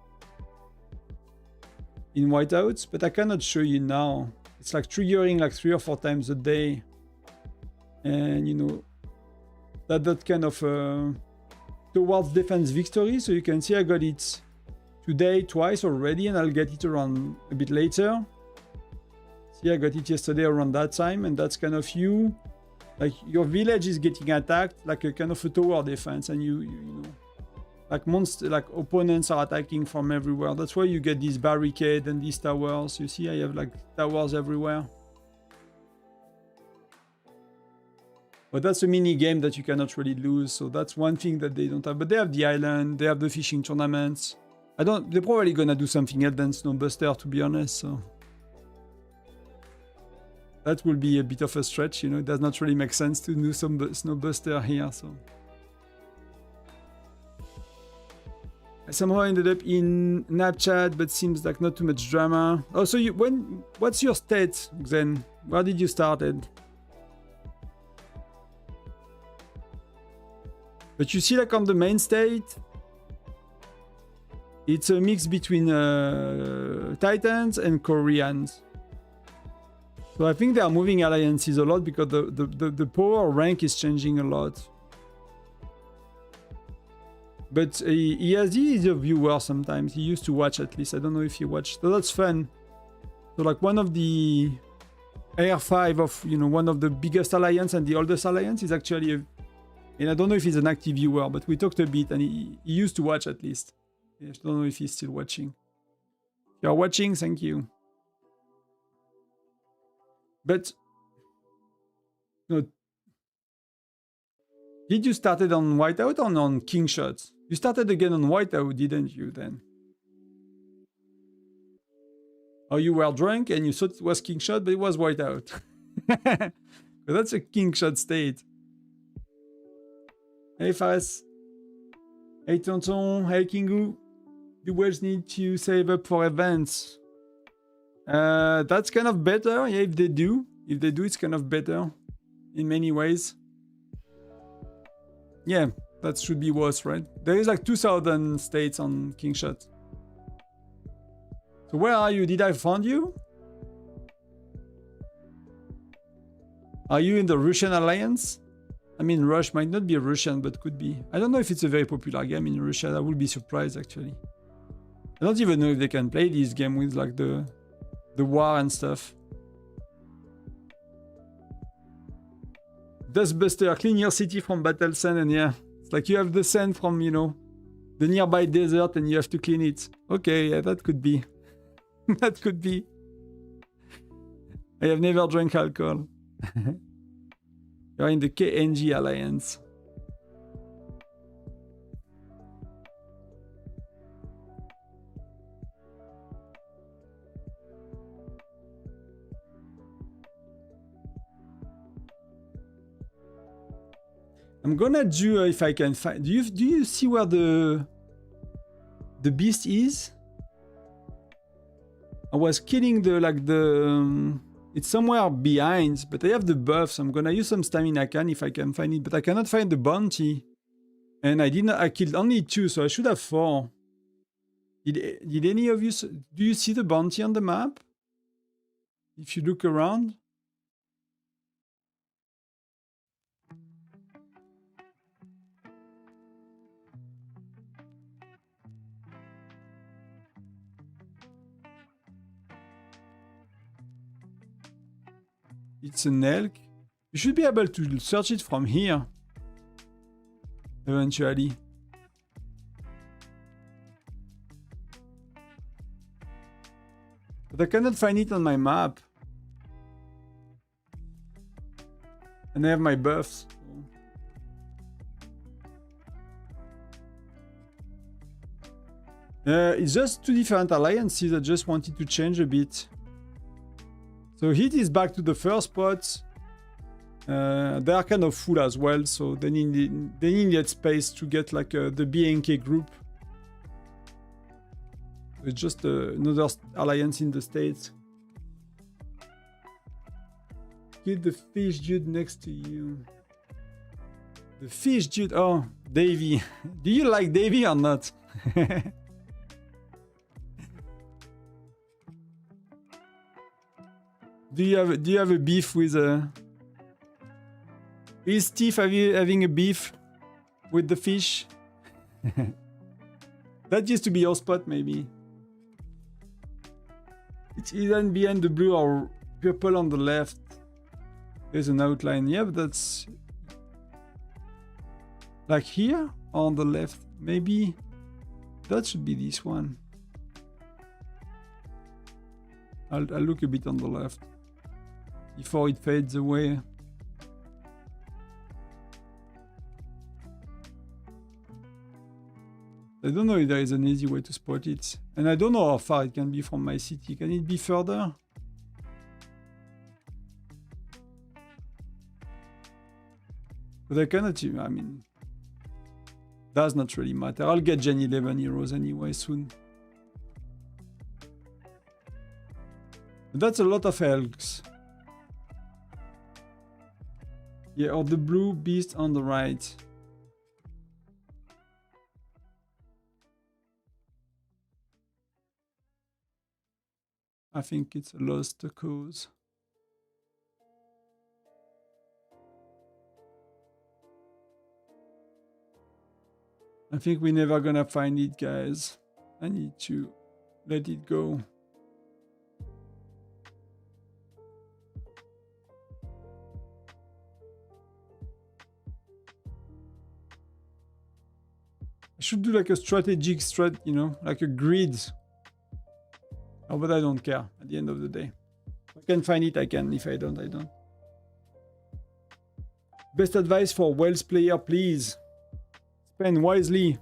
in Whiteouts, but I cannot show you now. It's like triggering like 3 or 4 times a day. And you know, that kind of towards defense victory. So you can see I got it today twice already, and I'll get it around a bit later. See, I got it yesterday around that time, and that's kind of you. Like your village is getting attacked, like a kind of a tower defense, and you know, like like opponents are attacking from everywhere. That's why you get these barricades and these towers. You see, I have like towers everywhere. But that's a mini game that you cannot really lose. So that's one thing that they don't have. But they have the island, they have the fishing tournaments. They're probably gonna do something else than Snowbuster, to be honest. So that will be a bit of a stretch, you know. It does not really make sense to do some Snowbuster here. So I somehow ended up in Snapchat, but seems like not too much drama. Oh, so what's your state then? Where did you started? But you see, like on the main state, it's a mix between Titans and Koreans. So I think they are moving alliances a lot because the power rank is changing a lot. But ESD is a viewer sometimes. He used to watch at least. I don't know if he watched. So that's fun. So like one of the Air5 of, you know, one of the biggest alliance and the oldest alliance is actually a, and I don't know if he's an active viewer, but we talked a bit and he used to watch at least. I don't know if he's still watching. If you're watching, thank you. But no, did you started on Whiteout or on King Shots? You started again on Whiteout, didn't you then? Or you were drunk and you thought it was King Shot, but it was Whiteout. But that's a King Shot state. Hey Fares. Hey Tonton. Hey Kingu. You always need to save up for events. That's kind of better, yeah, if they do. If they do, it's kind of better in many ways. Yeah, that should be worse, right? There is like 2,000 states on King Shot. So where are you? Did I find you? Are you in the Russian alliance? I mean, Rush might not be Russian, but could be. I don't know if it's a very popular game in Russia. I would be surprised, actually. I don't even know if they can play this game with like the war and stuff. Dustbuster, clean your city from battle sand, and yeah, it's like you have the sand from, you know, the nearby desert and you have to clean it. Okay, yeah, that could be. That could be. I have never drank alcohol. You're in the ENG alliance. I'm gonna do if I can find. Do you see where the beast is? I was killing it's somewhere behind, but I have the buff, so I'm gonna use some stamina can if I can find it, but I cannot find the bounty. And I killed only 2, so I should have 4. Did any of you, do you see the bounty on the map? If you look around? It's an elk. You should be able to search it from here. Eventually. But I cannot find it on my map. And I have my buffs. It's just 2 different alliances. I just wanted to change a bit. So Heat is back to the first spot. They are kind of full as well, so they need that space to get like the BNK group. It's just another alliance in the States. Kill the fish dude next to you. The fish dude. Oh, Davy. Do you like Davy or not? Do you have a beef with Is Steve having a beef with the fish? That used to be your spot, maybe. It's either behind the blue or purple on the left. There's an outline. Yeah, but that's like here on the left. Maybe that should be this one. I'll look a bit on the left before it fades away. I don't know if there is an easy way to spot it. And I don't know how far it can be from my city. Can it be further? But I cannot, I mean, does not really matter. I'll get Gen 11 heroes anyway soon. But that's a lot of elks. Yeah, or the blue beast on the right. I think it's a lost cause. I think we're never gonna find it, guys. I need to let it go. I should do like a strategic you know, like a grid. Oh, but I don't care at the end of the day. If I can find it, I can. If I don't, I don't. Best advice for Wells player, please. Spend wisely.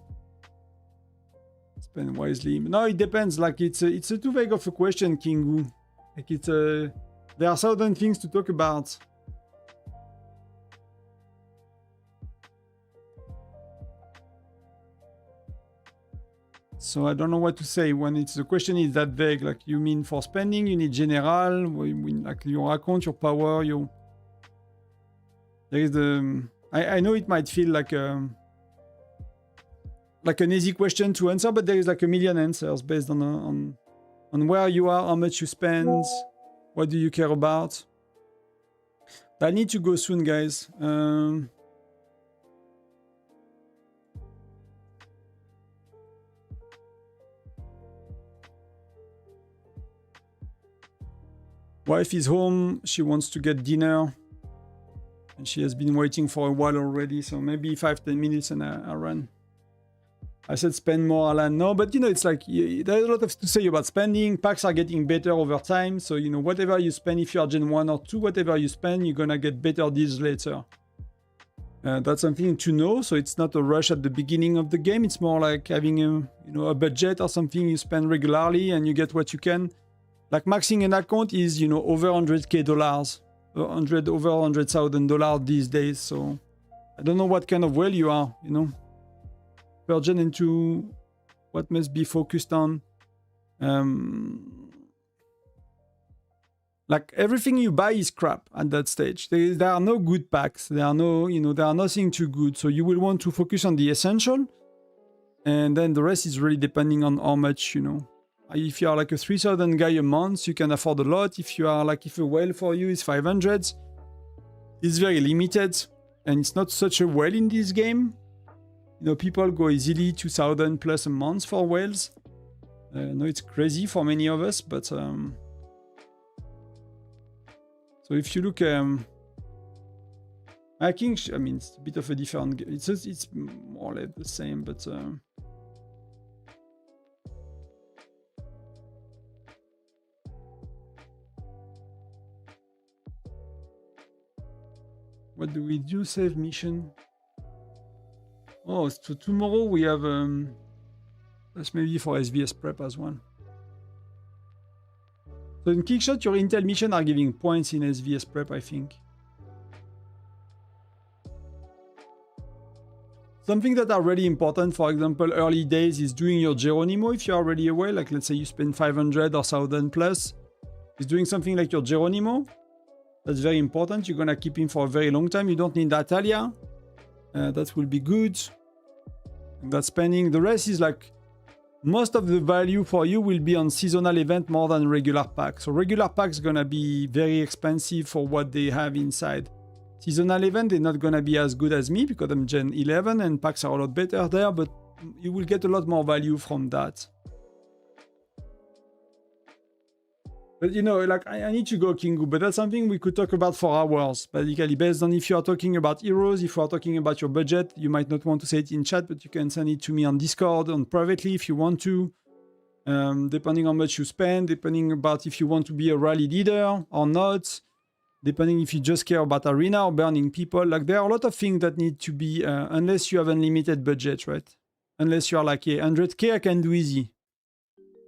Spend wisely. No, it depends. Like it's a too vague of a question, Kingu. Like it's there are certain things to talk about. So I don't know what to say when the question is that vague. Like you mean for spending, you need general, like your account, your power, your. There is the. I know it might feel like an easy question to answer, but there is like a million answers based on where you are, how much you spend, what do you care about. I need to go soon, guys. Wife is home, she wants to get dinner. And she has been waiting for a while already, so maybe 5-10 minutes and I run. I said spend more, Alan. No, but you know, it's like, there's a lot to say about spending. Packs are getting better over time, so you know, whatever you spend, if you are Gen 1 or 2, whatever you spend, you're gonna get better deals later. That's something to know, so it's not a rush at the beginning of the game. It's more like having a budget or something you spend regularly and you get what you can. Like maxing an account is, you know, over $100,000, over $100,000 these days. So I don't know what kind of whale you are, you know. Per gen into what must be focused on. Like everything you buy is crap at that stage. There are no good packs. There are no, you know, there are nothing too good. So you will want to focus on the essential. And then the rest is really depending on how much, you know. If you are like a 3,000 guy a month, you can afford a lot. If you are like, if a whale for you is 500, it's very limited. And it's not such a whale in this game. You know, people go easily 2,000 plus a month for whales. I know it's crazy for many of us, but... So if you look... I think, I mean, it's a bit of a different... It's more or less the same, but... What do we do? Save mission. Oh, so tomorrow we have that's maybe for SVS prep as well. So in Kickshot, your intel mission are giving points in SVS prep, I think. Something that are really important, for example, early days is doing your Geronimo if you're already away. Like let's say you spend 500 or 1,000 plus. Is doing something like your Geronimo. That's very important. You're gonna keep him for a very long time. You don't need Natalia. That will be good. That's spending. The rest is like most of the value for you will be on seasonal event more than regular pack. So regular pack is gonna be very expensive for what they have inside. Seasonal event, they're not gonna be as good as me because I'm Gen 11 and packs are a lot better there, but you will get a lot more value from that. But you know, like I need to go Kingu, but that's something we could talk about for hours. Basically, based on if you are talking about heroes, if you are talking about your budget, you might not want to say it in chat, but you can send it to me on Discord, on privately if you want to. Depending on how much you spend, depending about if you want to be a rally leader or not, depending if you just care about arena or burning people. Like there are a lot of things that need to be, unless you have unlimited budget, right? Unless you are like, yeah, 100k I can do easy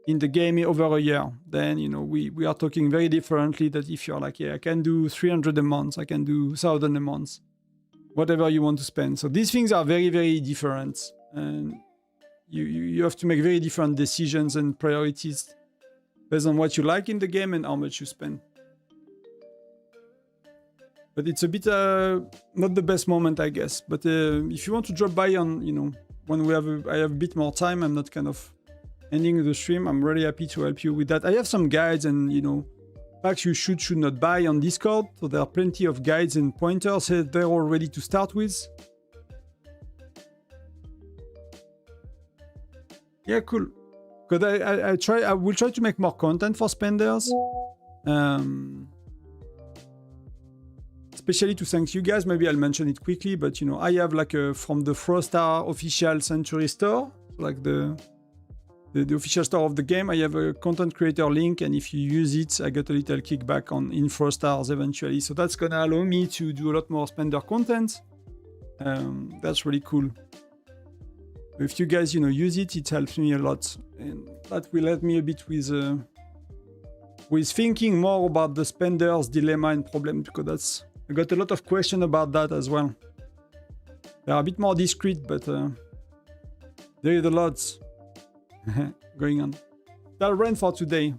in the game over a year, then you know we are talking very differently. That if you're like, yeah, I can do 300 a month, I can do 1,000 a month, whatever you want to spend. So these things are very, very different, and you have to make very different decisions and priorities based on what you like in the game and how much you spend. But it's a bit not the best moment, I guess. But if you want to drop by on, you know, when I have a bit more time, I'm not kind of ending the stream, I'm really happy to help you with that. I have some guides and, you know, packs you should not buy on Discord. So there are plenty of guides and pointers there all ready to start with. Yeah, cool. Because I will try to make more content for spenders. Especially to thank you guys. Maybe I'll mention it quickly, but you know, I have like from the Frostar official Century store, like the official store of the game, I have a content creator link, and if you use it, I get a little kickback on Info Stars eventually. So that's gonna allow me to do a lot more spender content. That's really cool. If you guys, you know, use it, it helps me a lot, and that will help me a bit with thinking more about the spender's dilemma and problem, because I got a lot of questions about that as well. They are a bit more discreet, but there is a lot going on. That ran for today.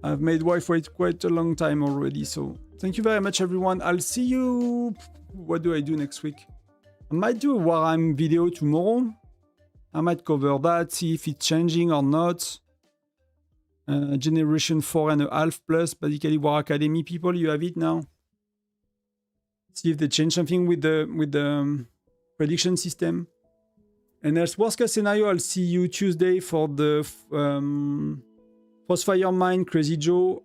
I've made wife wait quite a long time already, so thank you very much, everyone. I'll see you. What do I do next week? I might do a Warhammer video tomorrow. I might cover that, see if it's changing or not. Generation 4.5 plus, basically War Academy people, you have it now. See if they change something with the prediction system. And as worst case scenario, I'll see you Tuesday for the Crossfire Mine Crazy Joe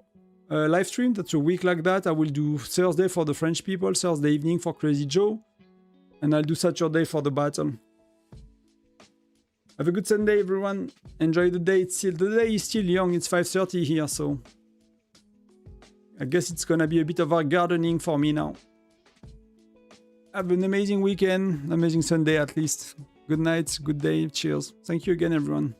live stream. That's a week like that. I will do Thursday for the French people, Thursday evening for Crazy Joe, and I'll do Saturday for the battle. Have a good Sunday, everyone. Enjoy the day. The day is still young. It's 5:30 here, so I guess it's gonna be a bit of our gardening for me now. Have an amazing weekend, amazing Sunday at least. Good night, good day, cheers. Thank you again, everyone.